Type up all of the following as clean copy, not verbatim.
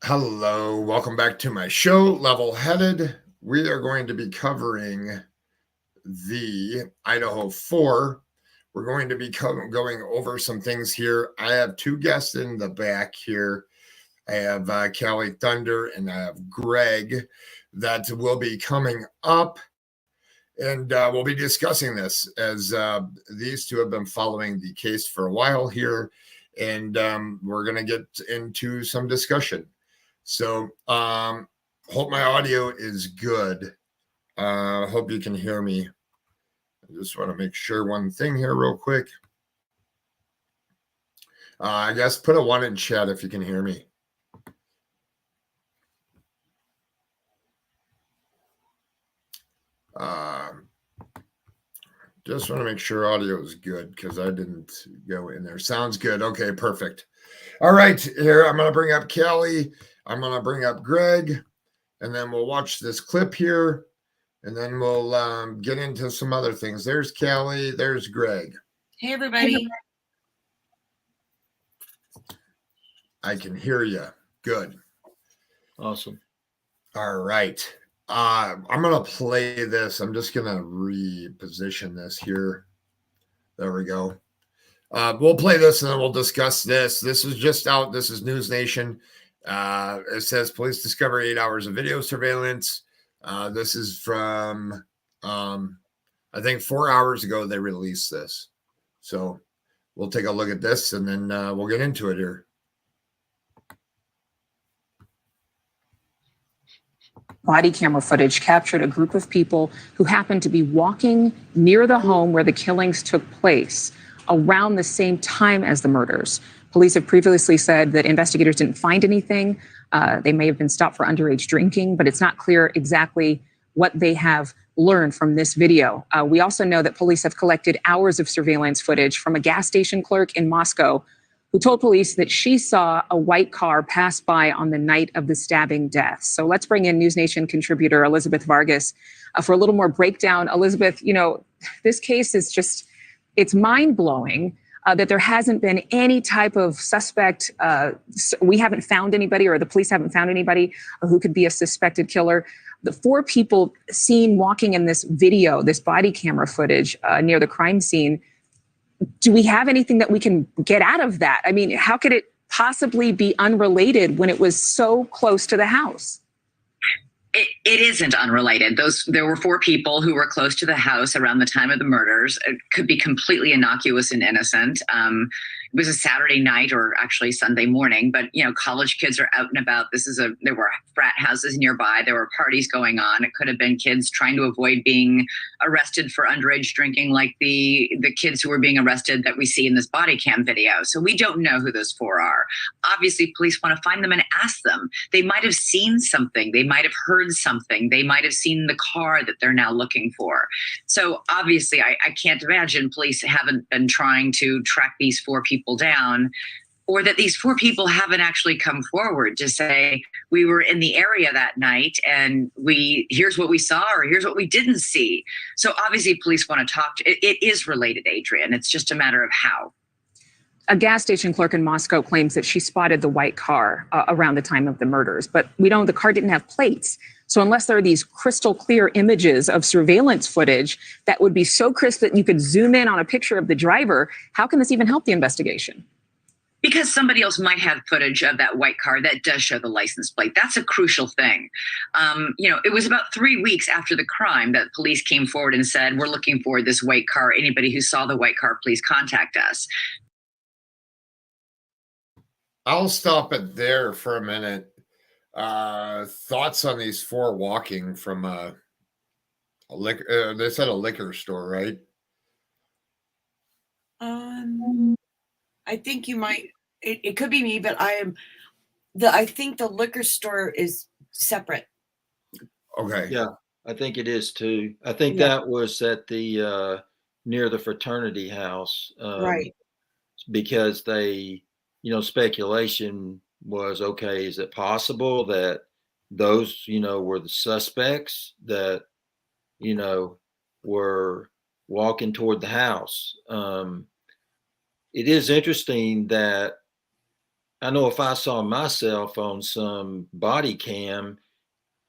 Hello, welcome back to my show, Level Headed. We are going to be covering the Idaho 4. We're going to be going over some things here. I have two guests in the back here. I have Callie Thunder and I have Greg that will be coming up. And we'll be discussing this as these two have been following the case for a while here. And we're going to get into some discussion. So hope my audio is good. Hope you can hear me. I just want to make sure one thing here real quick. I guess put a 1 in chat if you can hear me. Just want to make sure audio is good because I didn't go in there. Sounds good. Okay, perfect. All right, here I'm going to bring up Callie. I'm going to bring up Greg, and then we'll watch this clip here, and then we'll get into some other things. There's Callie. There's Greg. Hey, everybody. I can hear you. Good. Awesome. All right. I'm going to play this. I'm just going to reposition this here. There we go. We'll play this and then we'll discuss this. This is just out. This is News Nation. It says police discover 8 hours of video surveillance. This is from, I think 4 hours ago they released this. So we'll take a look at this and then we'll get into it here. Body camera footage captured a group of people who happened to be walking near the home where the killings took place around the same time as the murders. Police have previously said that investigators didn't find anything. They may have been stopped for underage drinking, but it's not clear exactly what they have learned from this video. We also know that police have collected hours of surveillance footage from a gas station clerk in Moscow who told police that she saw a white car pass by on the night of the stabbing deaths. So let's bring in News Nation contributor Elizabeth Vargas for a little more breakdown. Elizabeth, you know, this case is just, it's mind-blowing that there hasn't been any type of suspect. We haven't found anybody, or the police haven't found anybody who could be a suspected killer. The 4 people seen walking in this video, this body camera footage near the crime scene, do we have anything that we can get out of that? I mean, how could it possibly be unrelated when it was so close to the house? It isn't unrelated. There were 4 people who were close to the house around the time of the murders. It could be completely innocuous and innocent. It was a Saturday night, or actually Sunday morning, but you know, college kids are out and about. There were frat houses nearby. There were parties going on. It could have been kids trying to avoid being arrested for underage drinking, like the kids who were being arrested that we see in this body cam video. So we don't know who those 4 are. Obviously, police want to find them and ask them. They might have seen something. They might have heard something. They might have seen the car that they're now looking for. So obviously, I can't imagine police haven't been trying to track these 4 people down, or that these 4 people haven't actually come forward to say, we were in the area that night and here's what we saw, or here's what we didn't see. So obviously police want to talk it is related, Adrian. It's just a matter of how. A gas station clerk in Moscow claims that she spotted the white car around the time of the murders, but we know the car didn't have plates. So unless there are these crystal clear images of surveillance footage that would be so crisp that you could zoom in on a picture of the driver, how can this even help the investigation? Because somebody else might have footage of that white car that does show the license plate. That's a crucial thing. It was about 3 weeks after the crime that police came forward and said, we're looking for this white car. Anybody who saw the white car, please contact us. I'll stop it there for a minute. Thoughts on these 4 walking from a liquor? They said a liquor store, right? I think you might. It could be me, but I think the liquor store is separate. Okay. Yeah, I think it is too. I think that was at the near the Fraternity house, right? Because they, speculation was, okay, is it possible that those, were the suspects that, were walking toward the house? It is interesting that I know if I saw myself on some body cam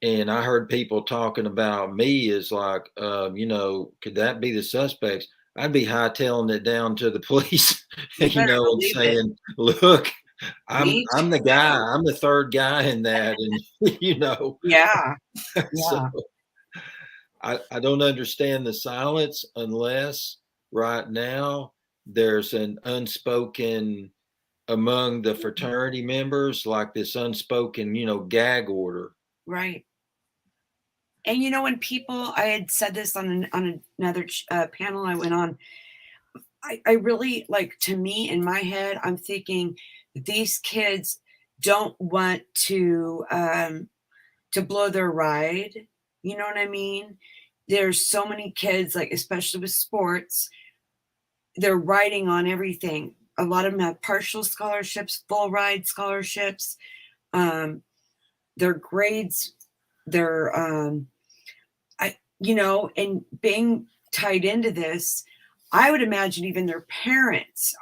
and I heard people talking about me as like, could that be the suspects? I'd be hightailing it down to the police, You better and believe it. saying, "Look, I'm Me I'm the too. guy. I'm the third guy in that," and Yeah. so Yeah. I don't understand the silence unless right now there's an unspoken among the fraternity members, like this unspoken, gag order. Right. And when people, I had said this on another panel I went on, I really like, to me, in my head, I'm thinking that these kids don't want to blow their ride. You know what I mean? There's so many kids, like, especially with sports, they're riding on everything. A lot of them have partial scholarships, full ride scholarships. Their grades, their and being tied into this, I would imagine even their parents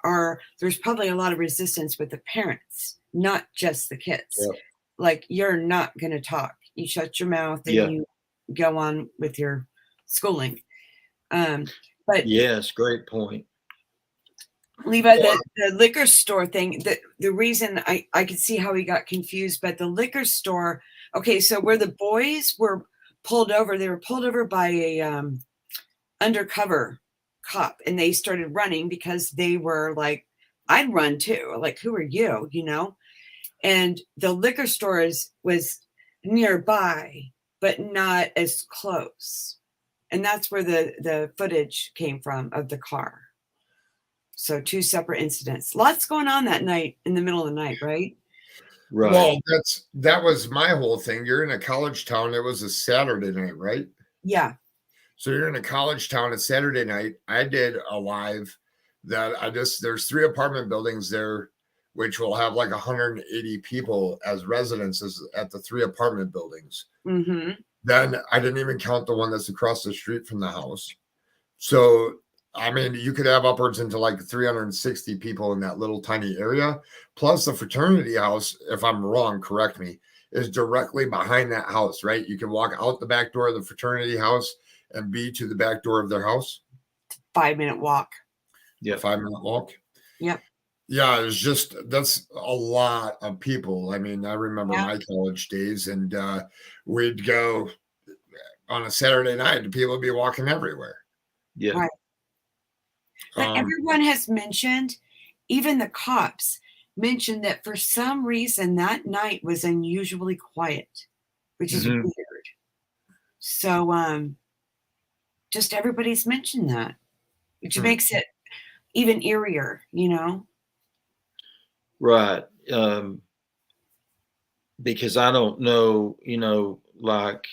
there's probably a lot of resistance with the parents, not just the kids. Yep. Like, you're not going to talk. You shut your mouth and Yeah. you go on with your schooling. But Yes, great point. Levi, the liquor store thing, the reason I could see how he got confused, but the liquor store, okay, so where the boys were pulled over, they were pulled over by a undercover cop, and they started running because they were like, I'd run too. Like, who are you? And the liquor store was nearby, but not as close. And that's where the footage came from of the car. So 2 separate incidents. Lots going on that night in the middle of the night, right? Right. Well, that was my whole thing. You're in a college town. It was a Saturday night, right? Yeah. So you're in a college town. It's Saturday night. I did a live that there's 3 apartment buildings there, which will have like 180 people as residences at the 3 apartment buildings. Mm-hmm. Then I didn't even count the one that's across the street from the house. So, I mean, you could have upwards into like 360 people in that little tiny area. Plus, the fraternity house, if I'm wrong, correct me, is directly behind that house, right? You can walk out the back door of the fraternity house and be to the back door of their house. 5-minute walk. Yeah, 5-minute walk. Yep. Yeah, that's a lot of people. I mean, I remember my college days, and we'd go on a Saturday night, and people would be walking everywhere. Yeah. Right. But everyone has mentioned, even the cops mentioned, that for some reason that night was unusually quiet, which is weird. So just everybody's mentioned that, which makes it even eerier, Right. Because I don't know, like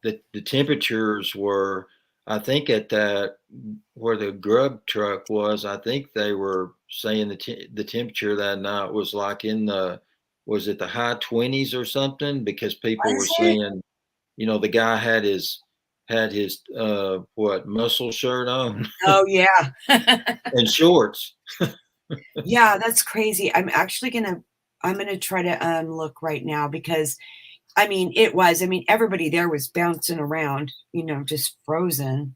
the temperatures were, I think at that where the grub truck was, I think they were saying the temperature that night was like was it the high 20s or something? Because people were saying, the guy had his muscle shirt on. Oh yeah. And shorts. Yeah, that's crazy. I'm gonna try to look right now, because everybody there was bouncing around, just frozen.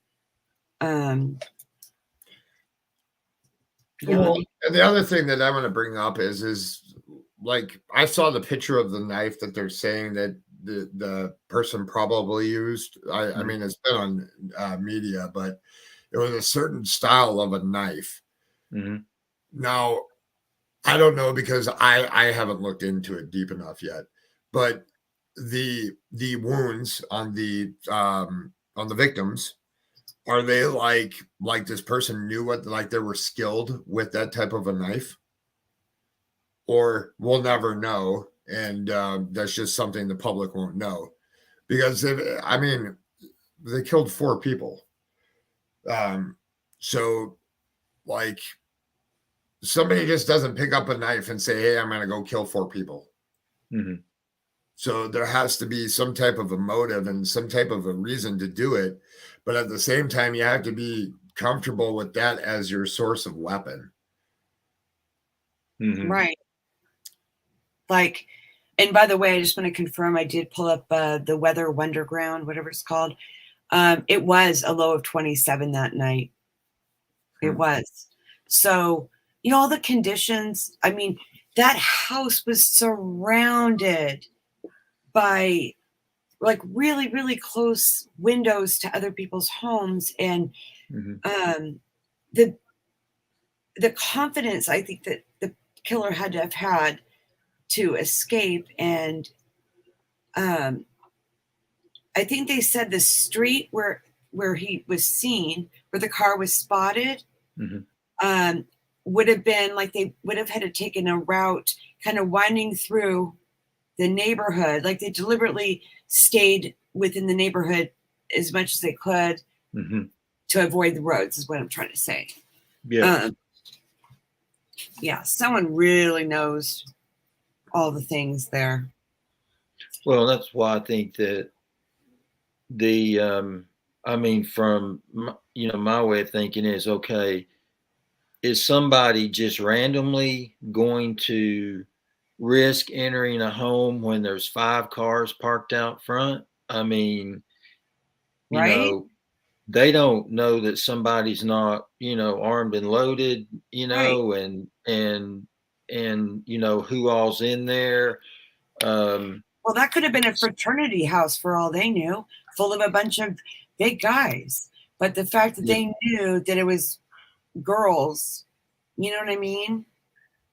Well, and the other thing that I want to bring up is like, I saw the picture of the knife that they're saying that the person probably used. I mean, it's been on media, but it was a certain style of a knife. Mm-hmm. Now, I don't know, because I haven't looked into it deep enough yet, but the wounds on the victims, are they like this person knew what, like they were skilled with that type of a knife? Or we'll never know, and that's just something the public won't know, because they killed 4 people. So like, somebody just doesn't pick up a knife and say, hey, I'm going to go kill 4 people. Mm-hmm. So there has to be some type of a motive and some type of a reason to do it. But at the same time, you have to be comfortable with that as your source of weapon. Mm-hmm. Right. Like, and by the way, I just want to confirm, I did pull up the weather Wonderground, whatever it's called. It was a low of 27 that night. It was. So, all the conditions, I mean, that house was surrounded by like really, really close windows to other people's homes. And the confidence I think that the killer had to have had to escape. And I think they said the street where he was seen, where the car was spotted, would have been like they would have had to taken a route kind of winding through the neighborhood. Like they deliberately stayed within the neighborhood as much as they could to avoid the roads, is what I'm trying to say. Yeah. Yeah, someone really knows all the things there. Well, that's why I think that the, I mean, from, my way of thinking is, okay, is somebody just randomly going to risk entering a home when there's 5 cars parked out front? I mean, Right? They don't know that somebody's not, armed and loaded, Right. and who all's in there. Well, that could have been a fraternity house for all they knew, full of a bunch of big guys. But the fact that they knew that it was girls, you know what I mean?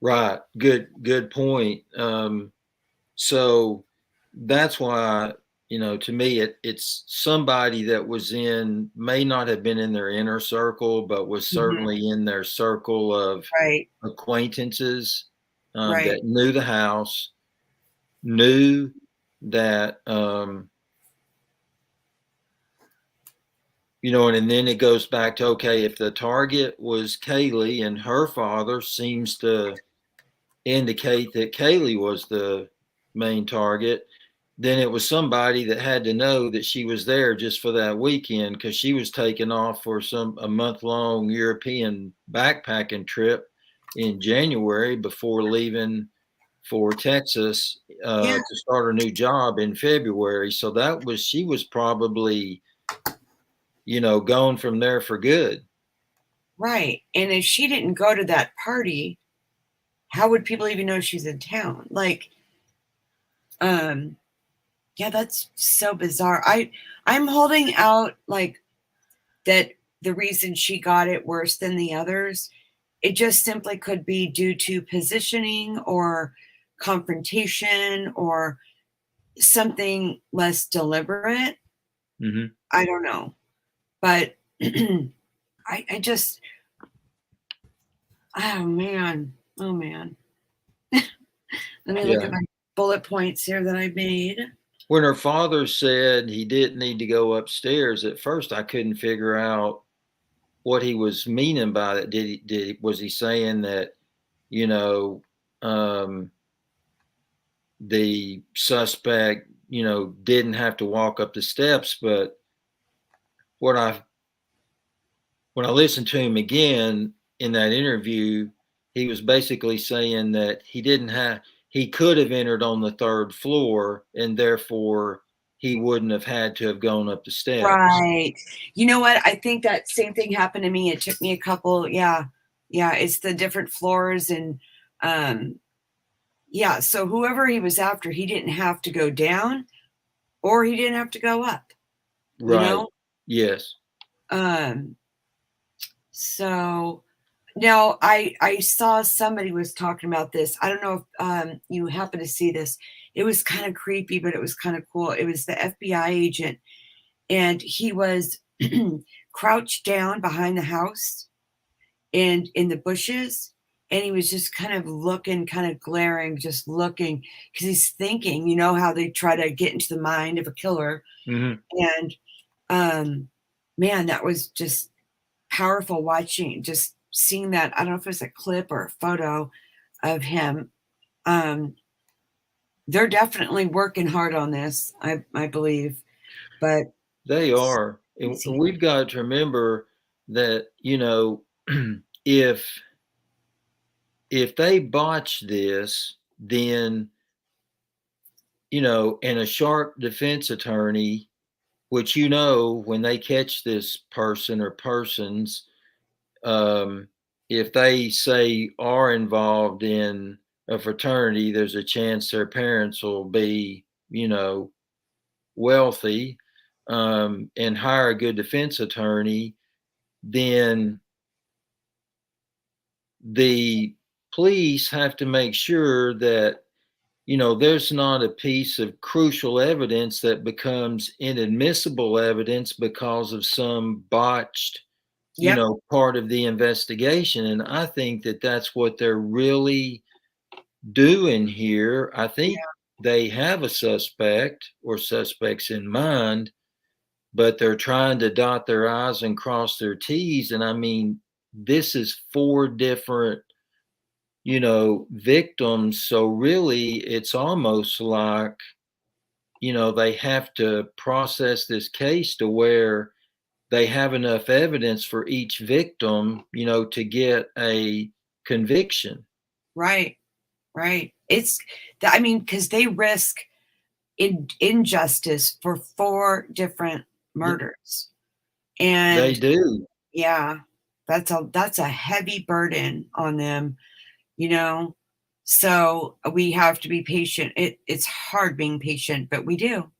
Right. Good point. So that's why, to me, it's somebody that may not have been in their inner circle, but was certainly in their circle of acquaintances that knew the house, knew that, and then it goes back to, okay, if the target was Kaylee and her father seems to indicate that Kaylee was the main target, then it was somebody that had to know that she was there just for that weekend, because she was taken off for a month-long European backpacking trip in January before leaving for Texas to start a new job in February. So she was probably, gone from there for good. Right. And if she didn't go to that party, how would people even know she's in town? Like, yeah, that's so bizarre. I'm holding out like that the reason she got it worse than the others, it just simply could be due to positioning or confrontation or something less deliberate. I don't know. But I just, oh man. Let me look at my bullet points here that I made. When her father said he didn't need to go upstairs, at first I couldn't figure out what he was meaning by that. Was he saying that, the suspect, didn't have to walk up the steps? But when I listened to him again in that interview, he was basically saying that he could have entered on the 3rd floor, and therefore he wouldn't have had to have gone up the steps. Right. You know what? I think that same thing happened to me. It took me a couple. Yeah. It's the different floors. And so whoever he was after, he didn't have to go down or he didn't have to go up. Right. Yes. So now I saw somebody was talking about this. I don't know if you happen to see this. It was kind of creepy, but it was kind of cool. It was the FBI agent, and he was crouched down behind the house and in the bushes, and he was just kind of looking, kind of glaring, just looking, because he's thinking, how they try to get into the mind of a killer. And man, that was just powerful watching, just seeing that. I don't know if it's a clip or a photo of him. They're definitely working hard on this, I believe, but they are. And we've got to remember that, if they botch this, then and a sharp defense attorney, which, when they catch this person or persons, if they say are involved in a fraternity, there's a chance their parents will be, wealthy, and hire a good defense attorney, then the police have to make sure that, there's not a piece of crucial evidence that becomes inadmissible evidence because of some botched, Yep. part of the investigation. And I think that that's what they're really doing here. I think they have a suspect or suspects in mind, but they're trying to dot their I's and cross their T's. And I mean, this is 4 different, victims. So really, it's almost like, they have to process this case to where they have enough evidence for each victim, to get a conviction. Right. Because they risk injustice for 4 different murders. And They do. yeah, that's a heavy burden on them, so we have to be patient. It's hard being patient, but we do,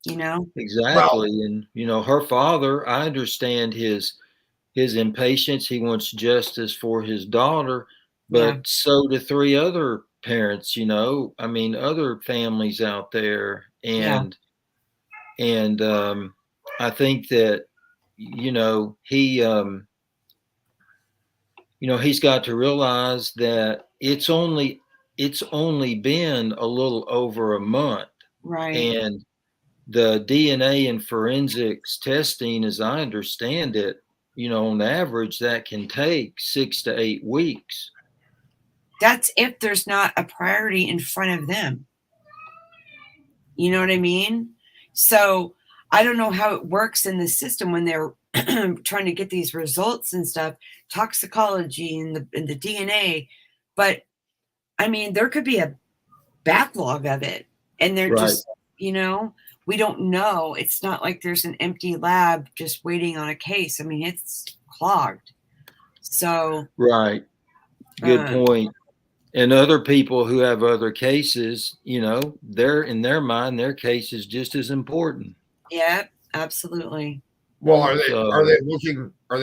Exactly. And her father, I understand his impatience. He wants justice for his daughter, but so do 3 other parents, other families out there. And I think that he's got to realize that it's only been a little over a month. right. And the DNA and forensics testing, as I understand it, on average, that can take 6 to 8 weeks. That's if there's not a priority in front of them. You know what I mean? So I don't know how it works in the system when they're trying to get these results and stuff, toxicology and the DNA. But I mean, there could be a backlog of it, and they're just, we don't know. It's not like there's an empty lab just waiting on a case. I mean, it's clogged. So right. Good point. And other people who have other cases, they're in their mind, their case is just as important. Yeah, absolutely. Well, are they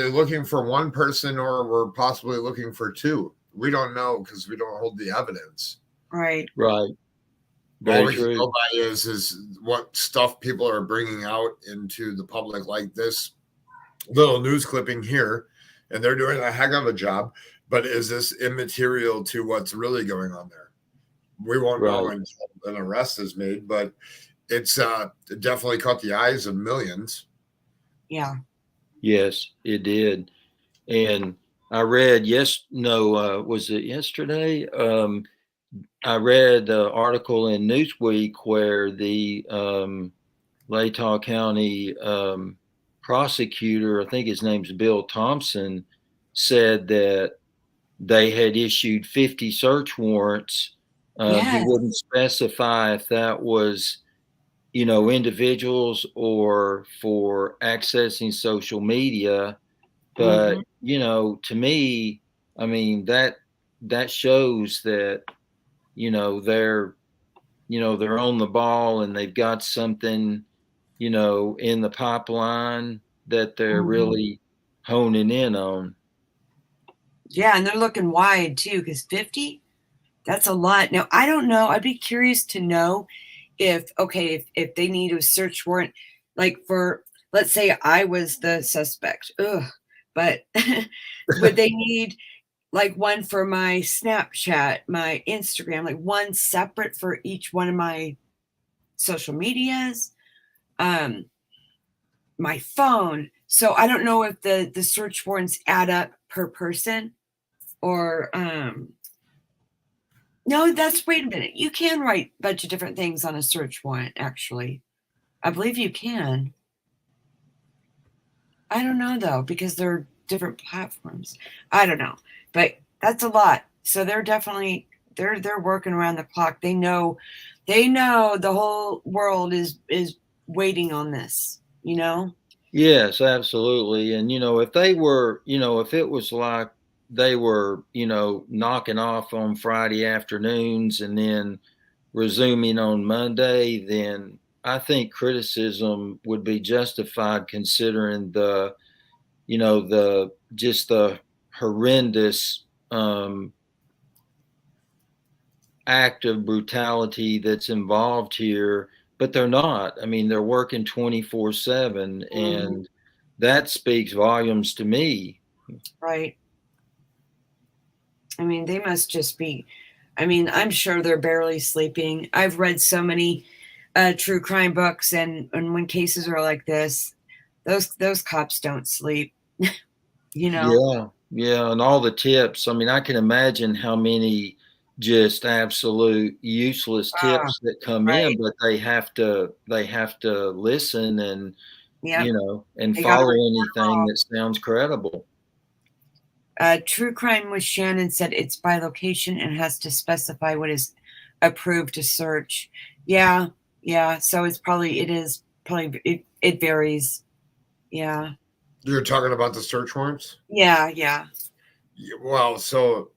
looking for one person, or we're possibly looking for 2? We don't know because we don't hold the evidence. Right. Right. All we can go by is what stuff people are bringing out into the public, like this little news clipping here, and they're doing a heck of a job. But is this immaterial to what's really going on there? We won't know until an arrest is made, but it's definitely caught the eyes of millions. Yeah. Yes, it did. And I read, was it yesterday? I read an article in Newsweek where the Latah County prosecutor, I think his name's Bill Thompson, said that they had issued 50 search warrants. He wouldn't specify if that was, individuals or for accessing social media. But, to me, I mean, that shows that, they're on the ball and they've got something, in the pipeline that they're really honing in on. Yeah, and they're looking wide too, because 50, that's a lot. Now, I don't know. I'd be curious to know if they need a search warrant, like for, let's say I was the suspect. But would they need like one for my Snapchat, my Instagram, like one separate for each one of my social medias, my phone? So I don't know if the search warrants add up per person, or no, wait a minute. You can write a bunch of different things on a search warrant, actually. I believe you can. I don't know, though, because they're different platforms. I don't know. But that's a lot. So they're definitely they're working around the clock. They know the whole world is waiting on this, you know? Yes, absolutely. And, if they were, if it was like they were, knocking off on Friday afternoons and then resuming on Monday, then I think criticism would be justified considering the horrendous act of brutality that's involved here, but they're not. I mean, they're working 24/7, and that speaks volumes to me. Right. I mean, they must just be, I mean, I'm sure they're barely sleeping. I've read so many true crime books, and when cases are like this, those cops don't sleep, you know? Yeah, and all the tips. I mean, I can imagine how many just absolute useless Ah, tips that come in, right. but they have to listen and Yep. and They got follow to. anything that sounds credible. True Crime with Shannon said it's by location and has to specify what is approved to search. Yeah, yeah. So it varies. Yeah, You're talking about the search warrants? yeah. Well, so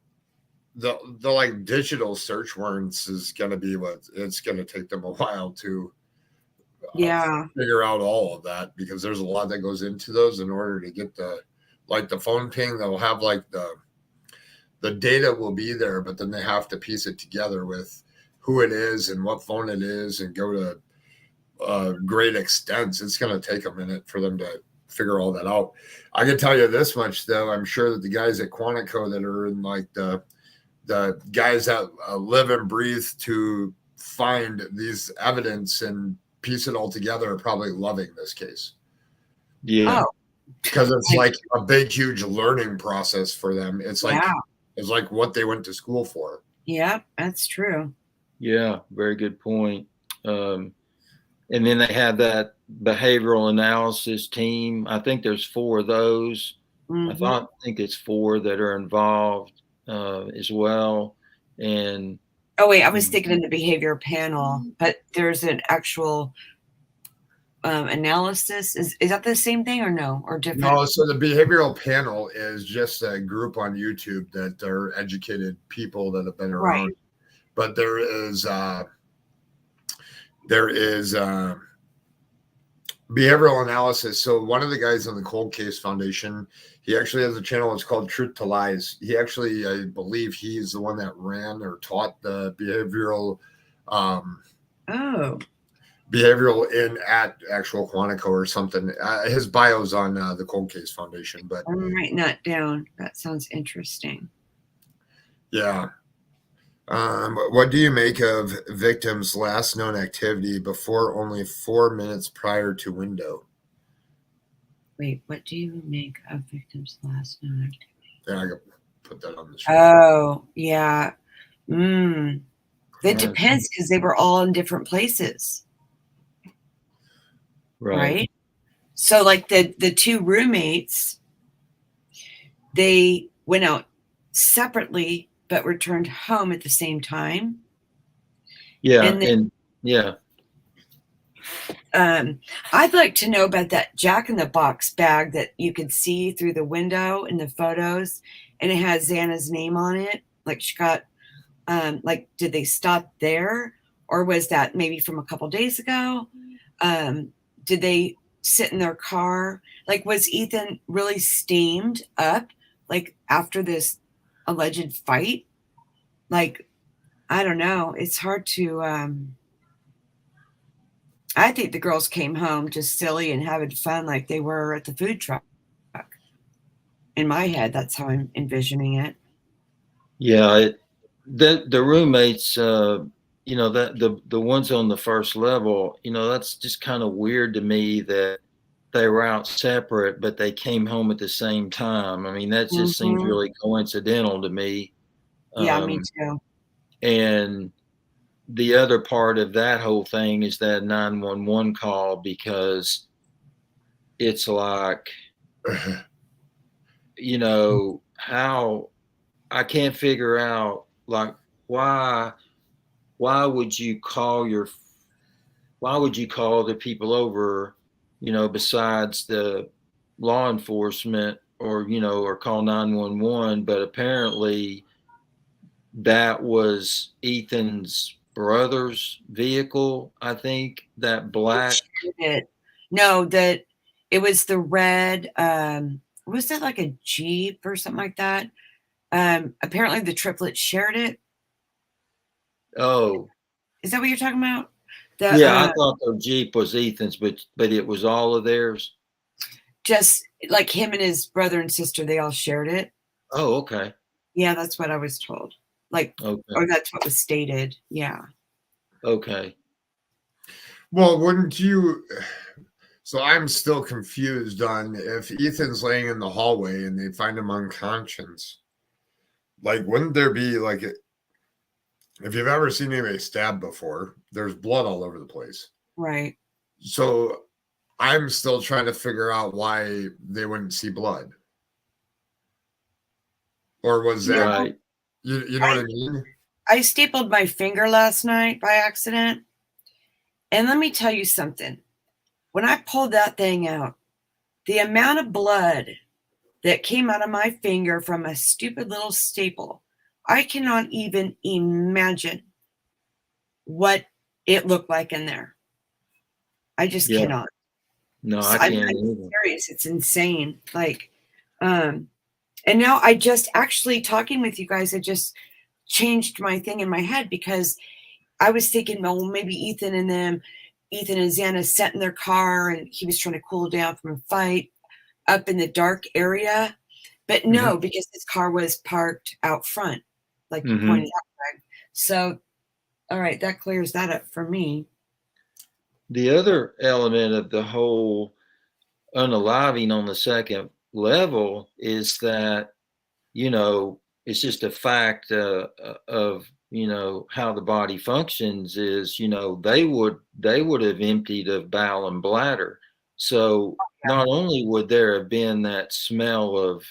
the like digital search warrants is going to be what it's going to take them a while to Yeah. figure out all of that, because there's a lot that goes into those in order to get the phone ping. They'll have like the data will be there, but then they have to piece it together with who it is and what phone it is and go to great extents. It's going to take a minute for them to figure all that out. I can tell you this much, though. I'm sure that the guys at Quantico that are in like the guys that live and breathe to find these evidence and piece it all together are probably loving this case. Yeah. Oh, Because it's like a big, huge learning process for them. It's like yeah. it's like what they went to school for. Yeah, that's true. Yeah, very good point. And then they have that behavioral analysis team. I think there's 4 of those. Mhm. I think it's 4 that are involved as well. And Oh wait, I was thinking in the behavior panel, but there's an actual analysis. Is that the same thing or no, or different? No, so the behavioral panel is just a group on YouTube that are educated people that have been around. Right. But there is behavioral analysis. So one of the guys on the Cold Case Foundation, he actually has a channel. It's called Truth to Lies. He actually, I believe, he's the one that ran or taught the behavioral in at actual Quantico or something. His bio's on the Cold Case Foundation, but I'm writing that down. That sounds interesting. Yeah. What do you make of victim's last known activity before only 4 minutes prior to window? Wait, what do you make of victim's last known activity? Yeah, I can put that on the screen. Oh, yeah. It depends because they were all in different places. Right. So like the 2 roommates, they went out separately but returned home at the same time. Yeah, and yeah. I'd like to know about that Jack in the Box bag that you could see through the window in the photos, and it has Xana's name on it. Like she got, did they stop there, or was that maybe from a couple days ago? Did they sit in their car? Like, was Ethan really steamed up, like after this alleged fight? Like, I don't know. It's hard to. I think the girls came home just silly and having fun, like they were at the food truck. In my head, that's how I'm envisioning it. Yeah, the roommates, that the ones on the first level, that's just kind of weird to me that they were out separate, but they came home at the same time. I mean, that just seems really coincidental to me. Yeah, me too. And the other part of that whole thing is that 911 call, because it's like, how I can't figure out, like, why would you call the people over, besides the law enforcement or call 911, but apparently that was Ethan's brother's vehicle, I think, that black. No, that it was the red, was that like a Jeep or something like that? Apparently the triplets shared it. Oh, Is that what you're talking about? yeah, I thought the Jeep was Ethan's, but it was all of theirs. Just like him and his brother and sister, they all shared it. Oh, okay. Yeah, that's what I was told. Like, okay. Or that's what was stated. Yeah. Okay. Well, wouldn't you? So I'm still confused on if Ethan's laying in the hallway and they find him unconscious. Like, wouldn't there be like, if you've ever seen anybody stabbed before, there's blood all over the place. Right. So I'm still trying to figure out why they wouldn't see blood. Or was that, right? You know what I mean? I stapled my finger last night by accident. And let me tell you something. When I pulled that thing out, the amount of blood that came out of my finger from a stupid little staple, I cannot even imagine what it looked like in there. I just cannot. No, I can't. I'm serious. It's insane. Like, and now I just actually talking with you guys, I just changed my thing in my head because I was thinking, well, maybe Ethan and Xana sat in their car and he was trying to cool down from a fight up in the dark area. But no, because his car was parked out front, like you pointed out, Greg. So, all right, that clears that up for me. The other element of the whole unaliving on the second level is that, it's just a fact of, how the body functions is, they would have emptied of bowel and bladder. So not only would there have been that smell of,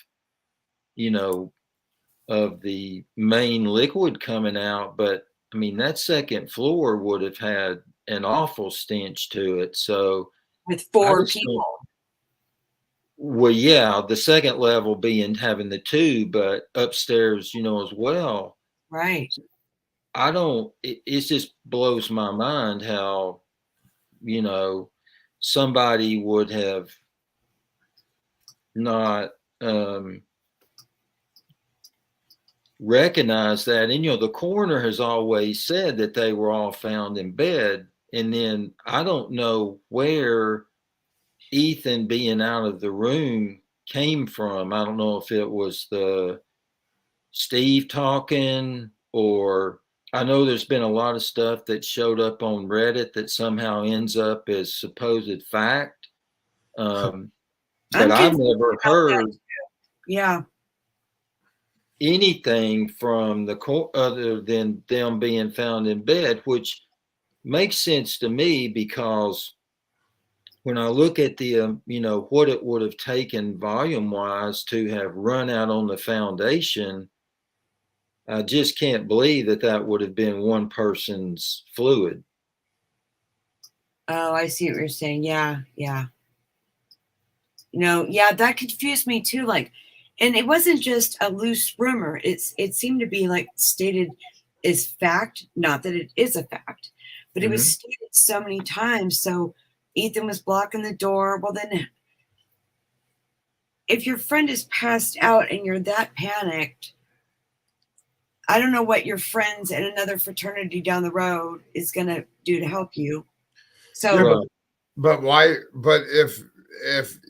of the main liquid coming out, but I mean, that second floor would have had an awful stench to it. So with 4 people. Well, yeah, the second level being having the 2, but upstairs, as well. Right. It just blows my mind how, somebody would have not recognized that. And, the coroner has always said that they were all found in bed. And then I don't know where Ethan being out of the room came from. I don't know if it was the Steve talking, or I know there's been a lot of stuff that showed up on Reddit that somehow ends up as supposed fact. But I've never heard anything from the court other than them being found in bed, which makes sense to me because when I look at the, what it would have taken volume wise to have run out on the foundation, I just can't believe that would have been one person's fluid. Oh, I see what you're saying. Yeah. That confused me too. Like, and it wasn't just a loose rumor. It seemed to be like stated as fact, not that it is a fact, but it was stated so many times. So Ethan was blocking the door. Well, then if your friend is passed out and you're that panicked, I don't know what your friends in another fraternity down the road is going to do to help you. So, but why? But if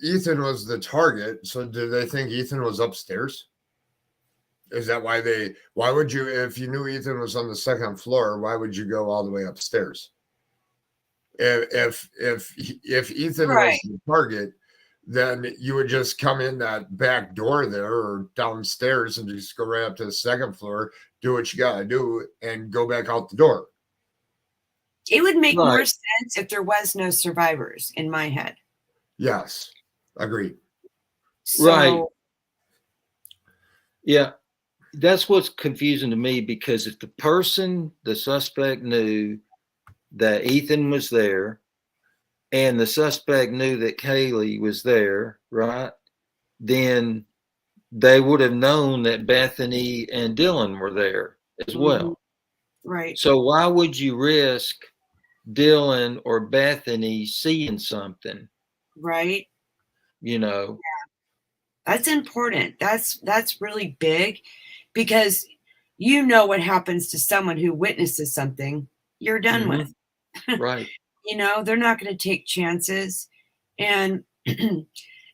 Ethan was the target, so did they think Ethan was upstairs? Is that why would you, if you knew Ethan was on the second floor, why would you go all the way upstairs? If Ethan was the target, then you would just come in that back door there or downstairs and just go right up to the second floor, do what you got to do, and go back out the door. It would make more sense if there was no survivors in my head. Yes, agreed. So, yeah. that's what's confusing to me, because if the suspect knew that Ethan was there and the suspect knew that Kaylee was there, right? Then they would have known that Bethany and Dylan were there as Mhm. well. Right. So why would you risk Dylan or Bethany seeing something? Right. You know? That's important. That's really big, because you know what happens to someone who witnesses something, you're done Mm-hmm. with. Right. You know, they're not going to take chances. And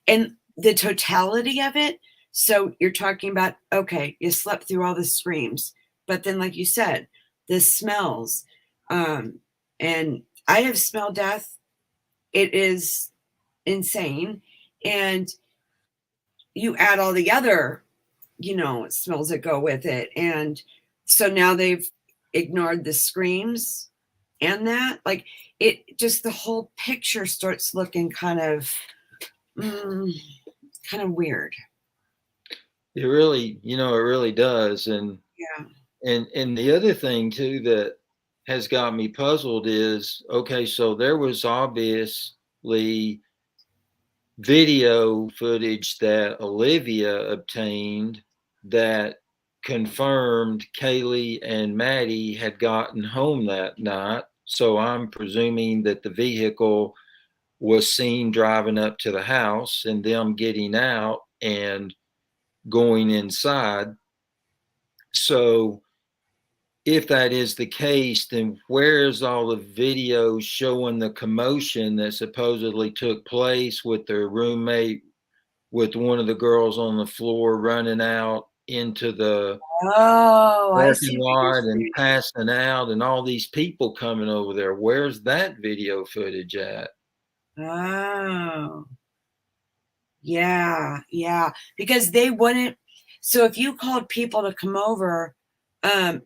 and the totality of it. So you're talking about, okay, you slept through all the screams, but then, like you said, the smells. And I have smelled death. It is insane. And you add all the other, smells that go with it. And so now they've ignored the screams and that, like, it just, the whole picture starts looking kind of weird. It really does. And Yeah. and the other thing too that has got me puzzled is, okay, so there was obviously video footage that Olivia obtained that confirmed Kaylee and Maddie had gotten home that night. So I'm presuming that the vehicle was seen driving up to the house and them getting out and going inside. So if that is the case, then where's all the video showing the commotion that supposedly took place with their roommate, with one of the girls on the floor running out into the Oh, I see parking what you're lot and saying. passing out, and all these people coming over there? Where's that video footage at? Oh, yeah. Because they wouldn't. So if you called people to come over, um,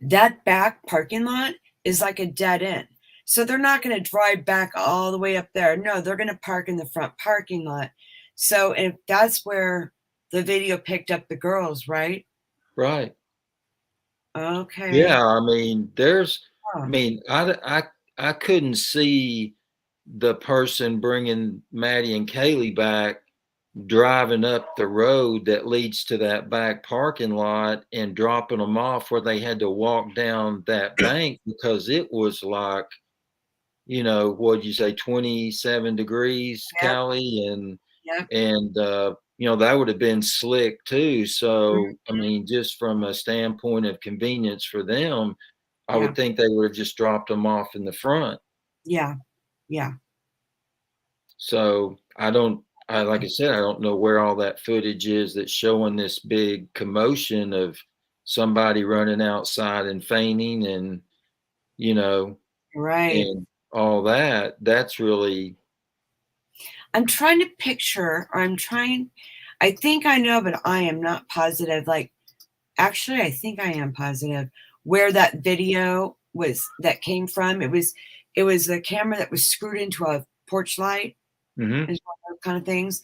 that back parking lot is like a dead end. So they're not going to drive back all the way up there. No, they're going to park in the front parking lot. So if that's where the video picked up the girls, right? Right. Okay. Yeah. I mean, Huh. I couldn't see the person bringing Maddie and Kaylee back driving up the road that leads to that back parking lot and dropping them off where they had to walk down that bank, because it was like, what'd you say, 27 degrees, Yep. Callie, and Yep. that would have been slick too. So I Mhm. mean, just from a standpoint of convenience for them, I Yeah. would think they would have just dropped them off in the front. Yeah. Yeah. So like I said, I don't know where all that footage is that's showing this big commotion of somebody running outside and fainting, and, Right. and all that. That's really, I'm trying to picture, or I think I know, but I am not positive. Like, actually, I think I am positive where that video that came from. It was a camera that was screwed into a porch light, mm-hmm, is one of those kind of things,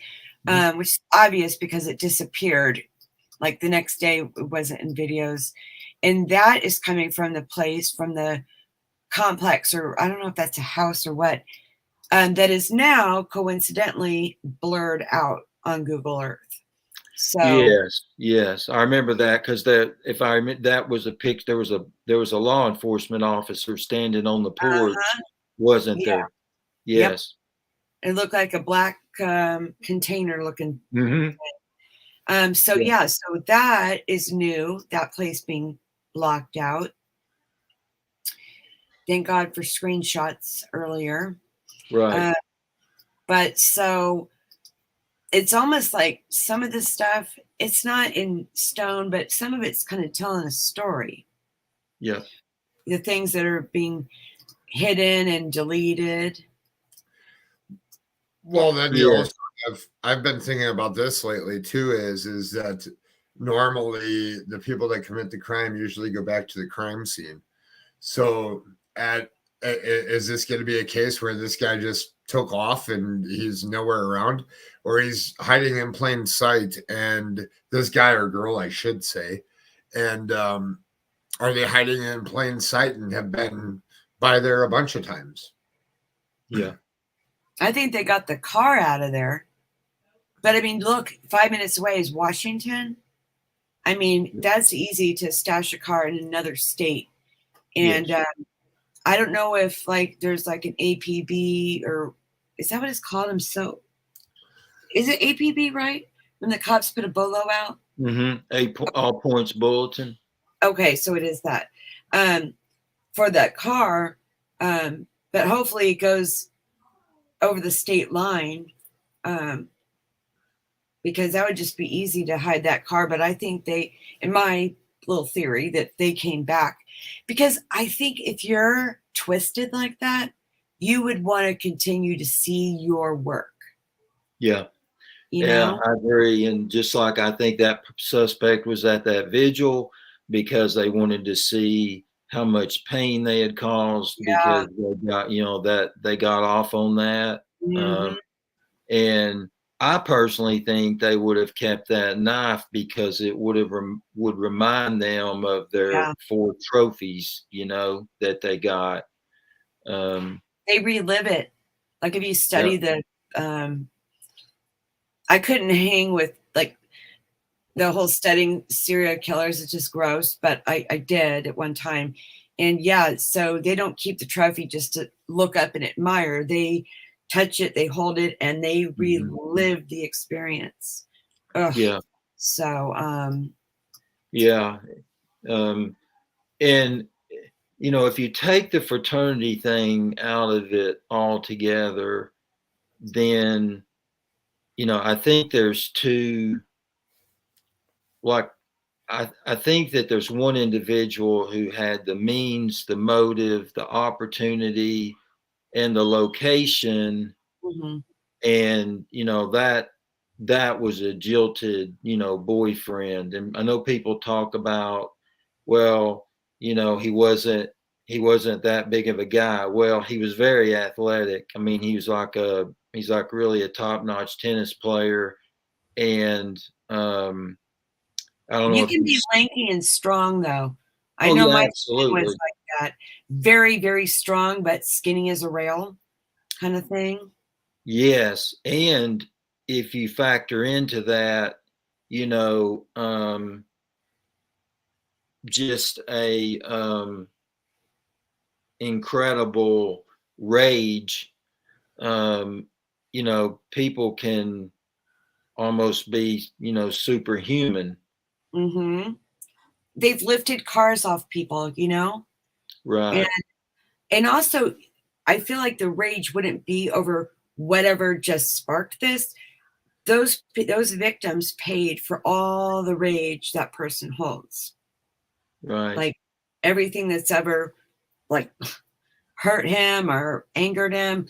mm-hmm. which is obvious because it disappeared. Like the next day, it wasn't in videos. And that is coming from the complex, or I don't know if that's a house or what, that is now coincidentally blurred out on Google Earth. So, Yes, I remember that, because if I remember, that was a pic. There was a law enforcement officer standing on the porch, wasn't yeah, there? yep. Yes. It looked like a black container looking. Mm-hmm. So Yeah. yeah, so that is new. That place being blocked out. Thank God for screenshots earlier. Right. But so it's almost like some of this stuff, it's not in stone, but some of it's kind of telling a story. Yeah. The things that are being hidden and deleted. Well, then you Yeah. also I've been thinking about this lately too, is that normally the people that commit the crime usually go back to the crime scene. So at is this going to be a case where this guy just took off and he's nowhere around, or he's hiding in plain sight? And this guy or girl, I should say, and are they hiding in plain sight and have been by there a bunch of times? Yeah. I think they got the car out of there. But I mean, look, 5 minutes away is Washington. I mean, that's easy to stash a car in another state. And Yes. I don't know if like there's like an APB, or is that what it's called? Is it APB, right? When the cops put a bolo out? Mm-hmm. All points bulletin. Okay, so it is that for that car, but hopefully it goes over the state line, because that would just be easy to hide that car. But I think they, in my little theory, that they came back, because I think if you're twisted like that, you would want to continue to see your work. Yeah. You Yeah, know? I agree. And just like I think that suspect was at that vigil because they wanted to see how much pain they had caused, Yeah. because they got, that they got off on that. Mhm. And I personally think they would have kept that knife because it would remind them of their Yeah. 4 trophies, that they got. They relive it. Like if you study Yeah. I couldn't hang with like the whole studying serial killers. It's just gross, but I did at one time. And yeah, so they don't keep the trophy just to look up and admire. They touch it, they hold it, and they relive the experience. Ugh. Yeah. So, Yeah. And, if you take the fraternity thing out of it altogether, then, I think there's two, like, I think that there's one individual who had the means, the motive, the opportunity, and the location. mhm. And, that was a jilted, boyfriend. And I know people talk about, well, he wasn't that big of a guy. Well, he was very athletic. I mean, he's like really a top-notch tennis player. And I don't know You if can be lanky and strong, though. I oh know yeah, my son was absolutely. like that. Very, very strong, but skinny as a rail kind of thing. Yes. And if you factor into that, just a incredible rage, people can almost be, superhuman. Mm-hmm. They've lifted cars off people, Right. And also, I feel like the rage wouldn't be over whatever just sparked this. Those victims paid for all the rage that person holds. Right. Like everything that's ever like hurt him or angered him,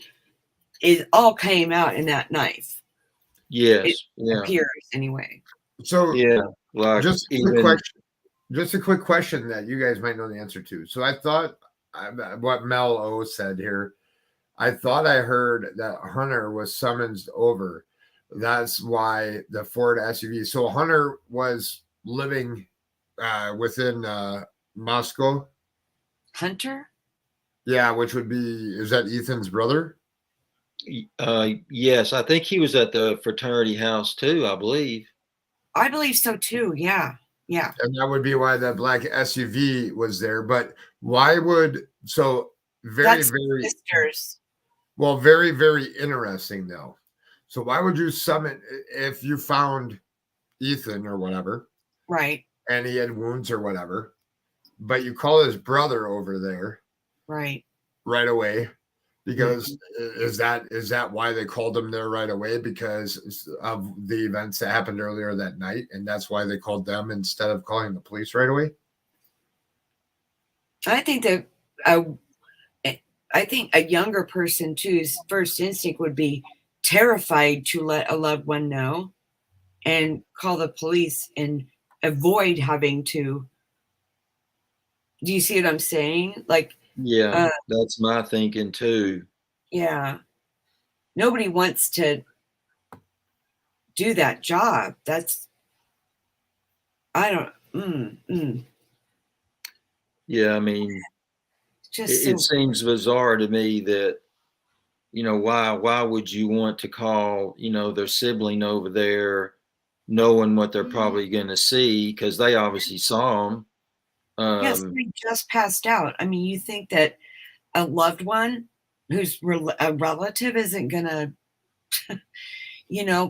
it all came out in that knife. Yes. It Yeah. appears anyway. So Yeah. Like just a quick question that you guys might know the answer to. So I thought what Mel O said here, I thought I heard that Hunter was summoned over. That's why the Ford SUV. So Hunter was living within Moscow. Hunter? Yeah, which would be, is that Ethan's brother? Yes, I think he was at the fraternity house too, I believe. I believe so too. Yeah. Yeah. And that would be why that black SUV was there. But why would, so very, very, sisters. well, very, very interesting though. So why would you summon if you found Ethan or whatever, right, and he had wounds or whatever, but you call his brother over there, right away? Because is that why they called him there right away? Because of the events that happened earlier that night, and that's why they called them instead of calling the police right away? I think that I think a younger person too's first instinct would be terrified to let a loved one know and call the police and avoid having to. Do you see what I'm saying? Like, Yeah, that's my thinking too. Yeah. Nobody wants to do that job. That's, I don't, Yeah, I mean, just it so, seems bizarre to me that, why would you want to call, their sibling over there knowing what they're probably going to see, because they obviously saw them. yes, they just passed out. I mean, you think that a loved one who's a relative isn't gonna,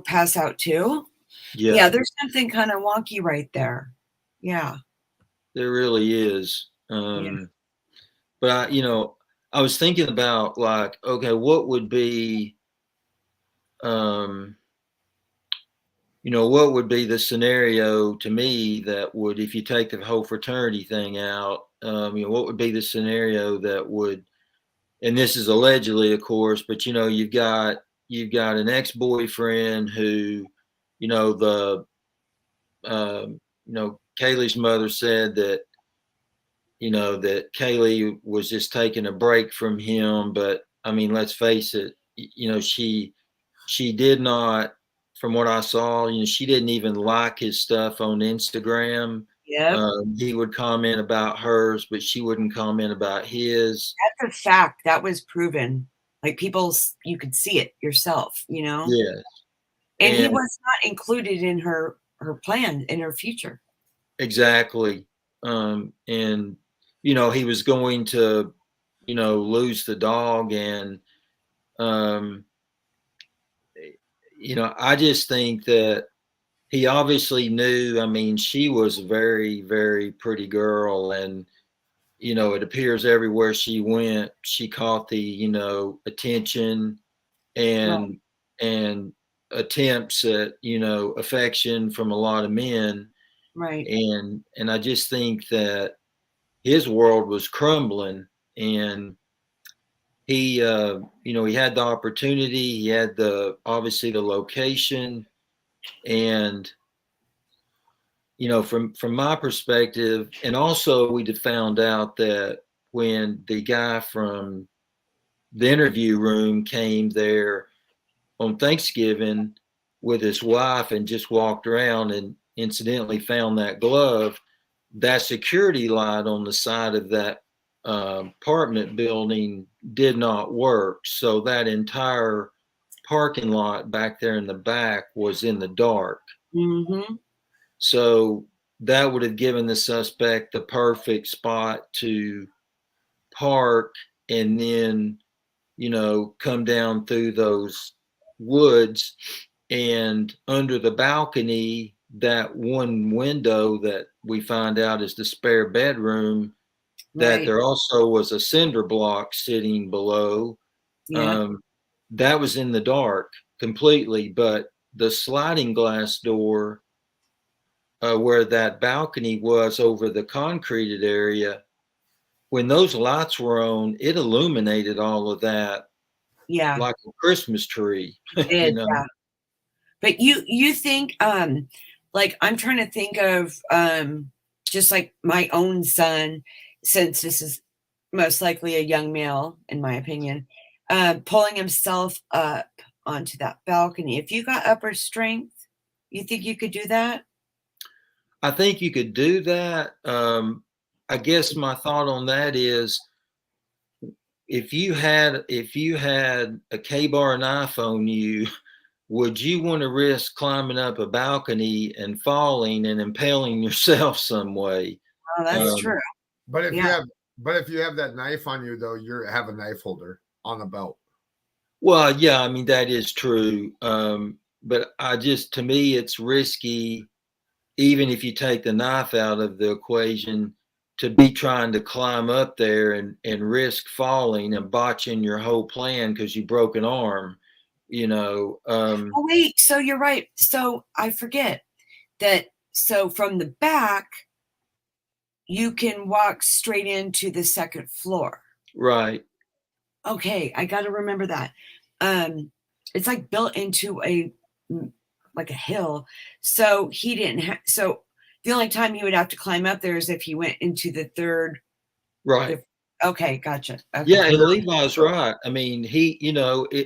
pass out too? Yeah, Yeah, there's something kind of wonky right there. Yeah. there really is. Yeah. But I was thinking about, like, okay, what would be, um, what would be the scenario to me that would, if you take the whole fraternity thing out, what would be the scenario that would, and this is allegedly, of course, but you've got an ex-boyfriend who, the Kaylee's mother said that, that Kaylee was just taking a break from him. But I mean, let's face it, she did not, from what I saw, she didn't even like his stuff on Instagram. Yep. He would comment about hers, but she wouldn't comment about his. That's a fact. That was proven. Like you could see it yourself, Yes. And he And was not included in her plan in her future. exactly. And he was going to, lose the dog. And um, I just think that he obviously knew. I mean, she was a very, very pretty girl, and it appears everywhere she went, she caught the, attention Right. and attempts at, affection from a lot of men. Right. And I just think that his world was crumbling. And he had the opportunity, he had obviously the location. And from my perspective, and also we found out that when the guy from the interview room came there on Thanksgiving with his wife and just walked around and incidentally found that glove, that security light on the side of that apartment building did not work. So that entire parking lot back there in the back was in the dark. Mm-hmm. So that would have given the suspect the perfect spot to park and then, come down through those woods. And under the balcony, that one window that we find out is the spare bedroom, that Right. there also was a cinder block sitting below. Yeah. That was in the dark completely. But the sliding glass door, where that balcony was over the concreted area, when those lights were on, it illuminated all of that Yeah. like a Christmas tree. It did. Yeah. But you think, like, I'm trying to think of just like my own son, since this is most likely a young male, in my opinion, pulling himself up onto that balcony. If you got upper strength, you think you could do that? I think you could do that. I guess my thought on that is, if you had a K-bar knife on you, would you want to risk climbing up a balcony and falling and impaling yourself some way? Oh, that's true. But if Yeah. you have that knife on you, though, you have a knife holder on a belt. Well, yeah, I mean, that is true. But to me, it's risky, even if you take the knife out of the equation, to be trying to climb up there and risk falling and botching your whole plan because you broke an arm. Oh, wait. So you're right. So I forget that. So from the back, you can walk straight into the second floor. Right. Okay, I got to remember that. It's like built into a hill. So he didn't have. So the only time he would have to climb up there is if he went into the third. Right. Okay, gotcha. Okay. Yeah, and Levi's right. I mean, he,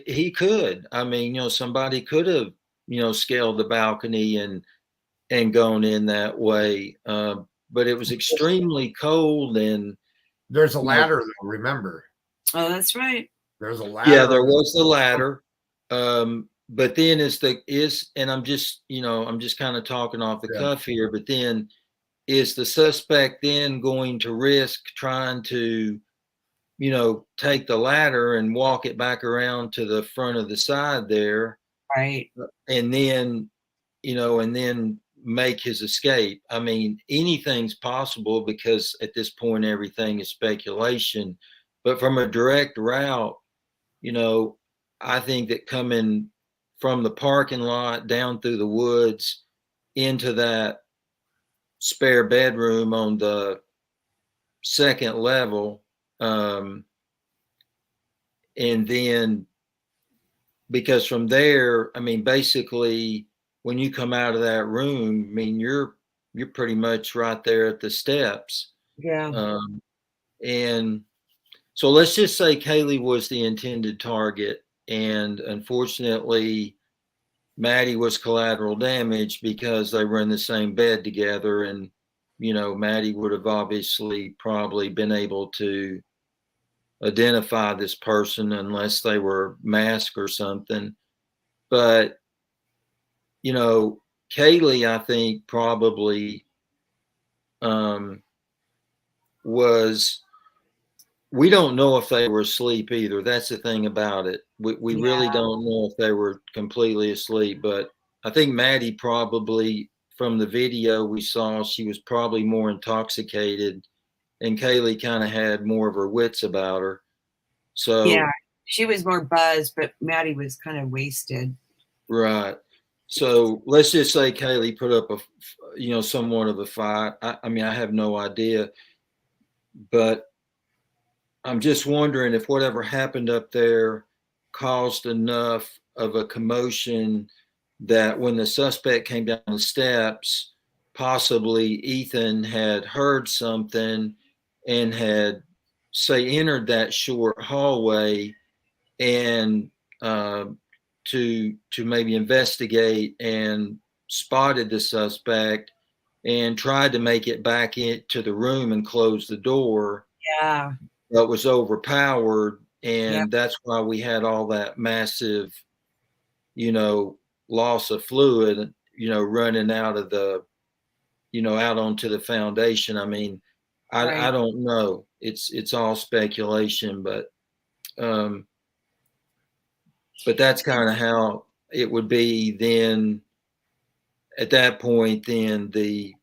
he could. I mean, somebody could have, scaled the balcony and gone in that way. But it was extremely cold, and There's a ladder, though, remember. Oh, that's right. There's a ladder. yeah, there was the ladder. But then and I'm just, I'm just kind of talking off the cuff here, but then is the suspect then going to risk trying to, take the ladder and walk it back around to the front of the side there, Right. and then, and then make his escape? I mean, anything's possible because at this point, everything is speculation. But from a direct route, I think that coming from the parking lot down through the woods into that spare bedroom on the second level, and then because from there, I mean, basically when you come out of that room, I mean, you're pretty much right there at the steps. Yeah. And so let's just say Kaylee was the intended target, and unfortunately Maddie was collateral damage because they were in the same bed together, and Maddie would have obviously probably been able to identify this person unless they were masked or something. But Kaylee, I think, probably was. We don't know if they were asleep either. That's the thing about it. We really don't know if they were completely asleep. But I think Maddie probably, from the video we saw, she was probably more intoxicated, and Kaylee kind of had more of her wits about her. So yeah, she was more buzzed, but Maddie was kind of wasted. Right. So let's just say Kaylee put up somewhat of a fight. I mean, I have no idea, but I'm just wondering if whatever happened up there caused enough of a commotion that when the suspect came down the steps, possibly Ethan had heard something and had, say, entered that short hallway and to maybe investigate and spotted the suspect and tried to make it back into the room and close the door. Yeah. But was overpowered, and that's why we had all that massive, loss of fluid, running out of the, out onto the foundation. I mean, I don't know. It's all speculation, but that's kind of how it would be then. At that point, then the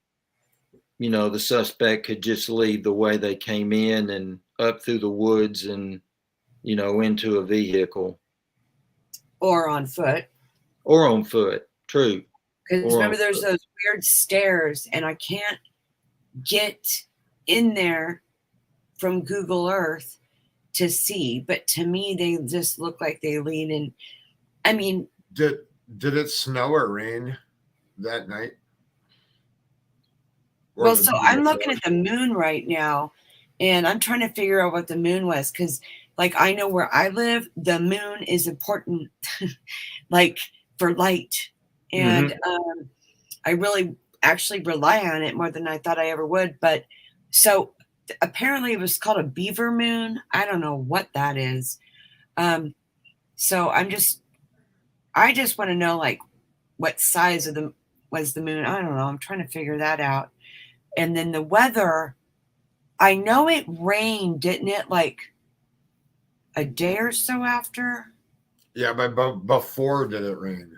suspect could just leave the way they came in and up through the woods and, into a vehicle. Or on foot. Or on foot. True. Because remember, there's those weird stairs, and I can't get in there from Google Earth to see. But to me, they just look like they lead in. I mean, did it snow or rain that night? Well, so I'm looking at the moon right now, and I'm trying to figure out what the moon was, because like I know where I live, the moon is important like for light, and I really actually rely on it more than I thought I ever would. But so apparently it was called a beaver moon. I don't know what that is. So I just want to know like what size was the moon. I don't know. I'm trying to figure that out. And then the weather, I know it rained, didn't it? Like a day or so after? Yeah, but before did it rain?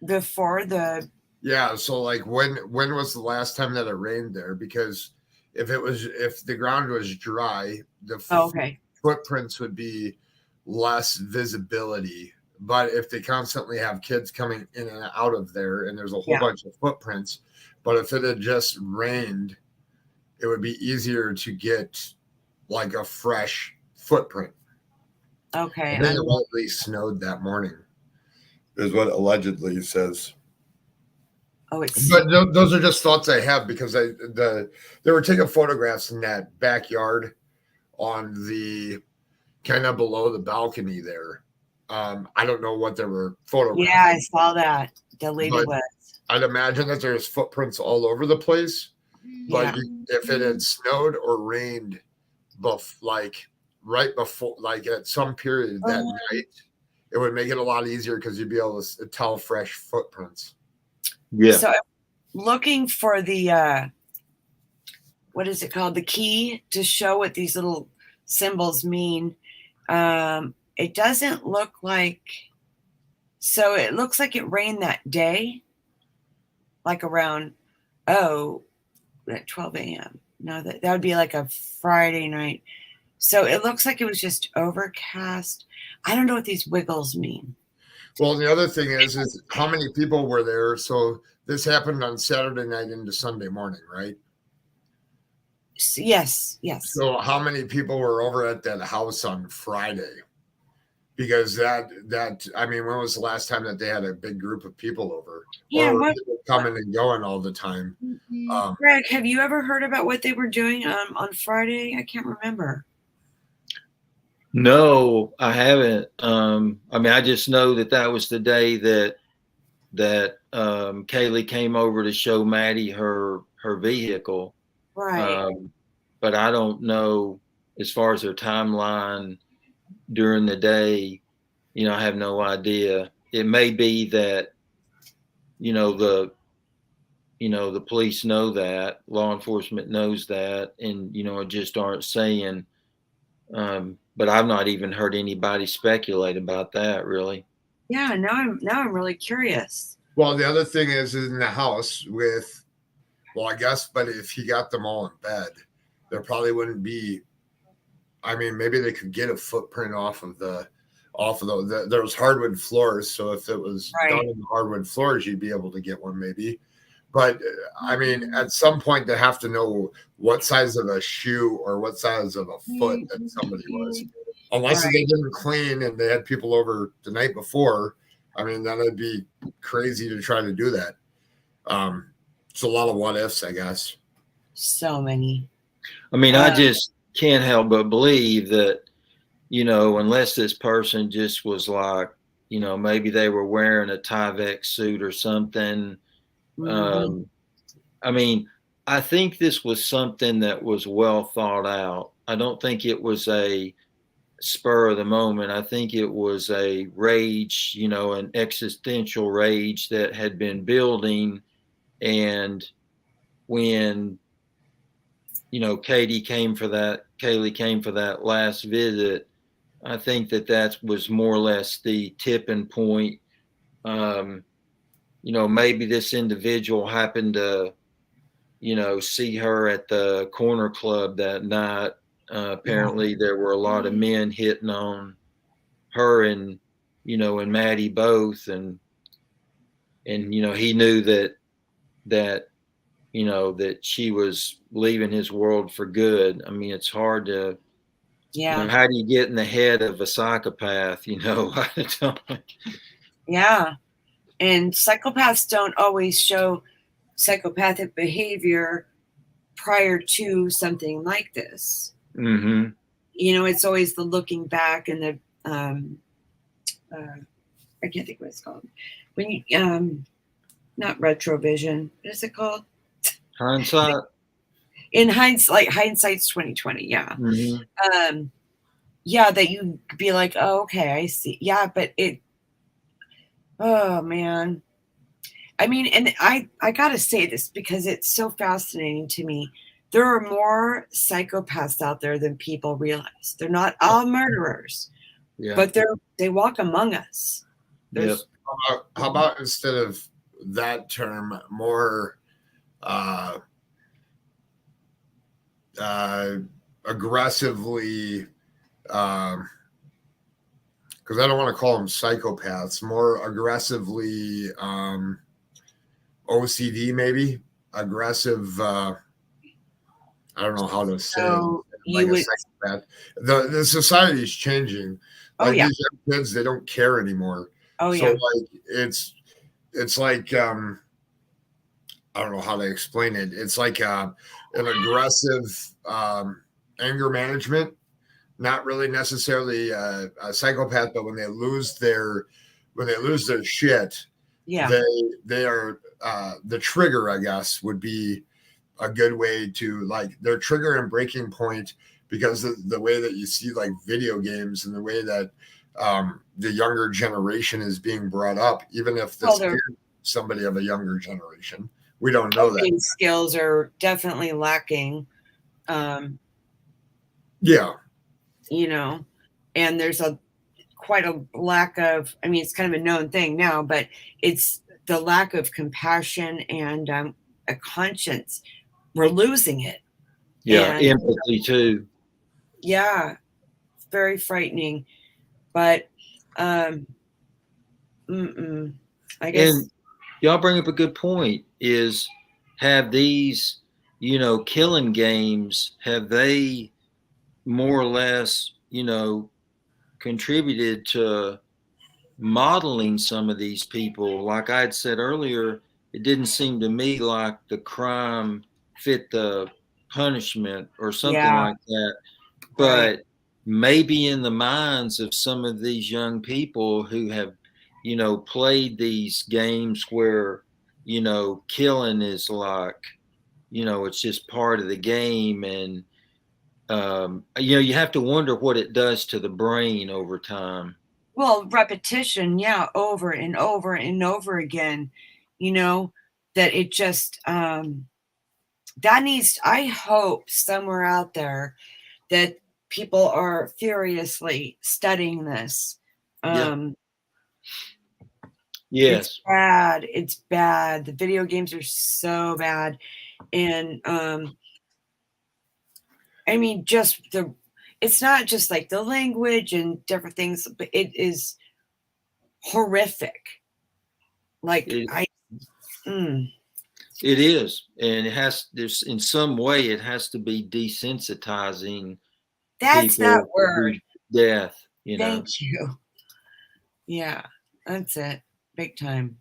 Before the... Yeah, so like when was the last time that it rained there? Because if the ground was dry, the footprints would be less visibility. But if they constantly have kids coming in and out of there and there's a whole bunch of footprints, but if it had just rained, it would be easier to get like a fresh footprint. Okay. I think it allegedly snowed that morning, is what allegedly says. Oh, it's... But those are just thoughts I have because they were taking photographs in that backyard on the kind of below the balcony there. I don't know what they were photographing. Yeah, I saw that. The lady But was. I'd imagine that there's footprints all over the place. But Yeah. if it had snowed or rained, like right before, like at some period that night, it would make it a lot easier because you'd be able to tell fresh footprints. Yeah. So I'm looking for the what is it called? The key to show what these little symbols mean. It doesn't look like. So it looks like it rained that day, like around at 12 a.m. No, that would be like a Friday night. So it looks like it was just overcast. I don't know what these wiggles mean. Well, the other thing is how many people were there? So this happened on Saturday night into Sunday morning, right? Yes. So how many people were over at that house on Friday? Because that I mean, when was the last time that they had a big group of people over? Yeah, or people coming and going all the time? Greg, have you ever heard about what they were doing on Friday? I can't remember. No, I haven't. I mean, I just know that was the day that Kaylee came over to show Maddie her vehicle. Right. But I don't know as far as their timeline during the day. I have no idea. It may be that the police know that, law enforcement knows that, and just aren't saying. But I've not even heard anybody speculate about that, really. Yeah, now I'm really curious. Well, the other thing is in the house with, well, I guess, but if he got them all in bed, there probably wouldn't be. I mean, maybe they could get a footprint off of there's hardwood floors. So if it was done in the hardwood floors, you'd be able to get one maybe. But I mean, at some point they have to know what size of a shoe or what size of a foot that somebody was. Unless they didn't clean and they had people over the night before. I mean, that'd be crazy to try to do that. It's a lot of what ifs, I guess. So many. I mean, I just can't help but believe that, unless this person just was like, maybe they were wearing a Tyvek suit or something. Mm-hmm. I mean, I think this was something that was well thought out. I don't think it was a spur of the moment. I think it was a rage, an existential rage that had been building. And when, Kaylee came for that last visit, I think that was more or less the tipping point. Maybe this individual happened to, see her at the corner club that night. Apparently there were a lot of men hitting on her and Maddie both. And he knew that she was leaving his world for good. I mean, it's hard to, how do you get in the head of a psychopath? Yeah. And psychopaths don't always show psychopathic behavior prior to something like this. Mm-hmm. It's always the looking back and the I can't think what it's called. When you not retrovision. What is it called? Hindsight. In hindsight's 2020. Yeah. Mm-hmm. Yeah, that you be like, oh, okay, I see. Yeah, but oh man. I mean, and I gotta say this because it's so fascinating to me. There are more psychopaths out there than people realize. They're not all murderers, but they walk among us. Yep. How about instead of that term, more aggressively, because I don't want to call them psychopaths, more aggressively OCD, maybe aggressive. I don't know how to say it. Like a psychopath. The society is changing. Like these young kids, they don't care anymore. Like it's like I don't know how to explain it. It's like an aggressive anger management not really necessarily a psychopath, but when they lose their shit, Yeah. they are the trigger, I guess, would be a good way to, like, their trigger and breaking point, because of the way that you see like video games and the way that the younger generation is being brought up, even if this is somebody of a younger generation, we don't know that. Skills are definitely lacking. Yeah. You know, and there's quite a lack of, I mean, it's kind of a known thing now, but it's the lack of compassion and a conscience. We're losing it. Yeah, and, empathy too. Yeah, it's very frightening. But I guess. And y'all bring up a good point, is have these, you know, killing games, have they more or less, you know, contributed to modeling some of these people? Like I had said earlier, it didn't seem to me like the crime fit the punishment or something like that. But maybe in the minds of some of these young people who have, you know, played these games where, you know, killing is like, you know, it's just part of the game. And, you know, you have to wonder what it does to the brain over time. Well, repetition, yeah, over and over and over again, you know, that it just, that needs, I hope somewhere out there that people are furiously studying this. Yes. It's bad. It's bad. The video games are so bad. And, I mean, just it's not just like the language and different things, but it is horrific. Like it is, and there's in some way it has to be desensitizing. That's that word. Death, you know. Thank you. Yeah, that's it. Big time.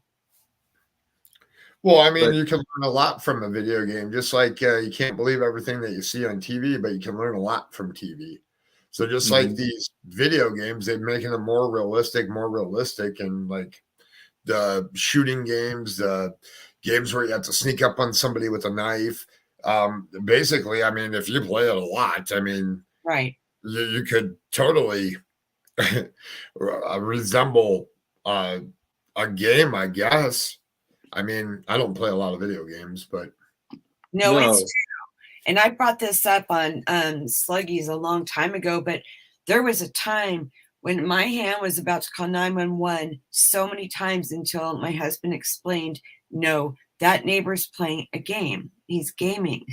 Well, I mean, you can learn a lot from a video game, just like you can't believe everything that you see on TV, but you can learn a lot from TV. So just like these video games, they're making them more realistic, and like the shooting games, the games where you have to sneak up on somebody with a knife. Basically, I mean, if you play it a lot, I mean, you could totally resemble a game, I guess. I mean, I don't play a lot of video games, but no, it's true. And I brought this up on Sluggies a long time ago, but there was a time when my hand was about to call 911 so many times until my husband explained, no, that neighbor's playing a game. He's gaming.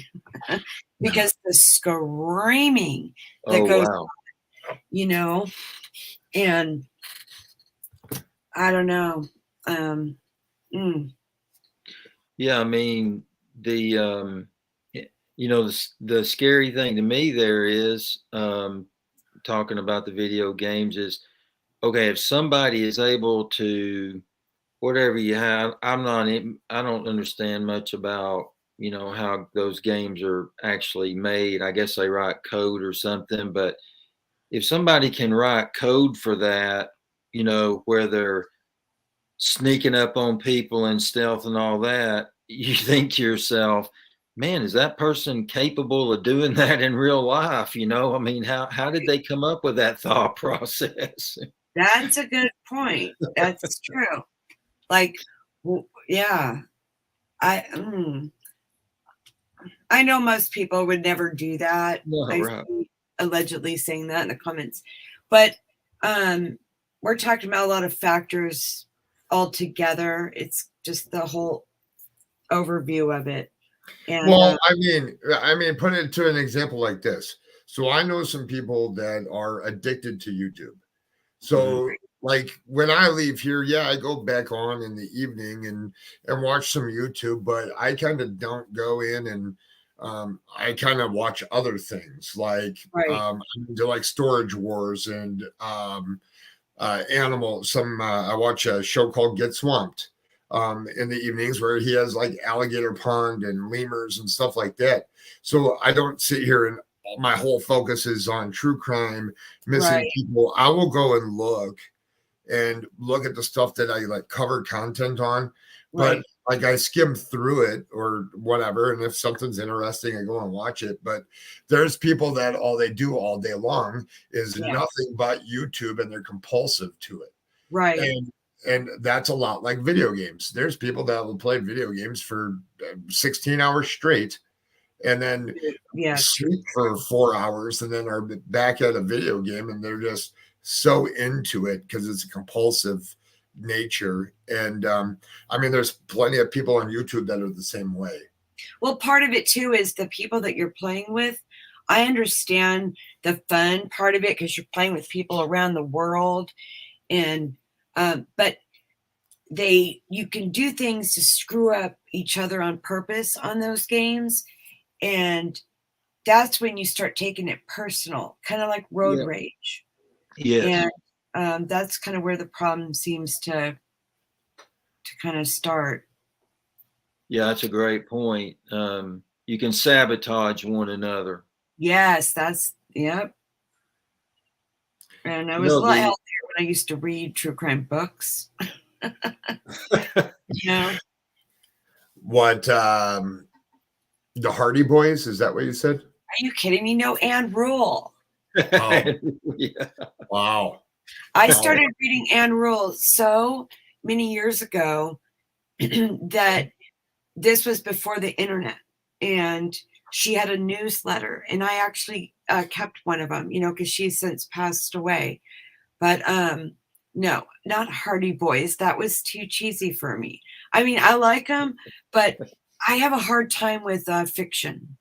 Because the screaming that goes on, you know, and I don't know. Yeah, I mean, the you know, the scary thing to me there is, talking about the video games, is, okay, if somebody is able to, whatever you have, I don't understand much about, you know, how those games are actually made. I guess they write code or something, but if somebody can write code for that, you know, where they're sneaking up on people and stealth and all that, you think to yourself, man, is that person capable of doing that in real life? You know, I mean, how did they come up with that thought process? That's a good point. That's true. Like, yeah, I know most people would never do that. Right. Allegedly saying that in the comments, but we're talking about a lot of factors altogether. It's just the whole overview of it. And, well, I mean, put it to an example like this. So I know some people that are addicted to YouTube. So like when I leave here, yeah, I go back on in the evening and watch some YouTube, but I kind of don't go in and I kind of watch other things like into like Storage Wars and animal. I watch a show called Get Swamped in the evenings where he has like alligator pond and lemurs and stuff like that. So I don't sit here and my whole focus is on true crime, missing Right. people, I will go and look at the stuff that I like covered content on. But Right. like I skim through it or whatever, and if something's interesting, I go and watch it. But there's people that all they do all day long is Yeah. nothing but YouTube, and they're compulsive to it. Right. And that's a lot like video games. There's people that will play video games for 16 hours straight and then Yeah. sleep for 4 hours and then are back at a video game, and they're just so into it because it's a compulsive nature. And I mean, there's plenty of people on YouTube that are the same way. Well, part of it too is the people that you're playing with. I understand the fun part of it because you're playing with people around the world, and but you can do things to screw up each other on purpose on those games, and that's when you start taking it personal, kind of like road Yeah. rage. Yes. And that's kind of where the problem seems to kind of start. Yeah, that's a great point. You can sabotage one another. Yes, yep. And I was a lot healthier when I used to read true crime books. What the Hardy Boys, is that what you said? Are you kidding me? No, Anne Rule. Oh. Yeah. Wow. I started reading Anne Rule so many years ago that this was before the internet, and she had a newsletter, and I actually kept one of them, because she's since passed away. But no, not Hardy Boys. That was too cheesy for me. I mean, I like them, but I have a hard time with fiction.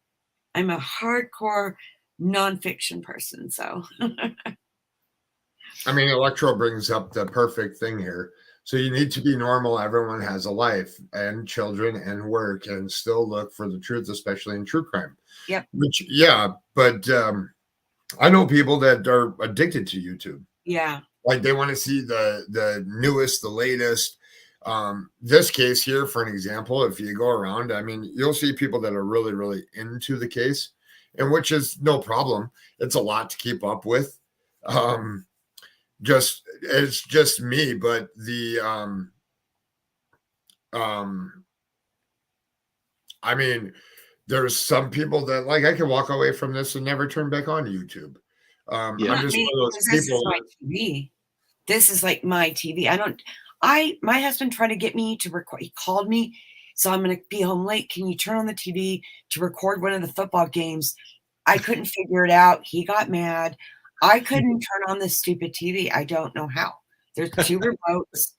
I'm a hardcore nonfiction person, so. I mean, Electro brings up the perfect thing here. So you need to be normal. Everyone has a life and children and work, and still look for the truth, especially in true crime. Yep. Which, yeah, but I know people that are addicted to YouTube. Yeah. Like they want to see the newest, the latest. This case here, for an example, if you go around, I mean, you'll see people that are really, really into the case, and which is no problem. It's a lot to keep up with. It's just me, but I mean, there's some people that like I can walk away from this and never turn back on YouTube. Yeah. I'm just one of those This people. is my TV. This is like my TV. My husband tried to get me to record. He called me, so I'm going to be home late. Can you turn on the TV to record one of the football games? I couldn't figure it out. He got mad. I couldn't turn on this stupid TV. I don't know how. There's 2 remotes.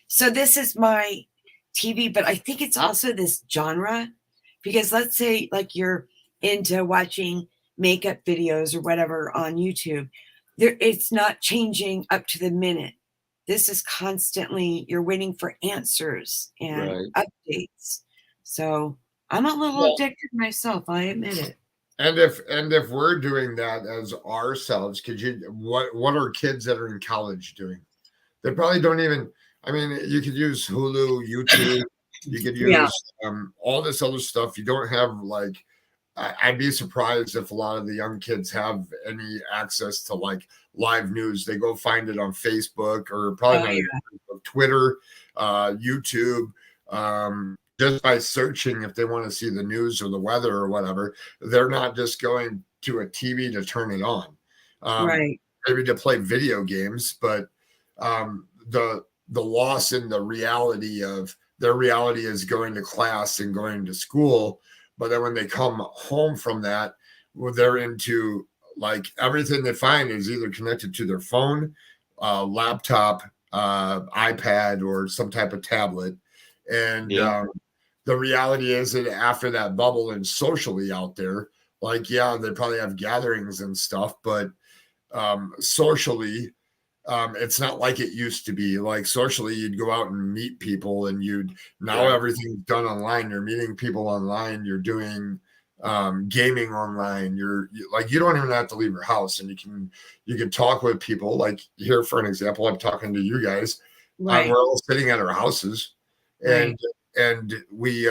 So this is my TV, but I think it's also this genre, because let's say like you're into watching makeup videos or whatever on YouTube. It's not changing up to the minute. This is constantly, you're waiting for answers and updates. So I'm a little addicted myself. I admit it. And if we're doing that as ourselves, what are kids that are in college doing? They probably don't even, I mean, you could use Hulu, YouTube, you could use all this other stuff. You don't have like, I'd be surprised if a lot of the young kids have any access to like live news. They go find it on Facebook, or probably not Twitter, YouTube, just by searching if they want to see the news or the weather or whatever. They're not just going to a TV to turn it on, maybe to play video games, but the loss in the reality of their reality is going to class and going to school. But then when they come home from that, they're into like everything they find is either connected to their phone, laptop, iPad, or some type of tablet. And the reality is that after that bubble and socially out there, like, yeah, they probably have gatherings and stuff, but socially, it's not like it used to be. Like socially, you'd go out and meet people, and everything's done online. You're meeting people online. You're doing gaming online. You don't even have to leave your house, and you can talk with people. Like here, for an example, I'm talking to you guys. Right. We're all sitting at our houses, and we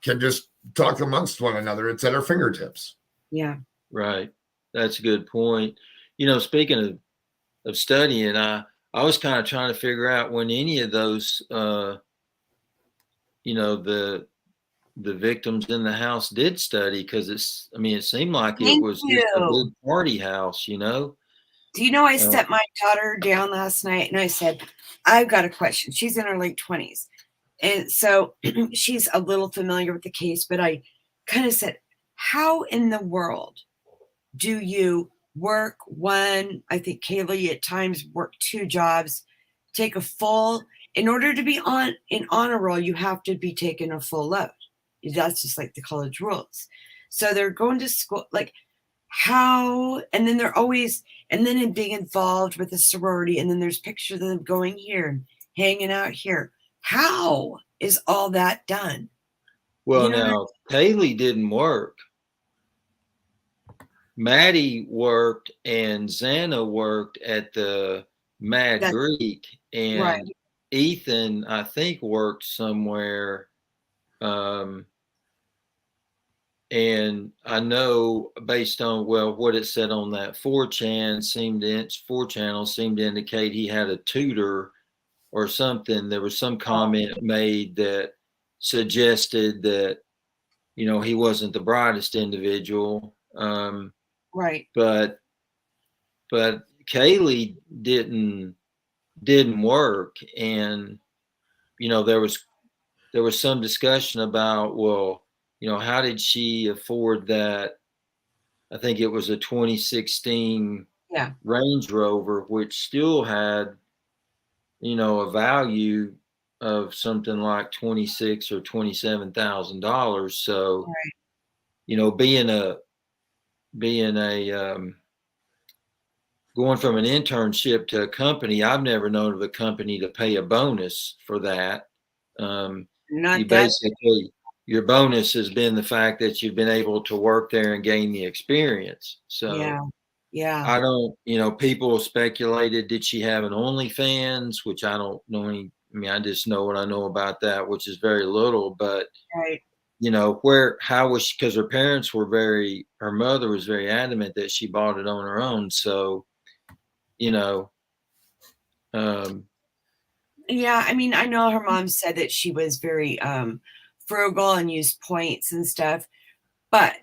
can just talk amongst one another. It's at our fingertips. Yeah. Right. That's a good point. Speaking of studying, I was kind of trying to figure out when any of those, the victims in the house did study, because it seemed like it Thank was just a you. big party house, Do you know I Uh, set my daughter down last night and I said, I've got a question. She's in her late 20s. And so she's a little familiar with the case, but I kind of said, how in the world do you work one? I think Kaylee at times worked 2 jobs, take a full, in order to be in honor roll, you have to be taking a full load. That's just like the college rules. So they're going to school, like how, and then they're always, and then in being involved with a sorority, and then there's pictures of them going here and hanging out here. How is all that done? well, You know, now Haley didn't work. Maddie worked and Xana worked at the Mad that's Greek, right. and Ethan, I think, worked somewhere. And I know, based on what it said on that 4chan channel seemed to indicate he had a tutor or something. There was some comment made that suggested that he wasn't the brightest individual. Right. But Kaylee didn't work, and there was some discussion about, well, how did she afford that? I think it was a 2016 Yeah. Range Rover, which still had a value of something like $26,000 or $27,000. So Right. being a going from an internship to a company, I've never known of a company to pay a bonus for that. Not You that. basically, your bonus has been the fact that you've been able to work there and gain the experience. Yeah. So Yeah. I don't, people speculated, did she have an OnlyFans, which I don't know any. I mean, I just know what I know about that, which is very little. But Right. how was she? Because her mother was very adamant that she bought it on her own. So, um, Yeah, I mean, I know her mom said that she was very frugal and used points and stuff, but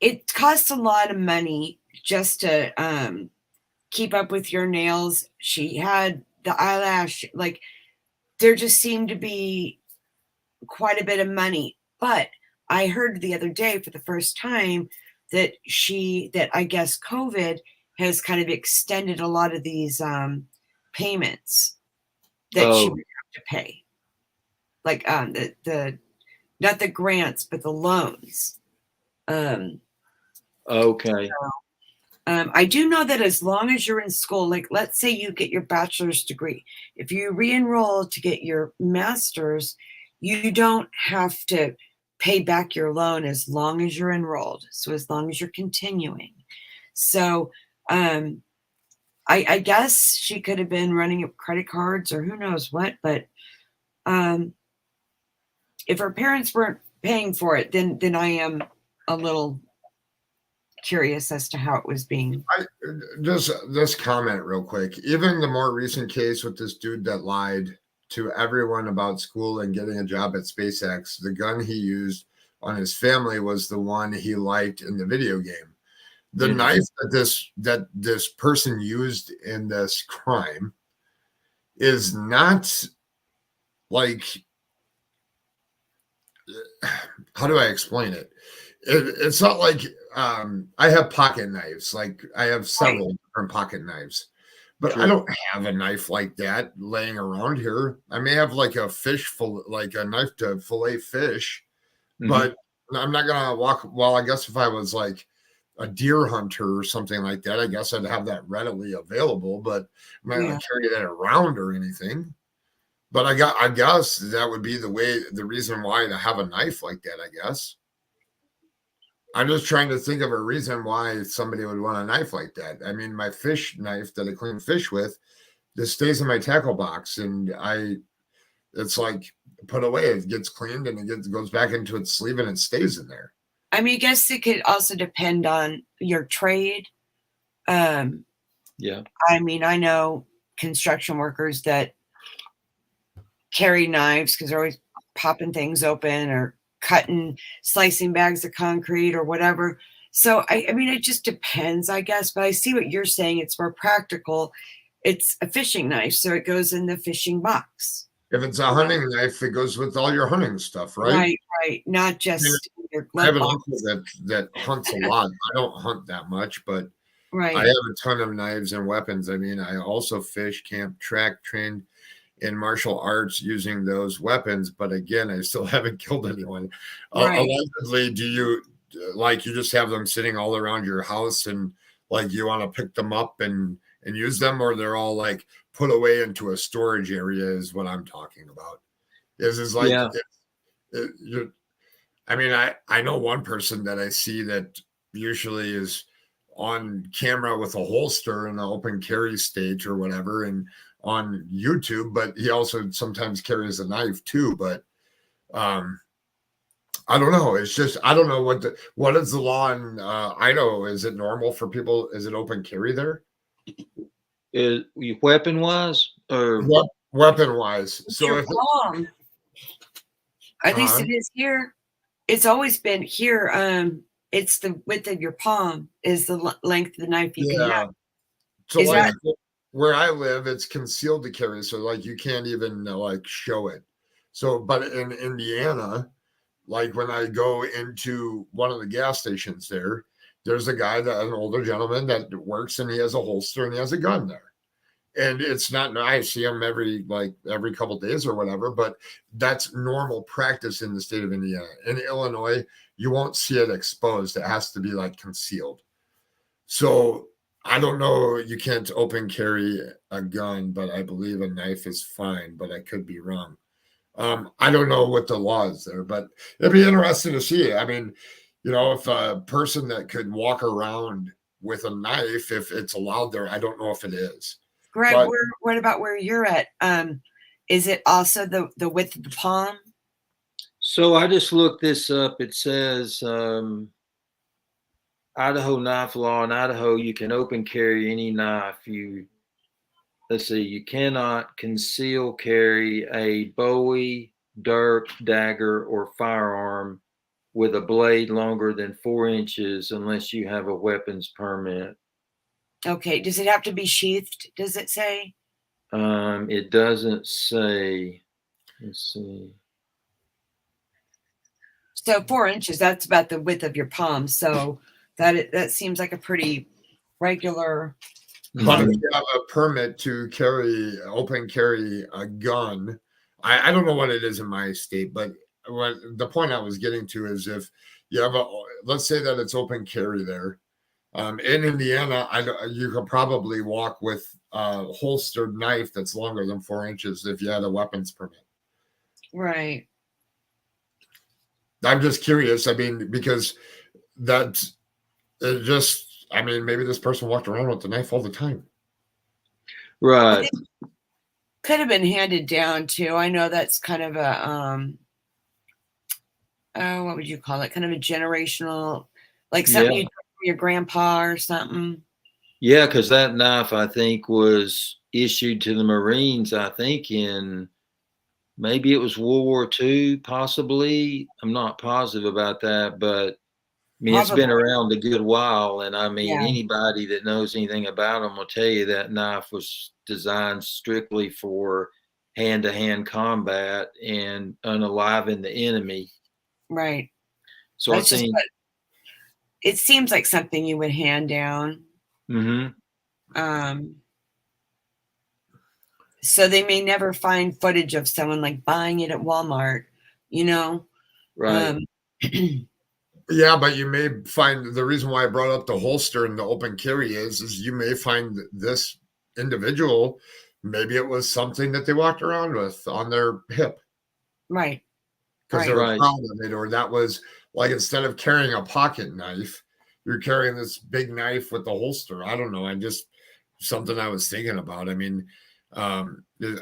it costs a lot of money just to keep up with your nails. She had the eyelash, like there just seemed to be quite a bit of money. But I heard the other day for the first time that I guess COVID has kind of extended a lot of these payments that she would have to pay, like the not the grants but the loans. okay. I do know that as long as you're in school, like let's say you get your bachelor's degree, if you re-enroll to get your master's, you don't have to pay back your loan as long as you're enrolled. So as long as you're continuing. So I guess she could have been running up credit cards or who knows what, but if her parents weren't paying for it, then I am a little curious as to how it was being. Just this comment real quick. Even the more recent case with this dude that lied to everyone about school and getting a job at SpaceX, the gun he used on his family was the one he liked in the video game. The knife that this person used in this crime is not like, how do I explain it? It's not like I have pocket knives. Like I have several different pocket knives, but I don't have a knife like that laying around here. I may have like a like a knife to fillet fish, but I'm not gonna walk. Well, I guess if I was like a deer hunter or something like that, I guess I'd have that readily available, but I'm not gonna carry that around or anything. But I guess that would be the reason why to have a knife like that, I guess. I'm just trying to think of a reason why somebody would want a knife like that. I mean, my fish knife that I clean fish with, this stays in my tackle box, and it's like put away. It gets cleaned and goes back into its sleeve and it stays in there. I mean, I guess it could also depend on your trade. Yeah. I mean, I know construction workers that carry knives because they're always popping things open or slicing bags of concrete or whatever. So, I mean, it just depends, I guess. But I see what you're saying. It's more practical. It's a fishing knife, so it goes in the fishing box. If it's a hunting knife, it goes with all your hunting stuff, right? Right, right. Not just your I have glove an box. uncle that hunts a lot. I don't hunt that much, but I Right. have a ton of knives and weapons. I mean, I also fish, camp, track, trained in martial arts using those weapons. But again, I still haven't killed anyone. Right. Allegedly, do you like you just have them sitting all around your house and like you want to pick them up and use them, or they're all like put away into a storage area? Is what I'm talking about. Is like Yeah. I mean, I know one person that I see that usually is on camera with a holster in the open carry stage or whatever, and on YouTube, but he also sometimes carries a knife too. But I don't know. It's just I don't know what is the law in Idaho? Is it normal for people? Is it open carry there? Weapon wise, or Weapon wise? It's So your if palm. At least it is here. It's always been here. It's the width of your palm is the length of the knife you can have. So Is like that where I live, it's concealed to carry, so like you can't even like show it. So, but in Indiana, like when I go into one of the gas stations there, there's a guy that an older gentleman that works and he has a holster and he has a gun there. And it's not I see him every couple days or whatever, but that's normal practice in the state of Indiana. In Illinois, you won't see it exposed. It has to be like concealed. So I don't know. You can't open carry a gun, but I believe a knife is fine, but I could be wrong. I don't know what the law is there, but it'd be interesting to see. I mean, you know, if a person that could walk around with a knife, if it's allowed there, I don't know if it is. Greg? But What about where you're at? Is it also the width of the palm? so I just looked this up. It says Idaho knife law. In Idaho, you can open carry any knife. Let's see, you cannot conceal carry a bowie, dirk, dagger, or firearm with a blade longer than 4 inches unless you have a weapons permit. Okay. Does it have to be sheathed? Does it say? It doesn't say. Let's see. So 4 inches, that's about the width of your palm. So that seems like a pretty regular. But if you have a permit to open carry a gun, I don't know what it is in my state, but what the point I was getting to is if you have let's say that it's open carry there. In Indiana, you could probably walk with a holstered knife that's longer than 4 inches if you had a weapons permit. Right. I'm just curious. I mean, because that's it just. I mean, maybe this person walked around with the knife all the time. Right. Could have been handed down too. I know that's kind of a what would you call it? Kind of a generational, like something you did from your grandpa or something. Yeah, because that knife I think was issued to the Marines. I think in maybe it was World War II, possibly. I'm not positive about that, but I mean, it's been around a good while, and I mean, anybody that knows anything about them will tell you that knife was designed strictly for hand-to-hand combat and unaliving the enemy. Right. So I think it seems like something you would hand down. Mm-hmm. So they may never find footage of someone like buying it at Walmart, you know? Right. Yeah, but you may find the reason why I brought up the holster and the open carry is you may find this individual, maybe it was something that they walked around with on their hip. Right. Because they were proud of it, or that was like instead of carrying a pocket knife, you're carrying this big knife with the holster. I don't know. I just something I was thinking about. I mean, it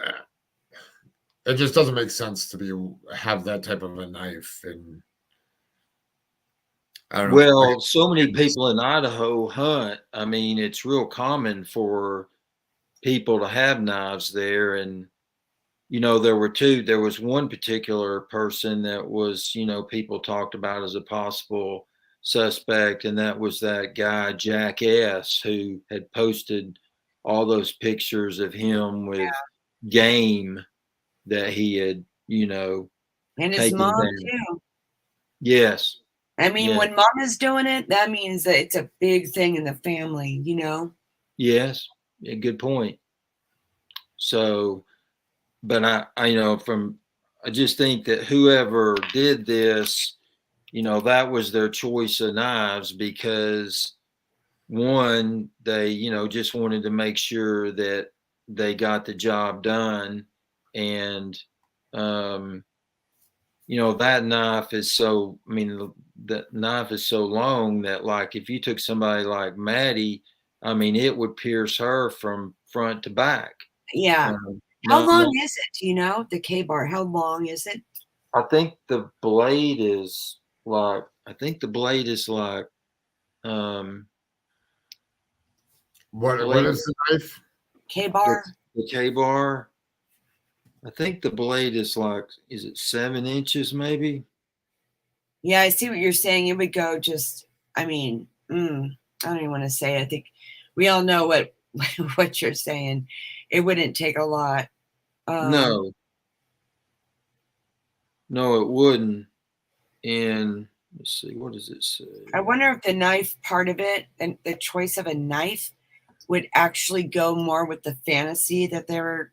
just doesn't make sense to have that type of a knife. And I don't know. Well, so many people in Idaho hunt. I mean, it's real common for people to have knives there. And, there was one particular person that was, people talked about as a possible suspect. And that was that guy, Jack S., who had posted all those pictures of him with game that he had, And his taken mom down. too. Yes. I mean, Yeah. when mom is doing it, that means that it's a big thing in the family, Yes. Yeah, good point. So, but I just think that whoever did this, that was their choice of knives because one, they, just wanted to make sure that they got the job done. And, that knife is so, the knife is so long that, like, if you took somebody like Maddie, it would pierce her from front to back. Yeah. How No, long is it? Do you know the K-bar? How long is it? I think the blade is like, um, What blade, is the knife? K-bar? the K-bar. I think the blade is like, is it 7 inches maybe? Yeah, I see what you're saying. It would go just, I don't even want to say it. I think we all know what what you're saying. It wouldn't take a lot. No, it wouldn't. And let's see, what does it say? I wonder if the knife part of it and the choice of a knife would actually go more with the fantasy that they were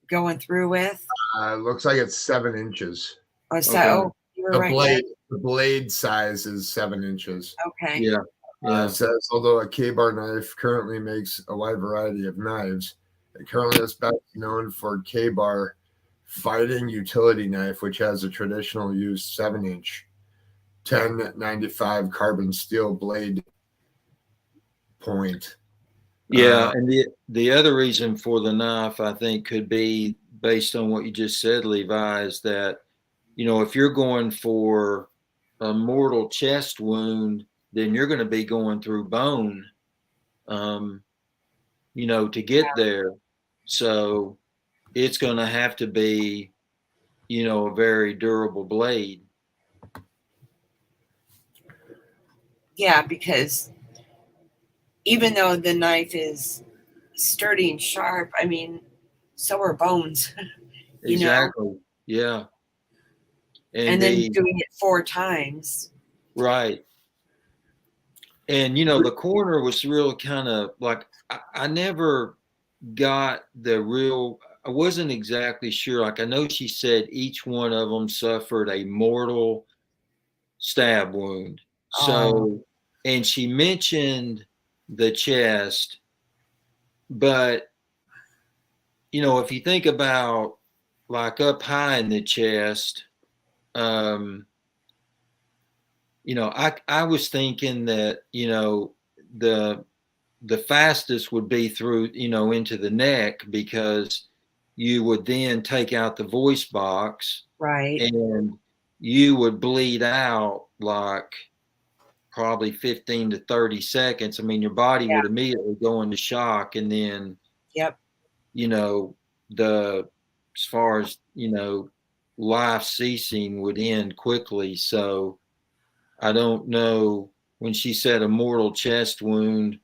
going through with. Looks like it's 7 inches. Oh, so Okay. you were The right. blade, the blade size is 7 inches. Okay. Yeah. It says, although a K-bar knife currently makes a wide variety of knives, it currently is best known for K-bar fighting utility knife, which has a traditional used 7-inch 1095 carbon steel blade point. Yeah, and the other reason for the knife, I think, could be based on what you just said, Levi, is that, if you're going for a mortal chest wound, then you're going to be going through bone, to get there. So it's going to have to be, a very durable blade. Yeah, because even though the knife is sturdy and sharp, so are bones. Exactly. Yeah. And then doing it 4 times. Right. And, the coroner was real kind of like, I never got I wasn't exactly sure. Like, I know she said each one of them suffered a mortal stab wound. So, and she mentioned the chest, but, if you think about like up high in the chest, I was thinking that, the fastest would be through, into the neck, because you would then take out the voice box, Right. and you would bleed out like probably 15 to 30 seconds. Your body would immediately go into shock. And then, Yep. As far as, life ceasing would end quickly. So I don't know, when she said a mortal chest wound,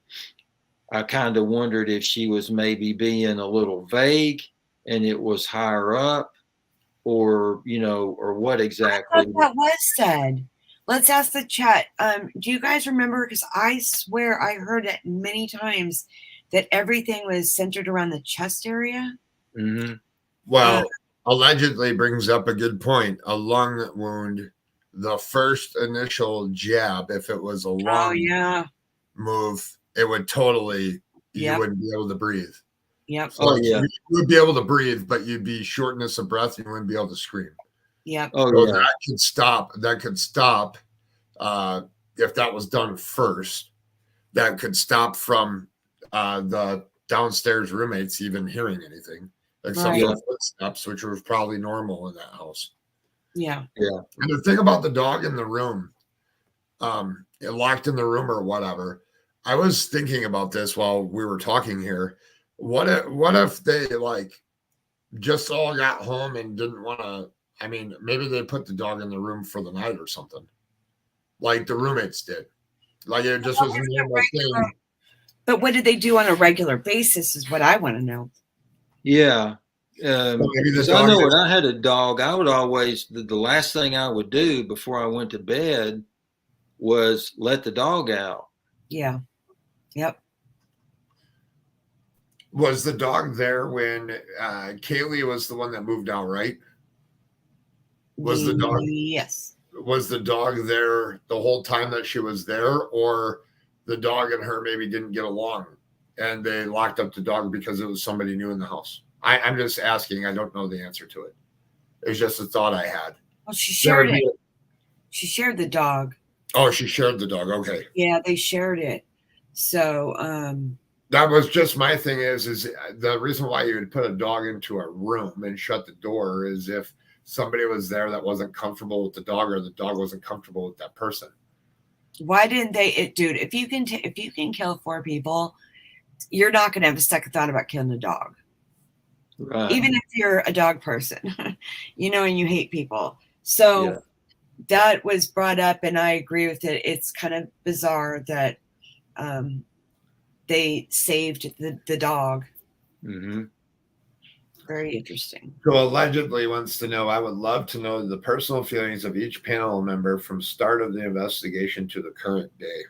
I kind of wondered if she was maybe being a little vague and it was higher up, or, or what exactly. I thought that was said. Let's ask the chat. Do you guys remember? Because I swear I heard it many times that everything was centered around the chest area. Mm-hmm. Well, allegedly brings up a good point. A lung wound, the first initial jab, if it was a lung move, it would totally, you wouldn't be able to breathe. Yep. So you would be able to breathe, but you'd be shortness of breath. You wouldn't be able to scream. Yep. So that could stop. That could stop if that was done first. That could stop from the downstairs roommates even hearing anything, except for footsteps, which were probably normal in that house. Yeah. Yeah. And the thing about the dog in the room, locked in the room or whatever. I was thinking about this while we were talking here. What if they like just all got home and didn't want to? I mean, maybe they put the dog in the room for the night or something, like the roommates did. Like it just was a normal thing. But what did they do on a regular basis is what I want to know. Yeah. Maybe the Because I know dog when I had a dog, I would always, the last thing I would do before I went to bed was let the dog out. Yeah. Yep. Was the dog there when Kaylee was the one that moved out, right? Was the dog? Yes. Was the dog there the whole time that she was there, or the dog and her maybe didn't get along and they locked up the dog because it was somebody new in the house? I'm just asking. I don't know the answer to it. It's just a thought I had. Well, she shared it. She shared the dog. Oh, she shared the dog. Okay. Yeah, they shared it. So that was just my thing is the reason why you would put a dog into a room and shut the door is if somebody was there that wasn't comfortable with the dog or the dog wasn't comfortable with that person. Why didn't they, dude, if you can kill 4 people, you're not going to have a second thought about killing a dog. Right. Even if you're a dog person, and you hate people. So that was brought up and I agree with it. It's kind of bizarre that they saved the dog. Mm-hmm. Very interesting. So allegedly wants to know, I would love to know the personal feelings of each panel member from start of the investigation to the current day.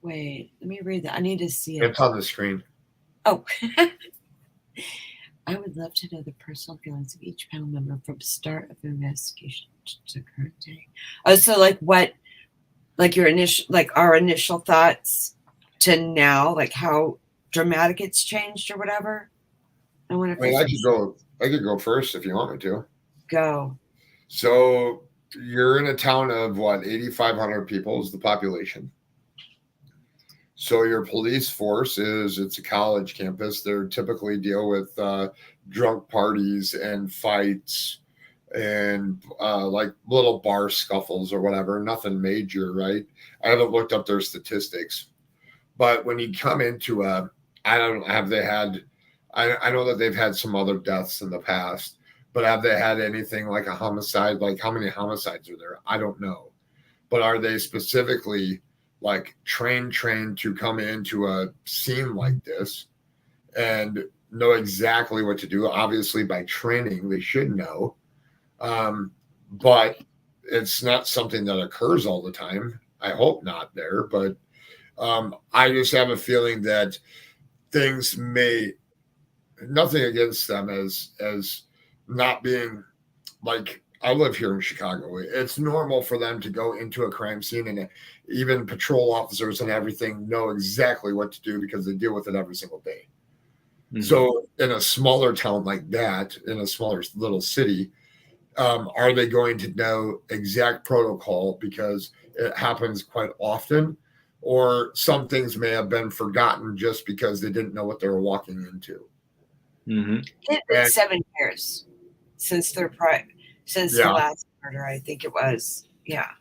Wait, let me read that. I need to see it. It's on the screen. Oh, I would love to know the personal feelings of each panel member from start of the investigation to current day. Oh, so our initial thoughts to now, like how dramatic it's changed or whatever. I could go first if you want me to. Go. So you're in a town of what, 8,500 people is the population. So your police force it's a college campus. They typically deal with drunk parties and fights and like little bar scuffles or whatever. Nothing major, right? I haven't looked up their statistics. But when you come into I know that they've had some other deaths in the past, but have they had anything like a homicide? Like how many homicides are there? I don't know. But are they specifically like trained to come into a scene like this and know exactly what to do? Obviously by training, they should know. But it's not something that occurs all the time. I hope not there, but I just have a feeling that things may, nothing against them as not being like, I live here in Chicago. It's normal for them to go into a crime scene and even patrol officers and everything know exactly what to do because they deal with it every single day. Mm-hmm. So in a smaller town like that, in a smaller little city, are they going to know exact protocol because it happens quite often? Or some things may have been forgotten just because they didn't know what they were walking into. Mm-hmm. It's been 7 years since the last murder, I think it was. Yeah.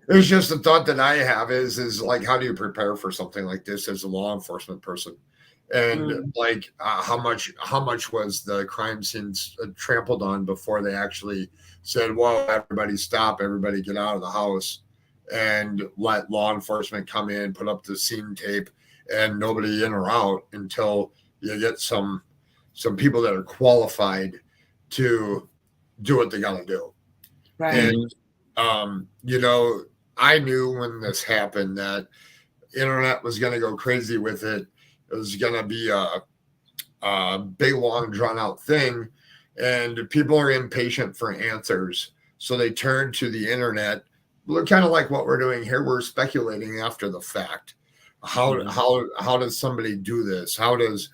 It's just a thought that I have is like, how do you prepare for something like this as a law enforcement person? And like, how much was the crime scenes trampled on before they actually said, "Whoa, everybody stop! Everybody get out of the house," and let law enforcement come in, put up the scene tape, and nobody in or out until you get some people that are qualified to do what they got to do. Right. And I knew when this happened that internet was going to go crazy with it. It was going to be a big, long, drawn-out thing, and people are impatient for answers, so they turn to the internet. Kind of like what we're doing here. We're speculating after the fact. How does somebody do this? How does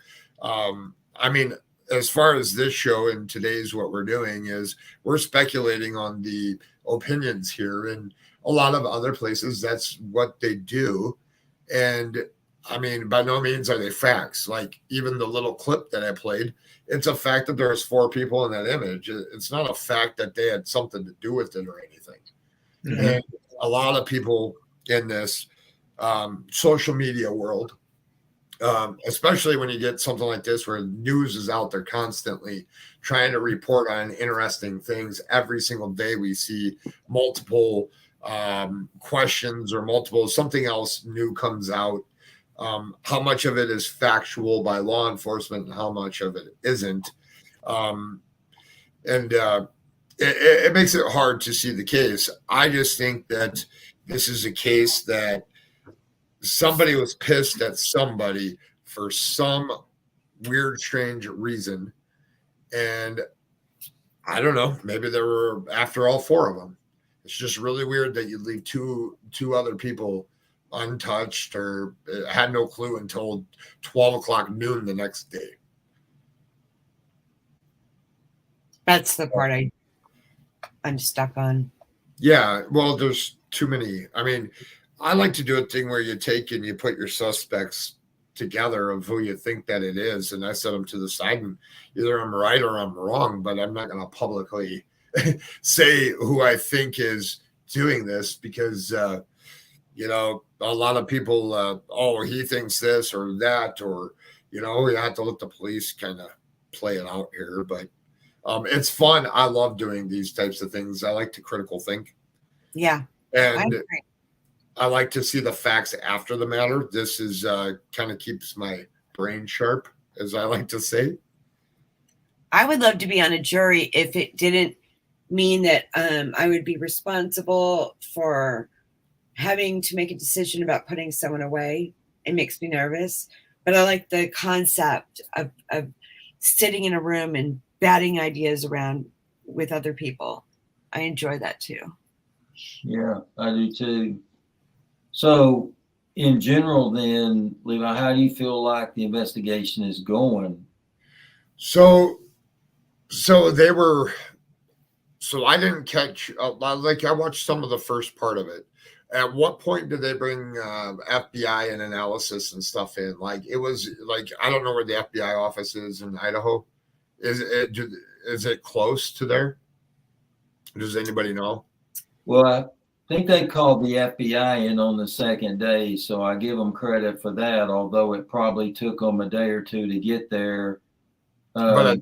as far as this show and today's what we're doing is we're speculating on the opinions here, and a lot of other places that's what they do. And I mean, by no means are they facts. Like even the little clip that I played, it's a fact that there's 4 people in that image. It's not a fact that they had something to do with it or anything. And a lot of people in this social media world, especially when you get something like this where news is out there constantly trying to report on interesting things. Every single day we see multiple questions or multiple something else new comes out. How much of it is factual by law enforcement and how much of it isn't. It makes it hard to see the case. I just think that this is a case that somebody was pissed at somebody for some weird, strange reason. And I don't know, maybe there were after all four of them. It's just really weird that you leave two other people untouched or had no clue until 12 o'clock noon the next day. That's the part I'm stuck on. Yeah, well, there's too many. I mean, I like to do a thing where you take and you put your suspects together of who you think that it is, and I set them to the side, and either I'm right or I'm wrong, but I'm not going to publicly say who I think is doing this because, you know, a lot of people, oh, he thinks this or that, or, you know, you have to let the police kind of play it out here, but it's fun. I love doing these types of things. I like to critical think. Yeah. And I like to see the facts after the matter. This is kind of keeps my brain sharp, as I like to say. I would love to be on a jury if it didn't mean that I would be responsible for having to make a decision about putting someone away. It makes me nervous. But I like the concept of sitting in a room and batting ideas around with other people. I enjoy that too. Yeah, I do too. So, in general, then, Levi, how do you feel like the investigation is going? So they were. So I didn't catch. Like I watched some of the first part of it. At what point did they bring FBI and analysis and stuff in? Like it was like I don't know where the FBI office is in Idaho. Is it close to there? Does anybody know? Well, I think they called the FBI in on the second day, so I give them credit for that, although it probably took them a day or two to get there. But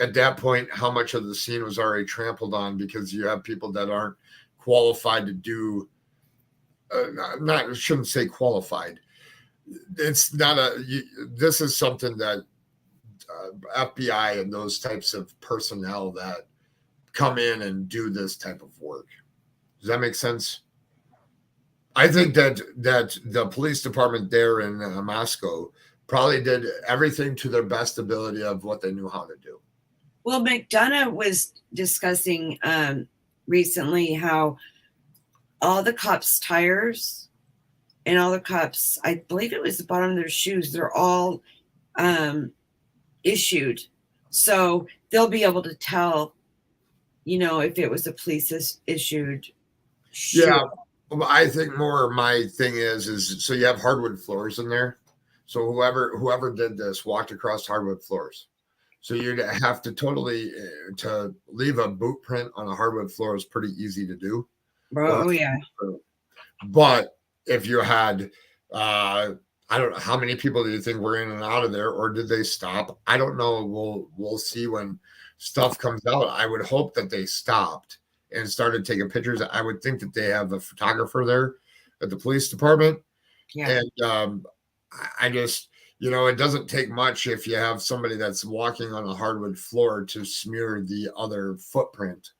at that point, how much of the scene was already trampled on because you have people that aren't qualified to do, I shouldn't say qualified. It's not this is something that FBI and those types of personnel that come in and do this type of work. Does that make sense? I think that the police department there in Moscow probably did everything to their best ability of what they knew how to do. Well, McDonough was discussing recently how all the cops' tires and all the cops, I believe it was the bottom of their shoes, they're all issued. So they'll be able to tell, you know, if it was a police issued shoe. Yeah. I think more my thing is so you have hardwood floors in there. So whoever did this walked across hardwood floors. So you'd have to totally to leave a boot print on a hardwood floor is pretty easy to do. Oh yeah. But if you had I don't know how many people do you think were in and out of there, or did they stop? I don't know. We'll see when stuff comes out. I would hope that they stopped and started taking pictures. I would think that they have a photographer there at the police department. Yeah. And I just, you know, it doesn't take much if you have somebody that's walking on a hardwood floor to smear the other footprint.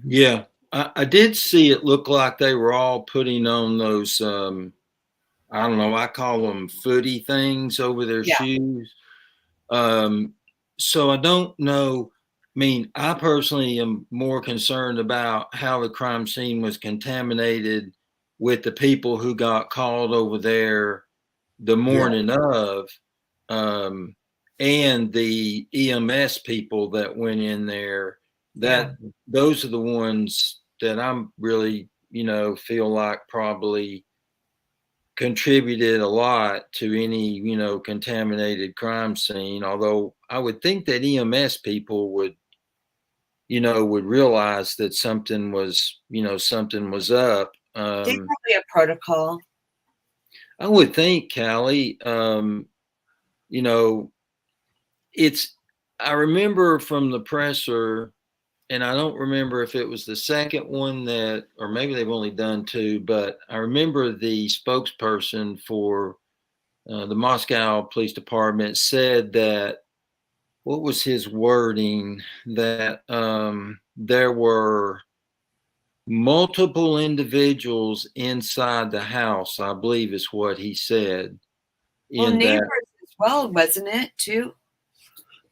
Yeah, I did see it look like they were all putting on those, I don't know, I call them footy things over their shoes. So I don't know. I mean, I personally am more concerned about how the crime scene was contaminated with the people who got called over there the morning of, and the EMS people that went in there. Those are the ones that I'm really, you know, feel like probably contributed a lot to any, you know, contaminated crime scene. Although I would think that EMS people would, would realize that something was, something was up. They probably have protocol. I would think, Callie, I remember from the presser, and I don't remember if it was the second one or maybe they've only done two, but I remember the spokesperson for the Moscow Police Department said that, what was his wording, that there were multiple individuals inside the house, I believe is what he said. Well, neighbors as well, wasn't it, too?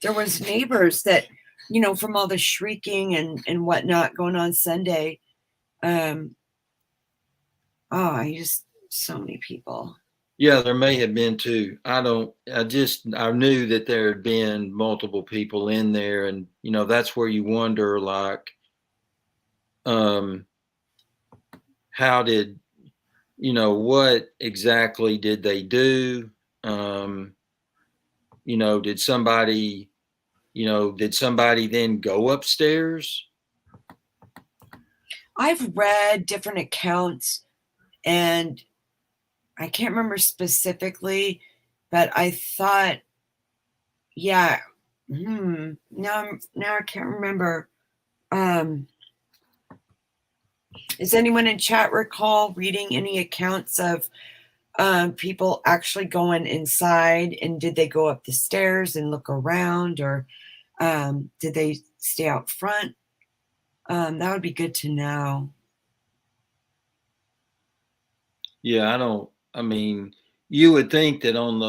There was neighbors that, from all the shrieking and whatnot going on Sunday. So many people. Yeah, there may have been too. I knew that there had been multiple people in there, and that's where you wonder, like, how did, what exactly did they do? Did somebody then go upstairs? I've read different accounts, and I can't remember specifically, but I thought, yeah, now I can't remember. Does anyone in chat recall reading any accounts of people actually going inside, and did they go up the stairs and look around, or did they stay out front? That would be good to know. Yeah, you would think that on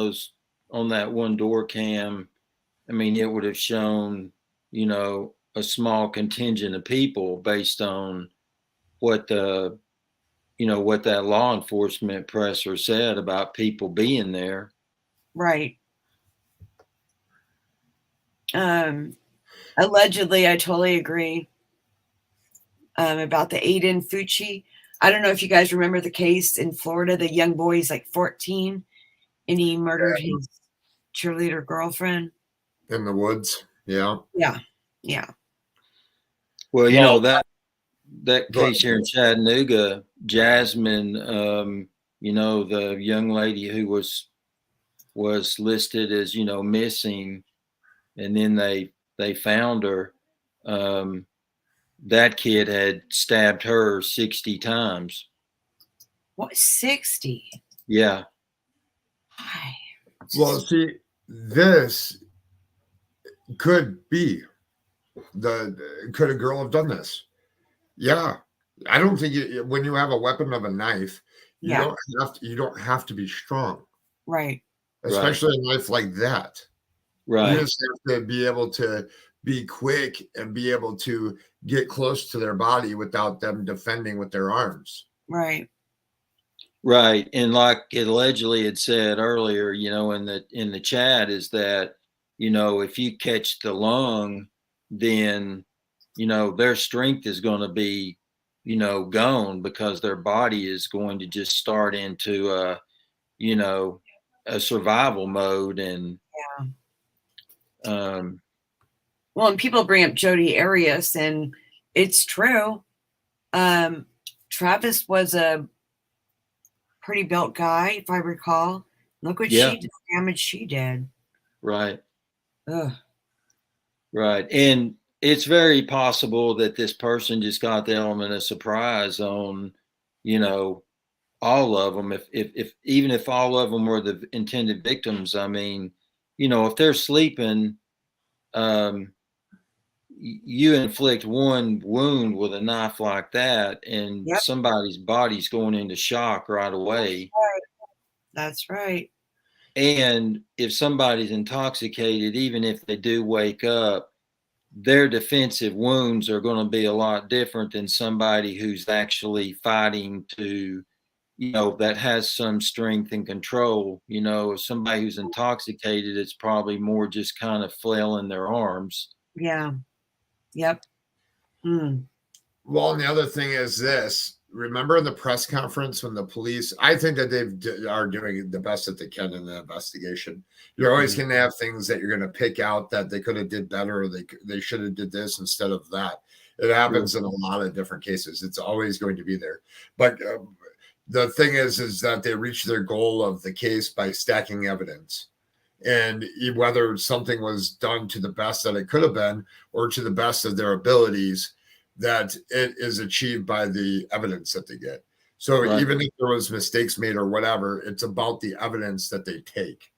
that one door cam, it would have shown, a small contingent of people based on what that law enforcement presser said about people being there. Right. Allegedly, I totally agree about the Aiden Fucci. I don't know if you guys remember the case in Florida. The young boy, he's like 14, and he murdered his cheerleader girlfriend in the woods. Yeah. Well, that case here in Chattanooga, Jasmine, the young lady who was listed as, missing, and then they found her. That kid had stabbed her 60 times. What, 60? Yeah. Hi. Well, see, this could be could a girl have done this? Yeah. I don't think when you have a weapon of a knife, you don't have to be strong. Right. Especially a knife like that. Right. You just have to be able to be quick and be able to get close to their body without them defending with their arms. Right. Right. And like it allegedly had said earlier, in the chat, is that, if you catch the lung, then, their strength is going to be, gone, because their body is going to just start into a survival mode. And well, and people bring up Jodi Arias, and it's true. Travis was a pretty built guy, if I recall. Look what damage she did. Right. Ugh. Right. And it's very possible that this person just got the element of surprise on, all of them. Even if all of them were the intended victims, if they're sleeping, you inflict one wound with a knife like that, and somebody's body's going into shock right away. That's right. And if somebody's intoxicated, even if they do wake up, their defensive wounds are going to be a lot different than somebody who's actually fighting to, that has some strength and control. Somebody who's intoxicated, it's probably more just kind of flailing their arms. Yeah. Yep. Well, and the other thing is this, remember in the press conference when the police, I think that are doing the best that they can in the investigation. You're always going to have things that you're going to pick out that they could have did better, or they should have did this instead of that. It happens in a lot of different cases. It's always going to be there. But the thing is that they reach their goal of the case by stacking evidence. And whether something was done to the best that it could have been or to the best of their abilities, that it is achieved by the evidence that they get. So even if there was mistakes made or whatever, it's about the evidence that they take.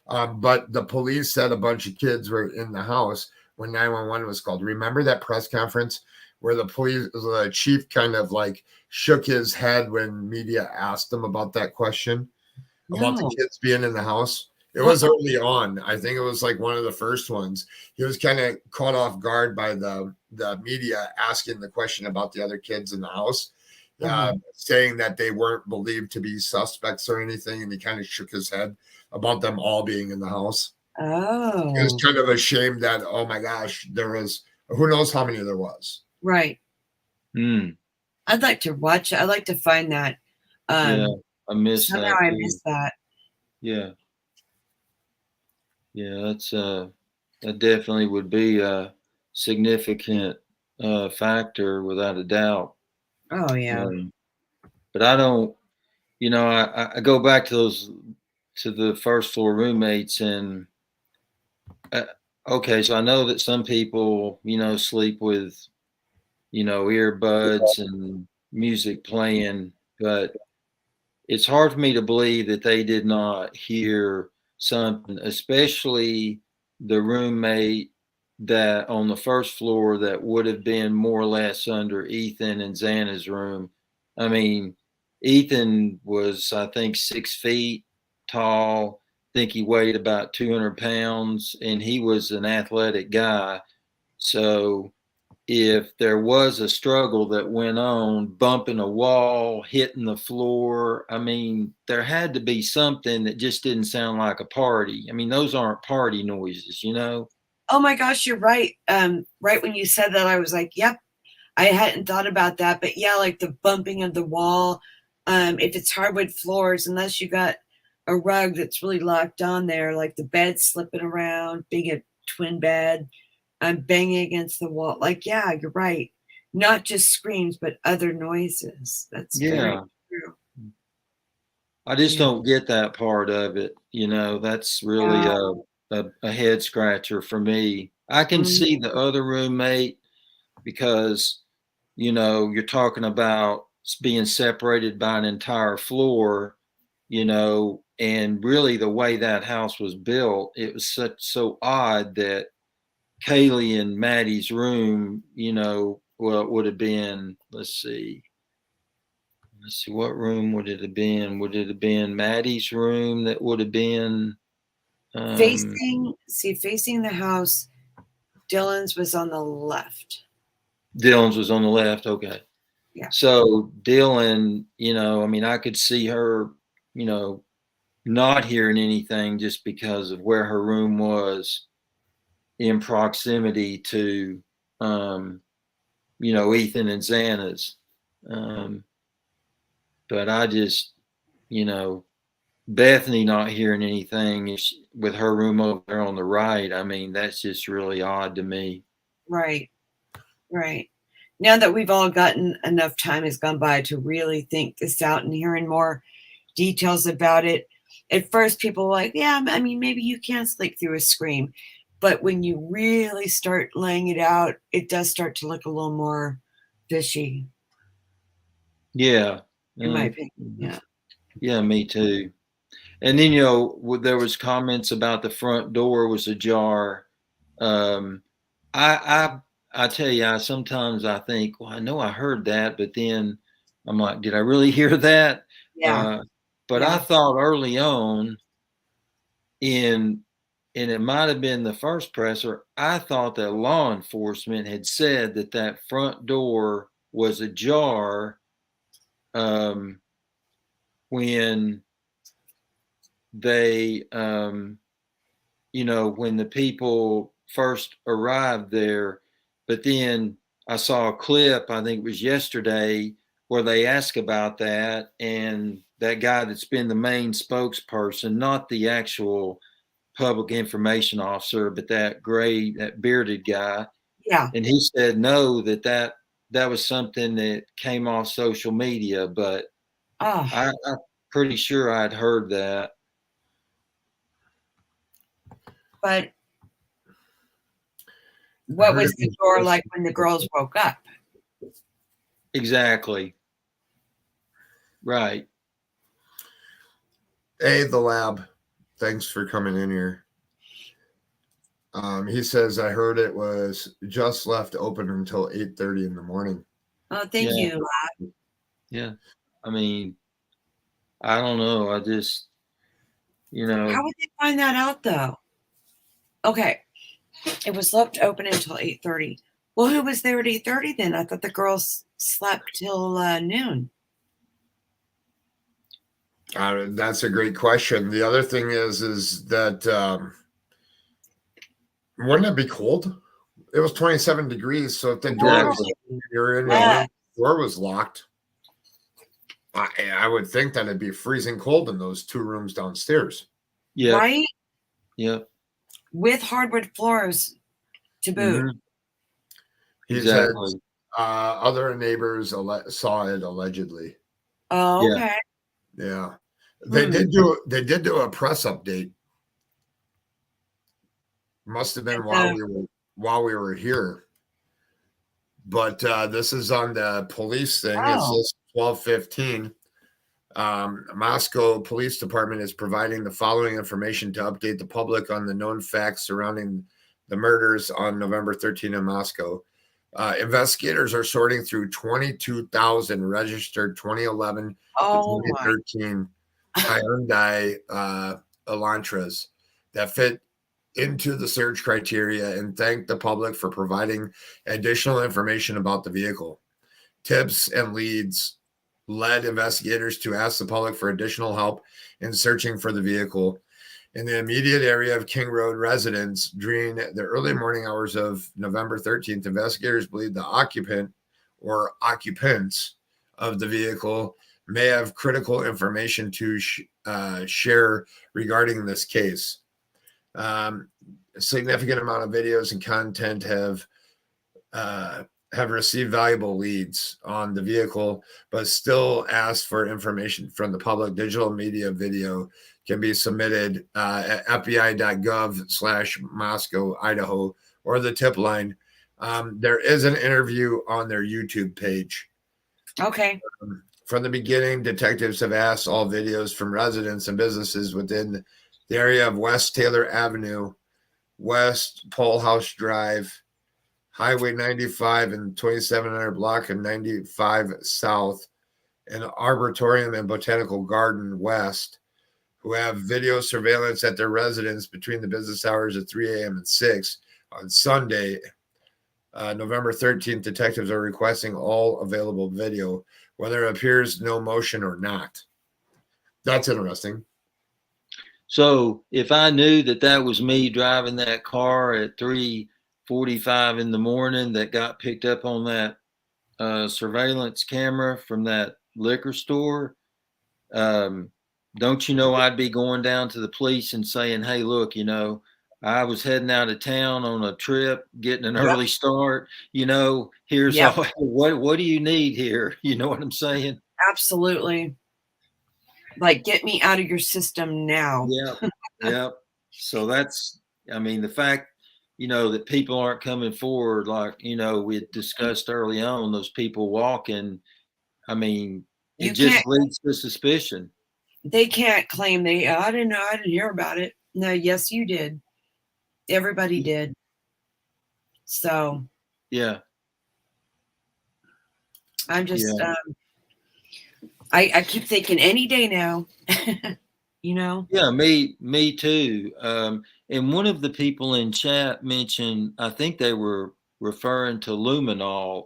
But the police said a bunch of kids were in the house when 911 was called. Remember that press conference where the chief kind of like shook his head when media asked him about that question about the kids being in the house? It was early on. I think it was like one of the first ones. He was kind of caught off guard by the media asking the question about the other kids in the house, saying that they weren't believed to be suspects or anything. And he kind of shook his head about them all being in the house. Oh. It was kind of a shame that, oh my gosh, there was, who knows how many there was. Right. Mm. I'd like to watch it. I'd like to find that. Yeah, I missed somehow that. I missed that. Yeah. Yeah, that's that definitely would be a significant factor without a doubt. Oh yeah. But I don't, I go back to the first floor roommates, and okay, so I know that some people, sleep with, earbuds and music playing, but it's hard for me to believe that they did not hear something, especially the roommate that on the first floor that would have been more or less under Ethan and Xana's room. I mean, Ethan was, I think, 6 feet tall. I think he weighed about 200 pounds, and he was an athletic guy. So if there was a struggle that went on, bumping a wall, hitting the floor, I mean, there had to be something that just didn't sound like a party. I mean, those aren't party noises, Oh my gosh, you're right. Right when you said that, I was like, yep, I hadn't thought about that. But yeah, like the bumping of the wall. If it's hardwood floors, unless you got a rug that's really locked on there, like the bed slipping around, being a twin bed, banging against the wall. Like, yeah, you're right. Not just screams, but other noises. That's very true. I just don't get that part of it. That's really a head scratcher for me. I can see the other roommate because, you're talking about being separated by an entire floor, and really the way that house was built, it was so odd that Kaylee and Maddie's room, well, it would have been, let's see, what room would it have been? Would it have been Maddie's room that would have been facing the house? Dylan's was on the left. Dylan's was on the left. Okay. Yeah. So Dylan, I mean, I could see her, not hearing anything just because of where her room was in proximity to, Ethan and Xana's. But I just, Bethany not hearing anything with her room over there on the right. I mean, that's just really odd to me. Right. Now that we've all gotten enough time has gone by to really think this out and hearing more details about it. At first, people were like, yeah, I mean, maybe you can sleep through a scream. But when you really start laying it out, it does start to look a little more fishy. Yeah. In my opinion. Yeah. Yeah, me too. And then, there was comments about the front door was ajar. I tell you, sometimes I think, well, I know I heard that, but then I'm like, did I really hear that? Yeah. But I thought early on and it might have been the first presser, I thought that law enforcement had said that front door was ajar when they, when the people first arrived there. But then I saw a clip, I think it was yesterday, where they ask about that, and that guy that's been the main spokesperson, not the actual public information officer, but that bearded guy, Yeah. and he said no, that was something that came off social media, but Oh, I'm pretty sure I'd heard that. but what was the door like when the girls woke up? Exactly. Right. Hey, the lab. Thanks for coming in here. He says, I heard it was just left open until 8:30 in the morning. Oh, thank Yeah. you. Yeah. I mean, I don't know. I just, How would they find that out though? Okay. It was left open until 8:30. Well, who was there at 8:30 then? I thought the girls slept till noon. That's a great question. The other thing is that wouldn't it be cold? It was 27 degrees. So if the door was open, you're in your room, the door was locked, I would think that it'd be freezing cold in those 2 rooms downstairs. Yeah. Right? Yeah. With hardwood floors to boot. Mhm. He Exactly. said other neighbors saw it allegedly. Oh, Yeah. okay. Yeah. They did do a press update. Must have been while we were here. But this is on the police thing. It says 12:15. Moscow Police Department is providing the following information to update the public on the known facts surrounding the murders on November 13 in Moscow. Investigators are sorting through 22,000 registered 2011 to 2013 Hyundai Elantras that fit into the search criteria, and thank the public for providing additional information about the vehicle. Tips and leads led investigators to ask the public for additional help in searching for the vehicle. In the immediate area of King Road residents during the early morning hours of November 13th, investigators believe the occupant or occupants of the vehicle may have critical information to share regarding this case. A significant amount of videos and content have received valuable leads on the vehicle, but still ask for information from the public. Digital media video can be submitted at fbi.gov/Moscow, Idaho, or the tip line. There is an interview on their YouTube page. Okay. From the beginning, detectives have asked all videos from residents and businesses within the area of West Taylor Avenue, West Pole House Drive, Highway 95 and 2700 block and 95 South, and Arboretum and Botanical Garden West, who have video surveillance at their residence between the business hours of 3 a.m. and 6 on Sunday, November 13th. Detectives are requesting all available video, whether it appears no motion or not. That's interesting. So if I knew that was me driving that car at 3:45 in the morning that got picked up on that surveillance camera from that liquor store, don't you know I'd be going down to the police and saying, hey, look, I was heading out of town on a trip, getting an early start, here's all, what do you need here? You know what I'm saying? Absolutely. Like, get me out of your system now. Yeah. Yeah. So that's, the fact, that people aren't coming forward, like, we had discussed early on, those people walking, it just leads to suspicion. They can't claim I didn't know, I didn't hear about it. No, yes, you did. Everybody did. So. Yeah. I'm just, I keep thinking any day now, Yeah, me too. And one of the people in chat mentioned, I think they were referring to luminol.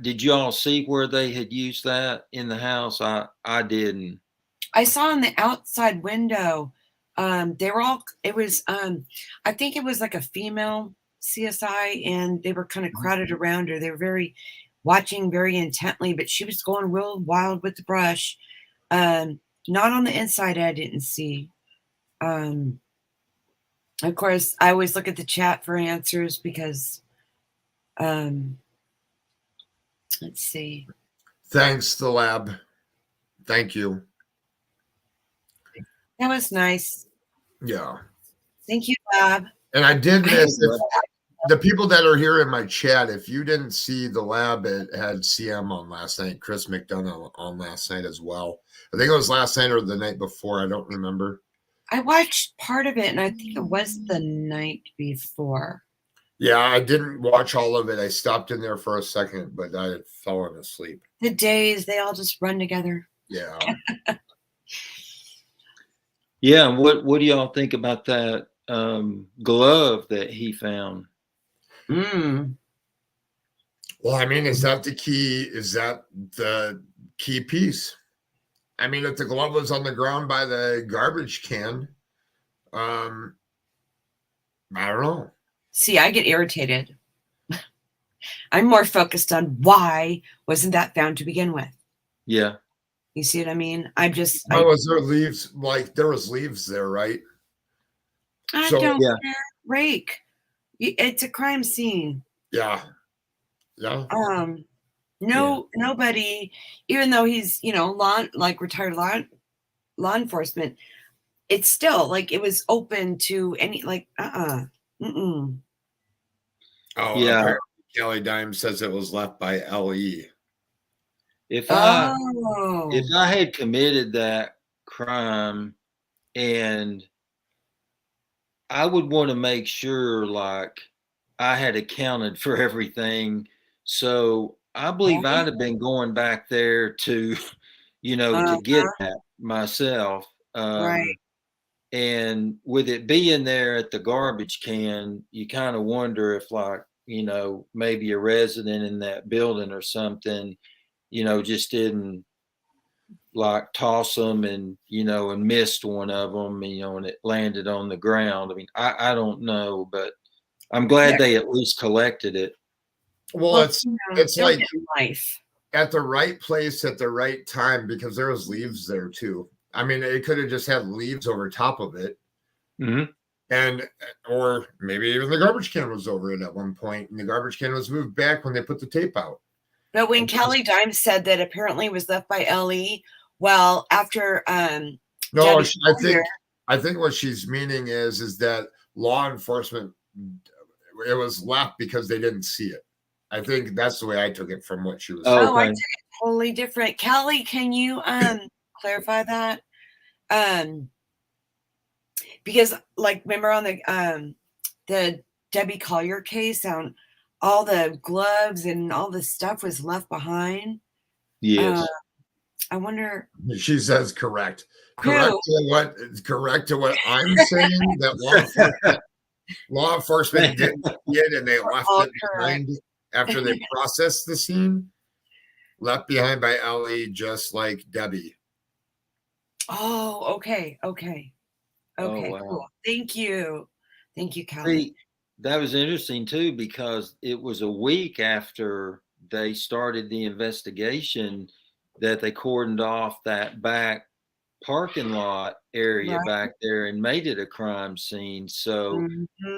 Did you all see where they had used that in the house? I didn't. I saw on the outside window, they were all, it was, I think it was like a female CSI, and they were kind of crowded around her. They were watching very intently, but she was going real wild with the brush. Not on the inside, I didn't see. Of course, I always look at the chat for answers because, let's see. Thanks, the lab. Thank you. That was nice. Yeah. Thank you, lab. And I did miss the people that are here in my chat. If you didn't see the lab, it had CM on last night. Chris McDonough on last night as well. I think it was last night or the night before. I don't remember. I watched part of it, and I think it was the night before. Yeah, I didn't watch all of it. I stopped in there for a second, but I had fallen asleep. The days, they all just run together. Yeah. Yeah. What do y'all think about that glove that he found? Mm. Well, I mean, is that the key? Is that the key piece? I mean, if the glove was on the ground by the garbage can, I don't know. See, I get irritated. I'm more focused on why wasn't that found to begin with. Yeah. You see what I mean? Was there leaves? Like there was leaves there, right? I don't care. Rake. It's a crime scene. Yeah. Yeah. Nobody, even though he's, retired law enforcement, it's still like it was open to any Mm-mm. Oh, yeah. Kelly Dime says it was left by L.E. If I had committed that crime, and I would want to make sure like I had accounted for everything. So I believe I'd have been going back there to, to get that myself. Right. And with it being there at the garbage can, you kind of wonder if maybe a resident in that building or something, just didn't like toss them and missed one of them, and it landed on the ground. I mean, I don't know, but I'm glad they at least collected it. Well, it's like life at the right place at the right time, because there was leaves there too. I mean, it could have just had leaves over top of it. Mm-hmm. Or maybe even the garbage can was over it at one point, and the garbage can was moved back when they put the tape out. But when Kelly Dime said that apparently it was left by L.E., well, after no, I think what she's meaning is that law enforcement, it was left because they didn't see it. I think that's the way I took it from what she was saying. I took it totally different. Kelly, can you clarify that? Because remember on the Debbie Collier case, on all the gloves and all the stuff was left behind. Yes. I wonder. She says correct. Correct to what I'm saying, that law enforcement didn't see it and they left it behind after they processed the scene. Left behind by L.E., just like Debbie. Oh, okay. Okay, wow. Cool. Thank you, Kelly. See, that was interesting too, because it was a week after they started the investigation that they cordoned off that back parking lot area back there and made it a crime scene. So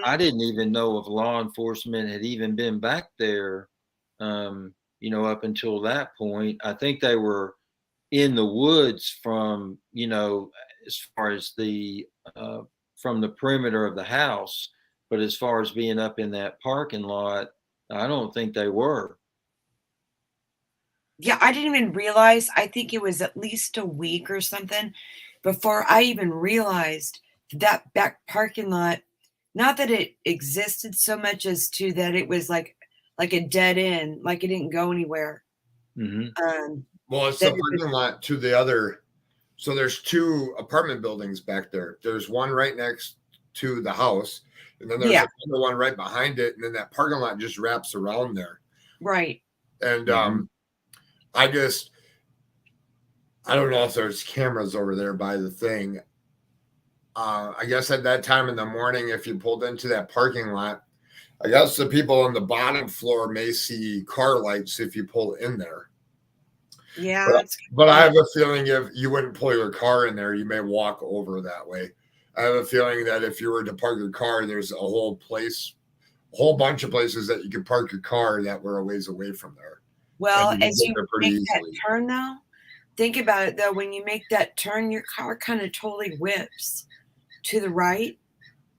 I didn't even know if law enforcement had even been back there, up until that point. I think they were in the woods from, as far as from the perimeter of the house, but as far as being up in that parking lot, I don't think they were. Yeah, I didn't even realize. I think it was at least a week or something before I even realized that back parking lot, not that it existed so much as to that it was like a dead end, like it didn't go anywhere. Mm-hmm. Well, it's the parking lot to the other. So there's two apartment buildings back there. There's one right next to the house, and then there's another one right behind it, and then that parking lot just wraps around there. Right. And I don't know if there's cameras over there by the thing. I guess at that time in the morning, if you pulled into that parking lot, I guess the people on the bottom floor may see car lights if you pull in there. Yeah, But I have a feeling if you wouldn't pull your car in there, you may walk over that way. I have a feeling that if you were to park your car, there's a whole bunch of places that you could park your car that were a ways away from there. well, And you as can you get there pretty make that easily. turn though, think about it though. When you make that turn, your car kind of totally whips to the right.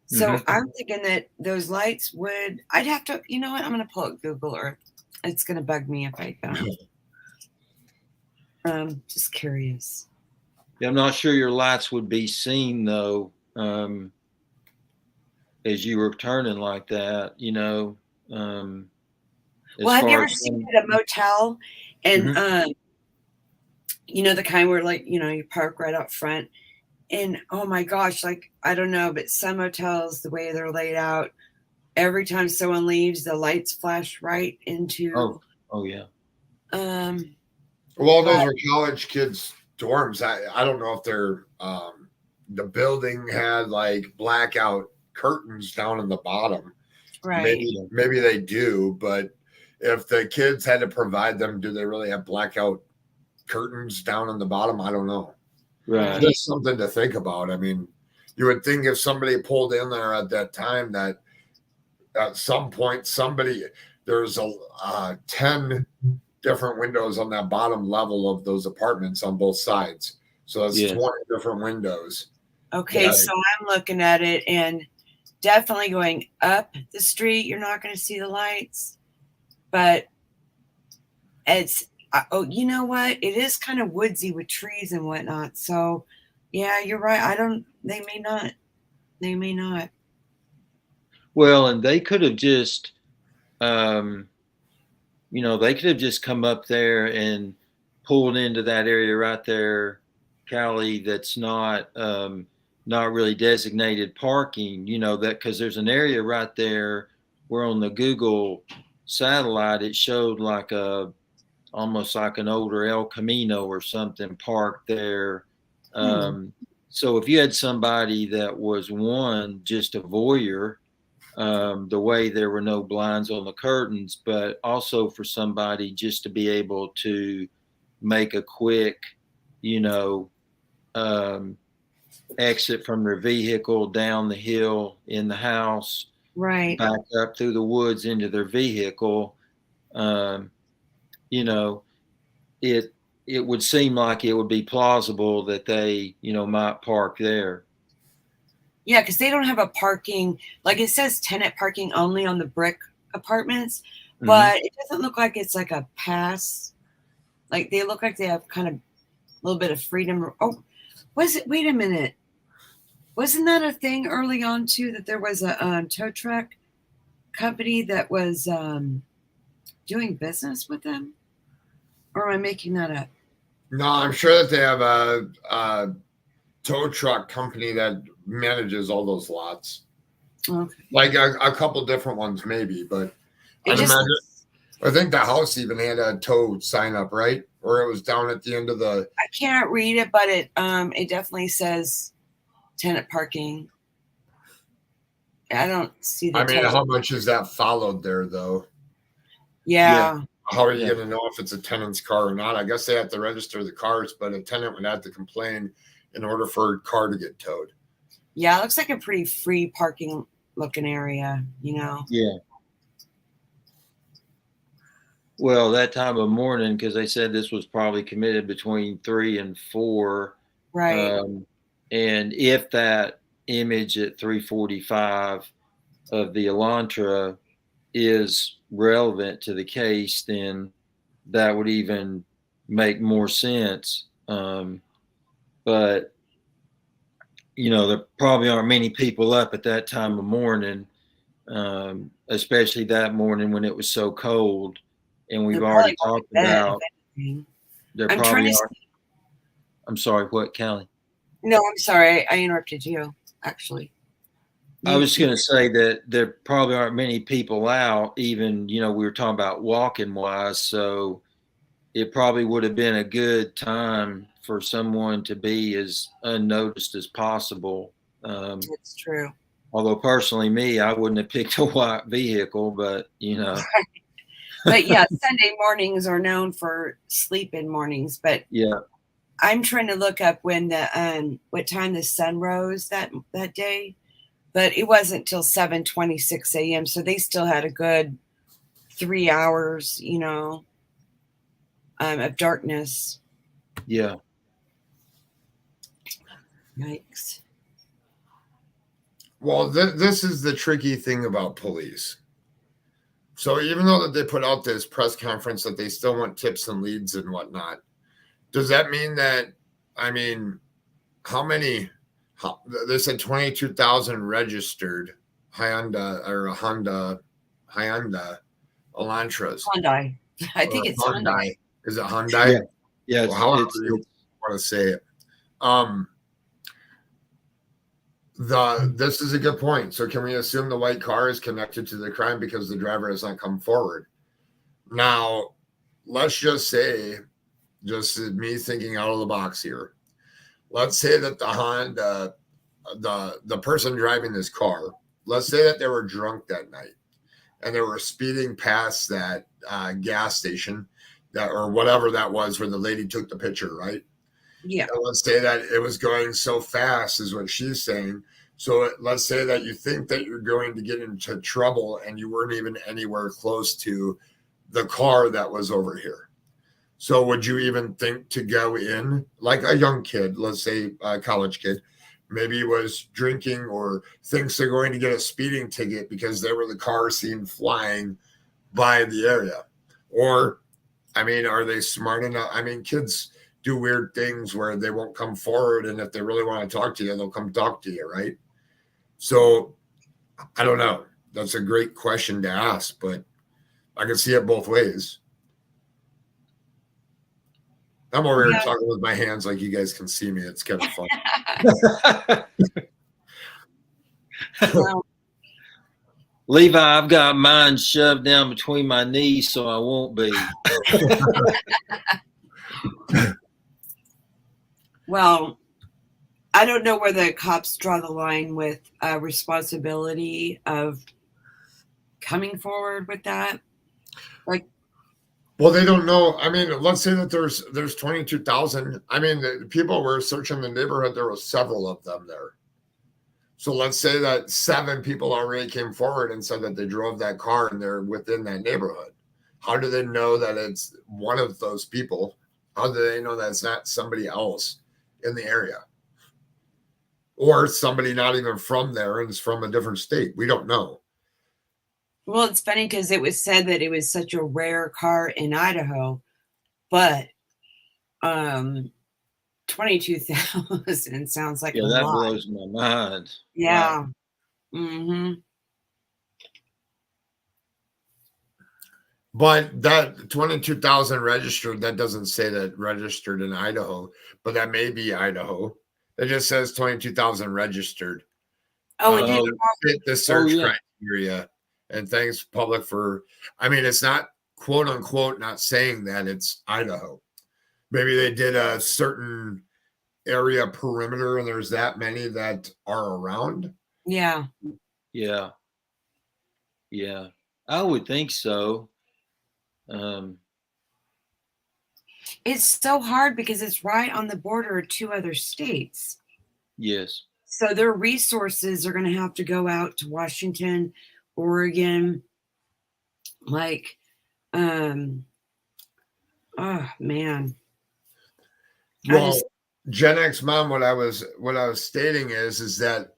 So Mhm. I'm thinking that those lights would. I'd have to. You know what? I'm going to pull up Google Earth. It's going to bug me if I don't. Just curious. Yeah, I'm not sure your lights would be seen though, as you were turning like that, as Well, have you far ever as seen at a motel, and Mhm. you know the kind where like you park right out front, and oh my gosh, like I don't know, but some motels the way they're laid out, every time someone leaves, the lights flash right into. Oh yeah. Um, Well, those but were college kids' dorms. I don't know if they're the building had like blackout curtains down in the bottom. right. Maybe they do, but if the kids had to provide them, do they really have blackout curtains down in the bottom? I don't know. Right. Just something to think about. I mean, you would think if somebody pulled in there at that time that at some point there's a 10 different windows on that bottom level of those apartments on both sides. So that's Yes. 20 different windows. Okay, Yeah. so I'm looking at it and definitely going up the street, you're not going to see the lights, but it's oh, you know what? It is kind of woodsy with trees and whatnot. So, yeah, you're right. I don't. They may not. They may not. Well, and they could have just, they could have just come up there and pulled into that area right there, Callie, that's not really designated parking, that because there's an area right there where on the Google satellite it showed like almost like an older El Camino or something parked there. So if you had somebody that was just a voyeur, the way there were no blinds on the curtains, but also for somebody just to be able to make a quick, you know, exit from their vehicle down the hill in the house, Right. back up through the woods into their vehicle. Um, you know, it it would seem like it would be plausible that they, might park there. Yeah, because they don't have a parking. Like it says tenant parking only on the brick apartments, but it doesn't look like it's like a pass. Like they look like they have kind of a little bit of freedom. Oh, was it? Wait a minute. Wasn't that a thing early on too that there was a tow truck company that was doing business with them? Or am I making that up? No, I'm sure that they have a tow truck company that manages all those lots. Okay. Like a couple different ones, maybe, but It just I think the house even had a tow sign up, right? Or it was down at the end of the. I can't read it, but it definitely says tenant parking. I don't see the. I mean, how much is that followed there, though? Yeah. How are you going to know if it's a tenant's car or not? I guess they have to register the cars, but a tenant would have to complain in order for a car to get towed. Yeah, it looks like a pretty free parking looking area, Yeah. Well, that time of morning, because they said this was probably committed between 3 and 4. Right. And if that image at 3:45 of the Elantra is relevant to the case, then that would even make more sense. But there probably aren't many people up at that time of morning, especially that morning when it was so cold. And we've already talked about there probably are. I'm sorry, what, Callie? No, I'm sorry. I interrupted you, actually. I was going to say that there probably aren't many people out, even, we were talking about walking wise. So it probably would have been a good time for someone to be as unnoticed as possible. That's true. Although personally, me, I wouldn't have picked a white vehicle, but But yeah, Sunday mornings are known for sleep-in mornings. But yeah, I'm trying to look up when the what time the sun rose that day, but it wasn't till 7:26 a.m. So they still had a good 3 hours, of darkness. yeah, Yikes. Well, this is the tricky thing about police. So even though that they put out this press conference that they still want tips and leads and whatnot, does that mean that, I mean, they said 22,000 registered Hyundai Elantras. Hyundai. I think it's Hyundai. Is it Hyundai? yeah, yeah. Well, however you want to say it. This is a good point. So can we assume the white car is connected to the crime because the driver has not come forward? Now, let's just say, just me thinking out of the box here. Let's say that the Honda, the person driving this car, let's say that they were drunk that night and they were speeding past that gas station or whatever that was where the lady took the picture, right? Yeah. And let's say that it was going so fast is what she's saying. So let's say that you think that you're going to get into trouble and you weren't even anywhere close to the car that was over here. So would you even think to go in like a young kid, let's say a college kid, maybe was drinking or thinks they're going to get a speeding ticket because they were the car seen flying by the area? Or, I mean, are they smart enough? I mean, kids do weird things where they won't come forward. And if they really want to talk to you, they'll come talk to you, right? So I don't know. That's a great question to ask, but I can see it both ways. I'm over here talking with my hands like you guys can see me. It's kind of fun. Well, Levi, I've got mine shoved down between my knees, so I won't be. well, I don't know where the cops draw the line with responsibility of coming forward with that. Like, well, they don't know. I mean, let's say that there's 22,000. I mean, the people were searching the neighborhood. There were several of them there. So let's say that 7 people already came forward and said that they drove that car and they're within that neighborhood. How do they know that it's one of those people? How do they know that it's not somebody else in the area? Or somebody not even from there and is from a different state? We don't know. well, it's funny because it was said that it was such a rare car in Idaho, but 22,000 sounds like a that lot. blows my mind. Yeah. Wow. Mm-hmm. But that 22,000 registered, that doesn't say that registered in Idaho, but that may be Idaho. It just says 22,000 registered. Oh, it did. Fit the search criteria. And thanks, public, for, I mean, it's not quote unquote not saying that it's Idaho. Maybe they did a certain area perimeter and there's that many that are around. Yeah. Yeah. Yeah. I would think so. It's so hard because it's right on the border of 2 other states. Yes. So their resources are going to have to go out to Washington, Oregon. Like, oh man. Well, Gen X mom, what I was stating is that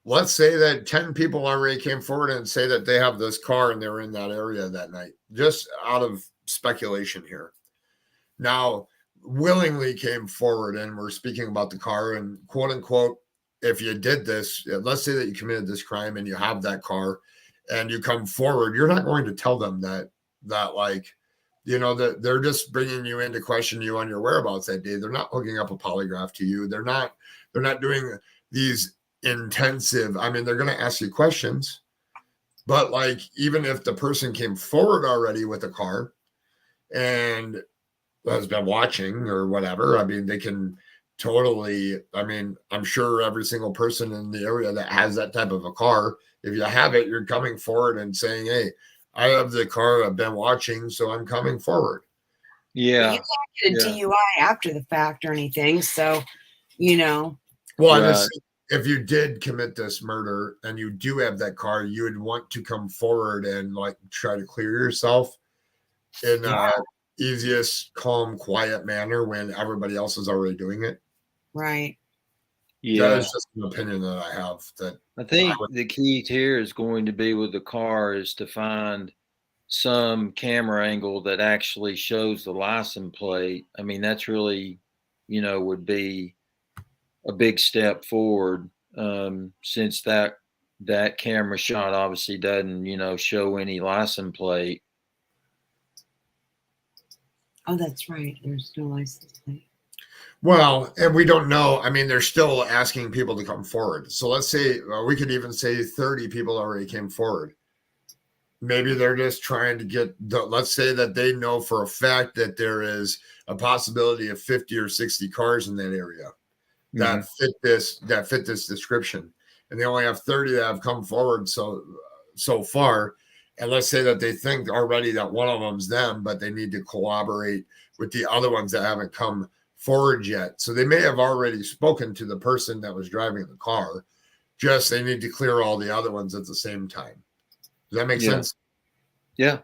let's say that 10 people already came forward and say that they have this car and they were in that area that night, just out of speculation here. Now, willingly came forward and we're speaking about the car and quote unquote, if you did this, let's say that you committed this crime and you have that car and you come forward, you're not going to tell them that like, you know, that they're just bringing you in to question you on your whereabouts that day. They're not hooking up a polygraph to you. They're not doing these intensive, I mean, they're going to ask you questions, but like, even if the person came forward already with a car and has been watching or whatever, I mean, they can totally. I mean, I'm sure every single person in the area that has that type of a car, if you have it, you're coming forward and saying, hey, I have the car I've been watching, so I'm coming forward. But you Yeah. can't get a DUI after the fact or anything. So, you know. Well, I'm Right. just saying, if you did commit this murder and you do have that car, you would want to come forward and like try to clear yourself in easiest, calm, quiet manner when everybody else is already doing it. Right. That Yeah. is just an opinion that I have. That I think the key here is going to be with the car is to find some camera angle that actually shows the license plate. I mean, that's really, would be a big step forward, since that camera shot obviously doesn't, show any license plate. Oh, that's right. There's no license plate. Well, and we don't know. I mean, they're still asking people to come forward. So let's say we could even say 30 people already came forward. Maybe they're just trying to get let's say that they know for a fact that there is a possibility of 50 or 60 cars in that area that fit this description. And they only have 30 that have come forward so far. And let's say that they think already that one of them's them, but they need to collaborate with the other ones that haven't come forward yet. So they may have already spoken to the person that was driving the car. Just they need to clear all the other ones at the same time. Does that make sense? Yeah.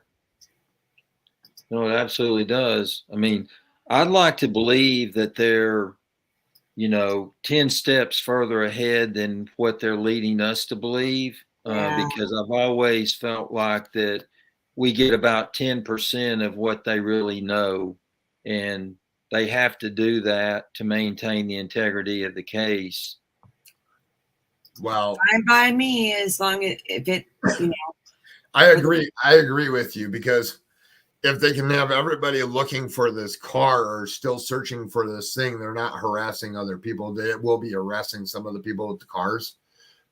No, it absolutely does. I mean, I'd like to believe that they're, 10 steps further ahead than what they're leading us to believe, because I've always felt like that we get about 10% of what they really know, and they have to do that to maintain the integrity of the case. Well, fine by me as long as if it, I agree with you, because if they can have everybody looking for this car or still searching for this thing, they're not harassing other people. They will be harassing some of the people with the cars,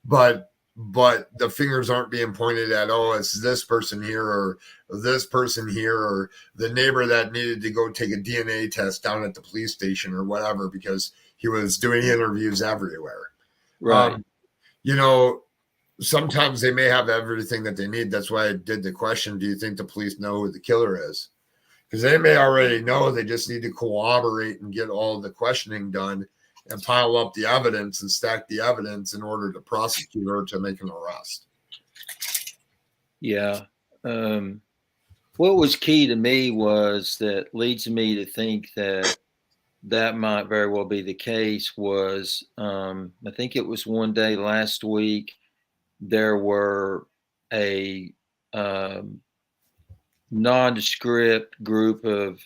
but the fingers aren't being pointed at, oh, it's this person here or this person here or the neighbor that needed to go take a DNA test down at the police station or whatever because he was doing interviews everywhere. Right. Sometimes they may have everything that they need. That's why I did the question, do you think the police know who the killer is? Because they may already know. They just need to cooperate and get all the questioning done and pile up the evidence and stack the evidence in order to prosecute or to make an arrest. Yeah. What was key to me was that leads me to think that might very well be the case was, I think it was one day last week, there were a nondescript group of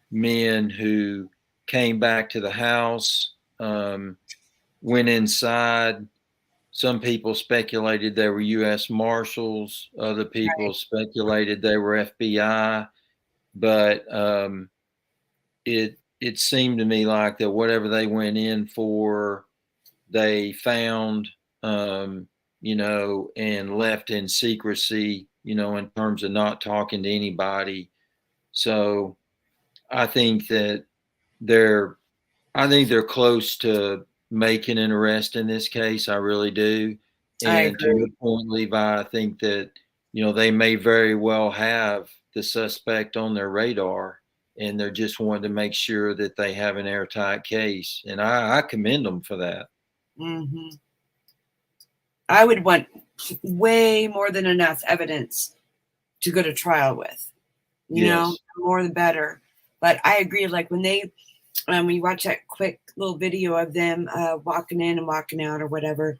men who came back to the house, went inside. Some people speculated they were U.S. Marshals. Other people speculated they were FBI. But it seemed to me like that whatever they went in for, they found, and left in secrecy, in terms of not talking to anybody. So I think that they're close to making an arrest in this case. I really do. And to your point, Levi, I think that, they may very well have the suspect on their radar, and they're just wanting to make sure that they have an airtight case. And I commend them for that. Mm-hmm. I would want way more than enough evidence to go to trial with. You know, more the better. But I agree. Like when they, when you watch that quick little video of them walking in and walking out or whatever,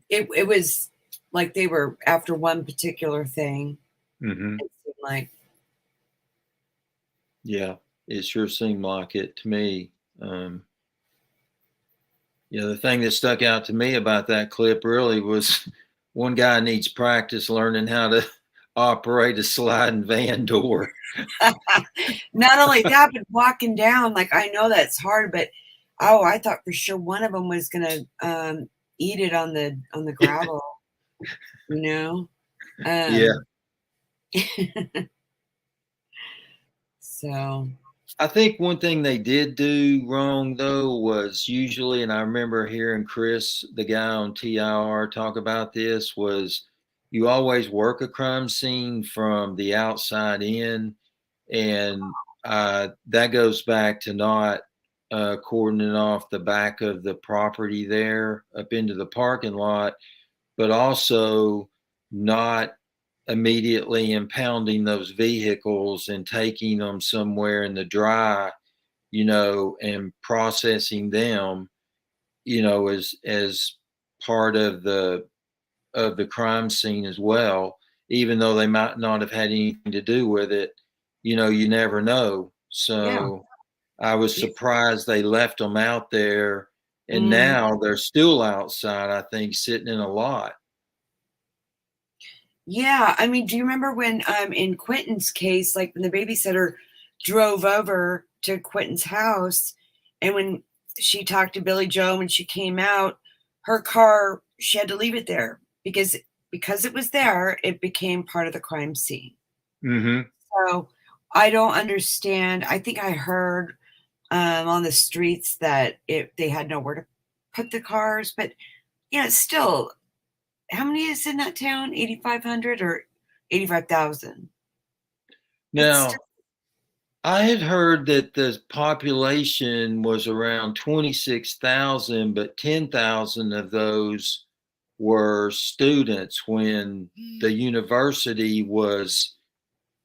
it was like they were after one particular thing. Mm-hmm. It seemed like. Yeah, it sure seemed like it to me. The thing that stuck out to me about that clip really was one guy needs practice learning how to operate a sliding van door. Not only that, but walking down, like I know that's hard, but I thought for sure one of them was gonna eat it on the gravel, Yeah. So I think one thing they did do wrong though was usually, and I remember hearing Chris, the guy on TIR, talk about this, was you always work a crime scene from the outside in, and that goes back to not cordoning off the back of the property there up into the parking lot, but also not immediately impounding those vehicles and taking them somewhere in the dry, and processing them, as part of the crime scene as well, even though they might not have had anything to do with it. You never know. Yeah. So I was surprised they left them out there, and Mm. now they're still outside, I think, sitting in a lot. Yeah, I mean, do you remember when in Quentin's case, like when the babysitter drove over to Quentin's house, and when she talked to Billy Joe when she came out, her car, she had to leave it there because it was there, it became part of the crime scene. Mm-hmm. So I don't understand. I think I heard on the streets that they had nowhere to put the cars, but still, how many is in that town? 8,500 or 85,000? Now, I had heard that the population was around 26,000, but 10,000 of those were students when the university was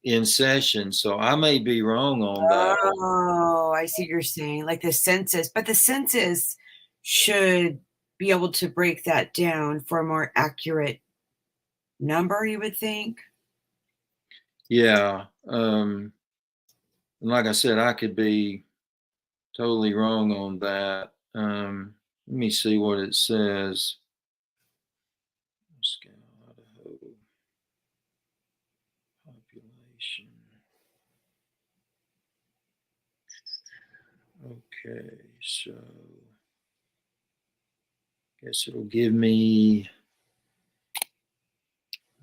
in session. So I may be wrong on that. Oh, I see what you're saying. Like the census, but the census should be able to break that down for a more accurate number, you would think. Yeah. And like I said, I could be totally wrong on that. Let me see what it says. Idaho population. Okay, so guess it'll give me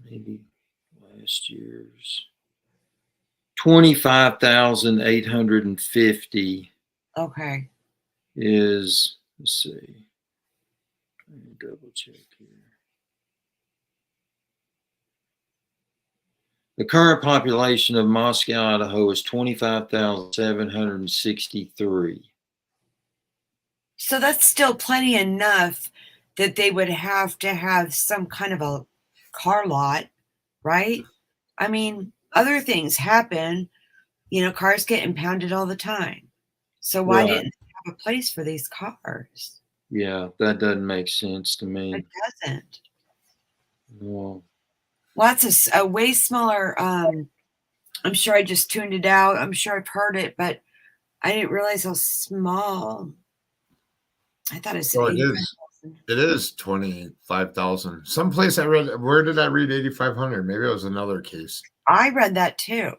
maybe last year's 25,850 Okay. is, let's see, let me double check here. The current population of Moscow, Idaho is 25,763. So that's still plenty enough that they would have to have some kind of a car lot, right? I mean, other things happen. Cars get impounded all the time. So why didn't they have a place for these cars? Yeah, that doesn't make sense to me. It doesn't. No. Well, that's a way smaller. I'm sure I just tuned it out. I'm sure I've heard it, but I didn't realize how small. I thought it was. So it is. It is 25,000. Someplace I read. Where did I read 8,500? Maybe it was another case. I read that too.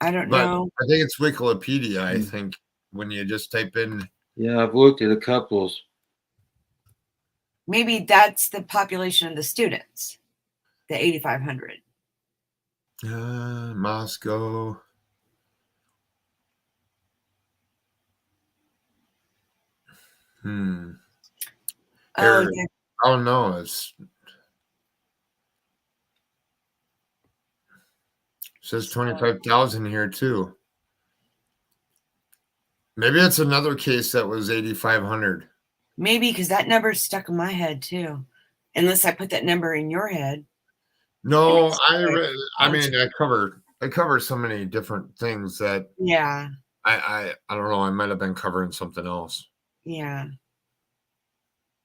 I don't know. I think it's Wikipedia. I think when you just type in. Yeah, I've looked at a couple. Maybe that's the population of the students, the 8,500. Moscow. Oh, Here, yeah. oh no, it says 25,000 here too. Maybe it's another case that was 8,500. Maybe because that number stuck in my head too, unless I put that number in your head. No, I mean, I cover so many different things that I don't know. I might have been covering something else. Yeah.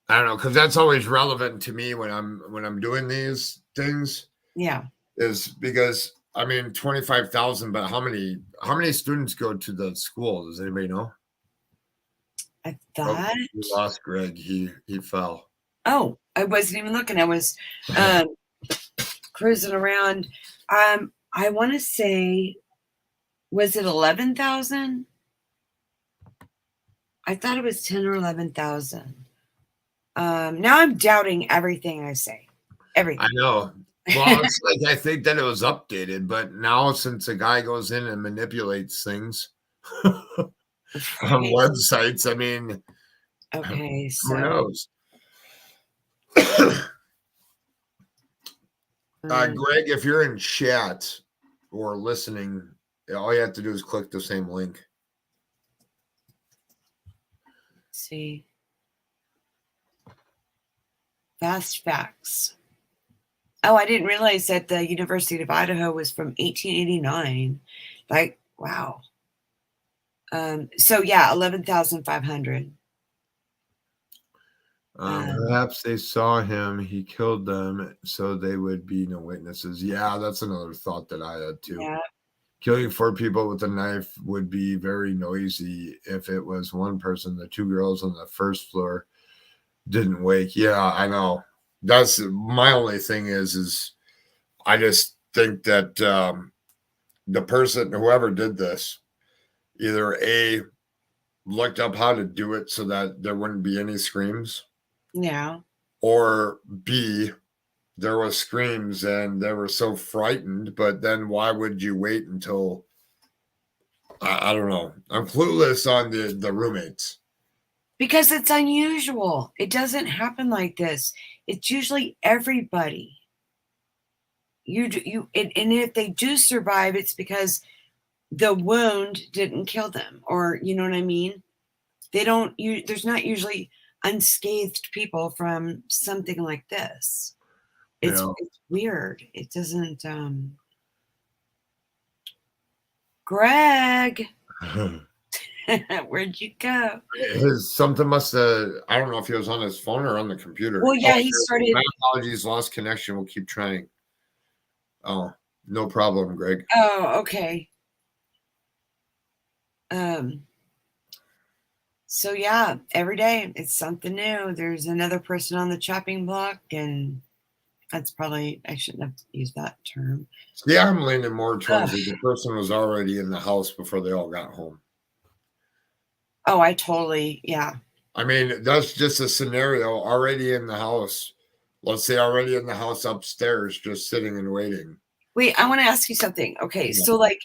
I don't know, because that's always relevant to me when I'm doing these things. Yeah. Is because I mean 25,000, but how many students go to the school? Does anybody know? I thought we lost Greg. He fell. Oh, I wasn't even looking. I was cruising around. I want to say, was it 11,000? I thought it was 10 or 11,000. Now I'm doubting everything I say. Everything. I know. Well, it's like I think that it was updated, but now since a guy goes in and manipulates things, on Right. websites. I mean, Okay, who so knows? um, Greg, if you're in chat or listening, all you have to do is click the same link. let's see. Fast facts. Oh, I didn't realize that the University of Idaho was from 1889. Like, wow. So yeah, 11,500. Perhaps they saw him, he killed them, so they would be no witnesses. Yeah, that's another thought that I had too. Yeah. Killing 4 people with a knife would be very noisy if it was one person. The 2 girls on the first floor didn't wake. Yeah, I know. That's my only thing is I just think that the person, whoever did this, either A, looked up how to do it so that there wouldn't be any screams, Yeah. or B, there was screams and they were so frightened, but then why would you wait until I don't know. I'm clueless on the roommates. Because it's unusual. It doesn't happen like this. It's usually everybody. And if they do survive, it's because the wound didn't kill them, or you know what I mean? They don't. There's not usually unscathed people from something like this. It's Yeah. it's weird. It doesn't. Greg, where'd you go? Something must have, I don't know if he was on his phone or on the computer. Well, yeah, he Here, started. my apologies, lost connection. We'll keep trying. Oh, no problem, Greg. Oh, okay. So yeah, every day it's something new. There's another person on the chopping block, and that's probably, I shouldn't have used that term. Yeah, I'm leaning more towards the person was already in the house before they all got home. Oh, I totally, yeah. I mean, that's just a scenario already in the house. Let's say already in the house upstairs, just sitting and waiting. Wait, I want to ask you something. Okay, Yeah. so like,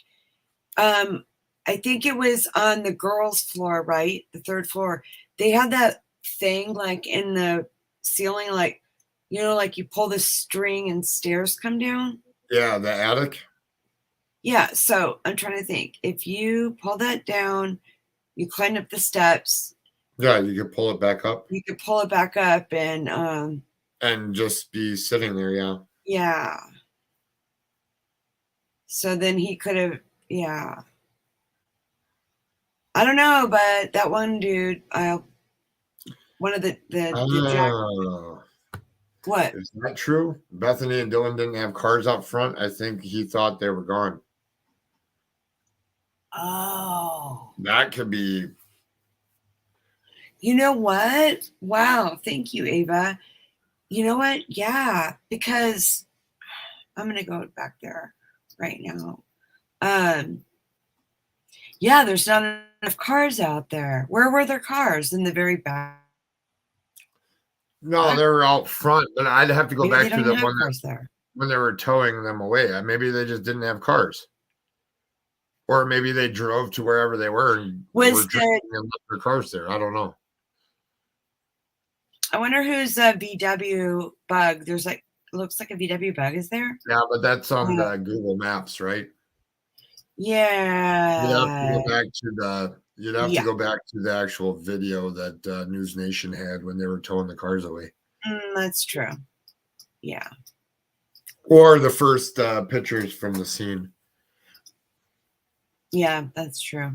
I think it was on the girls' floor, right? The 3rd floor. They had that thing like in the ceiling, like, like you pull the string and stairs come down. Yeah, the attic. Yeah, so I'm trying to think. If you pull that down, you climb up the steps. Yeah, you could pull it back up. You could pull it back up and just be sitting there, yeah. yeah. So then he could have, yeah. I don't know, but that one dude, one of the Oh, what? is that true? Bethany and Dylan didn't have cars up front. I think he thought they were gone. Oh. That could be. You know what? Wow, thank you, Ava. You know what? Yeah, because I'm gonna go back there right now. Yeah, there's not enough cars out there. Where were their cars? In the very back? No, they were out front, but I'd have to go Maybe they back to don't the even have one cars there. when they were towing them away. Maybe they just didn't have cars. Or maybe they drove to wherever they were and were drinking and left their cars there. I don't know. I wonder whose VW bug. There's like, looks like a VW bug is there. Yeah, but that's on the Google Maps, right? Yeah. You'd have to go back to to go back to the actual video that News Nation had when they were towing the cars away. That's true. Yeah. Or the first pictures from the scene. Yeah, that's true.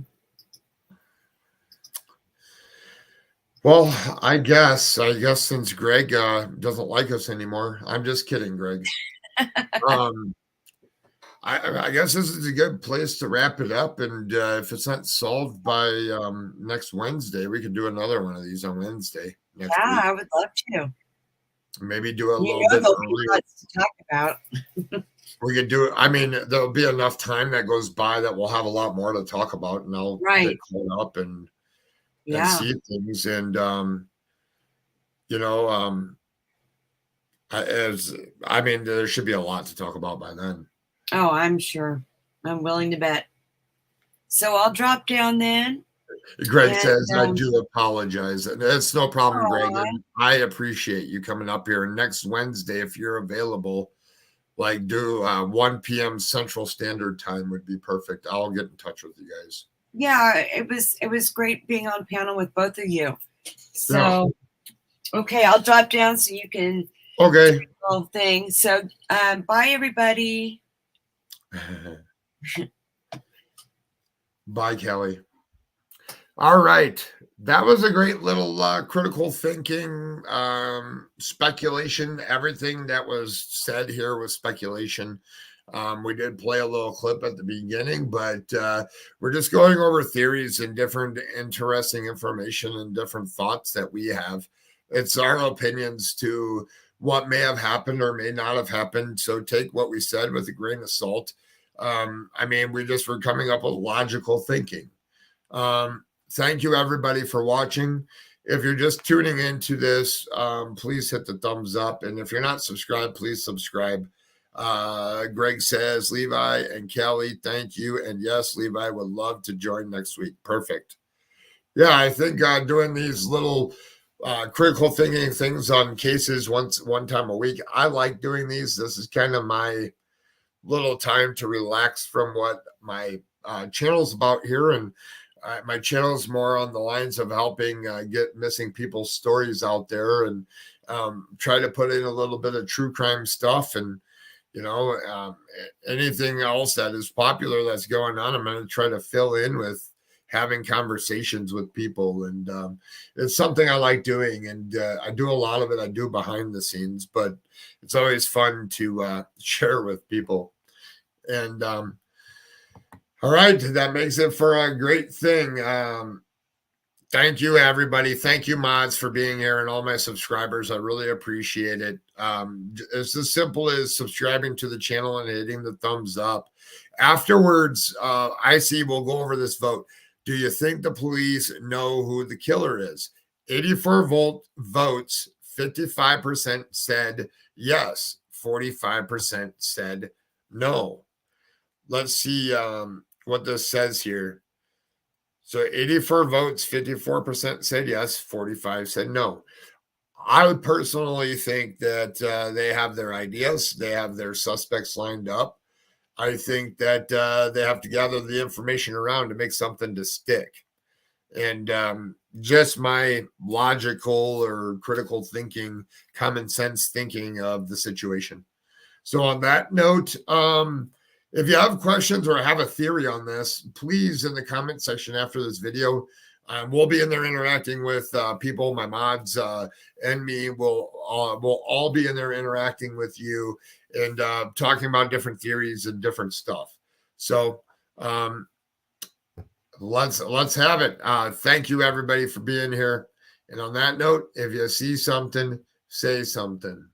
Well, I guess since Greg doesn't like us anymore, I'm just kidding, Greg. I guess this is a good place to wrap it up. And if it's not solved by next Wednesday, we could do another one of these on Wednesday next week. I would love to. Maybe do a little bit lots to talk about. We could do it. I mean, there'll be enough time that goes by that we'll have a lot more to talk about, and I'll get caught up and see things. And there should be a lot to talk about by then. Oh, I'm sure. I'm willing to bet. So I'll drop down then. Greg And, says, I do apologize. It's no problem, Greg. And I appreciate you coming up here. Next Wednesday, if you're available, like do 1 p.m. Central Standard Time would be perfect. I'll get in touch with you guys. Yeah, it was great being on panel with both of you. So, okay, I'll drop down so you can Okay. do the whole thing. So, bye everybody. Bye, Kelly. All right. That was a great little critical thinking, speculation. Everything that was said here was speculation. We did play a little clip at the beginning, but we're just going over theories and different interesting information and different thoughts that we have. It's our opinions to what may have happened or may not have happened. So take what we said with a grain of salt. I mean, we just were coming up with logical thinking. Thank you, everybody, for watching. If you're just tuning into this, please hit the thumbs up. And if you're not subscribed, please subscribe. Greg says, Levi and Kelly, thank you. And yes, Levi would love to join next week. Perfect. Yeah, I think doing these little critical thinking things on cases one time a week, I like doing these. This is kind of my little time to relax from what my channel's about here. And my channel is more on the lines of helping get missing people's stories out there and try to put in a little bit of true crime stuff and, you know, anything else that is popular that's going on. I'm going to try to fill in with having conversations with people. And it's something I like doing. And I do a lot of it. I do behind the scenes, but it's always fun to share with people. And all right, that makes it for a great thing. Thank you, everybody. Thank you, mods, for being here and all my subscribers. I really appreciate it. It's as simple as subscribing to the channel and hitting the thumbs up. Afterwards, I see we'll go over this vote. Do you think the police know who the killer is? 84 votes, 55% said yes, 45% said no. Let's see what this says here. So 84 votes, 54% said yes, 45 said no. I would personally think that they have their ideas. They have their suspects lined up. I think that they have to gather the information around to make something to stick. And just my logical or critical thinking, common sense thinking of the situation. So on that note, if you have questions or have a theory on this, please in the comment section after this video. We'll be in there interacting with people, my mods and me. We'll all be in there interacting with you and talking about different theories and different stuff. So let's have it. Thank you, everybody, for being here. And on that note, if you see something, say something.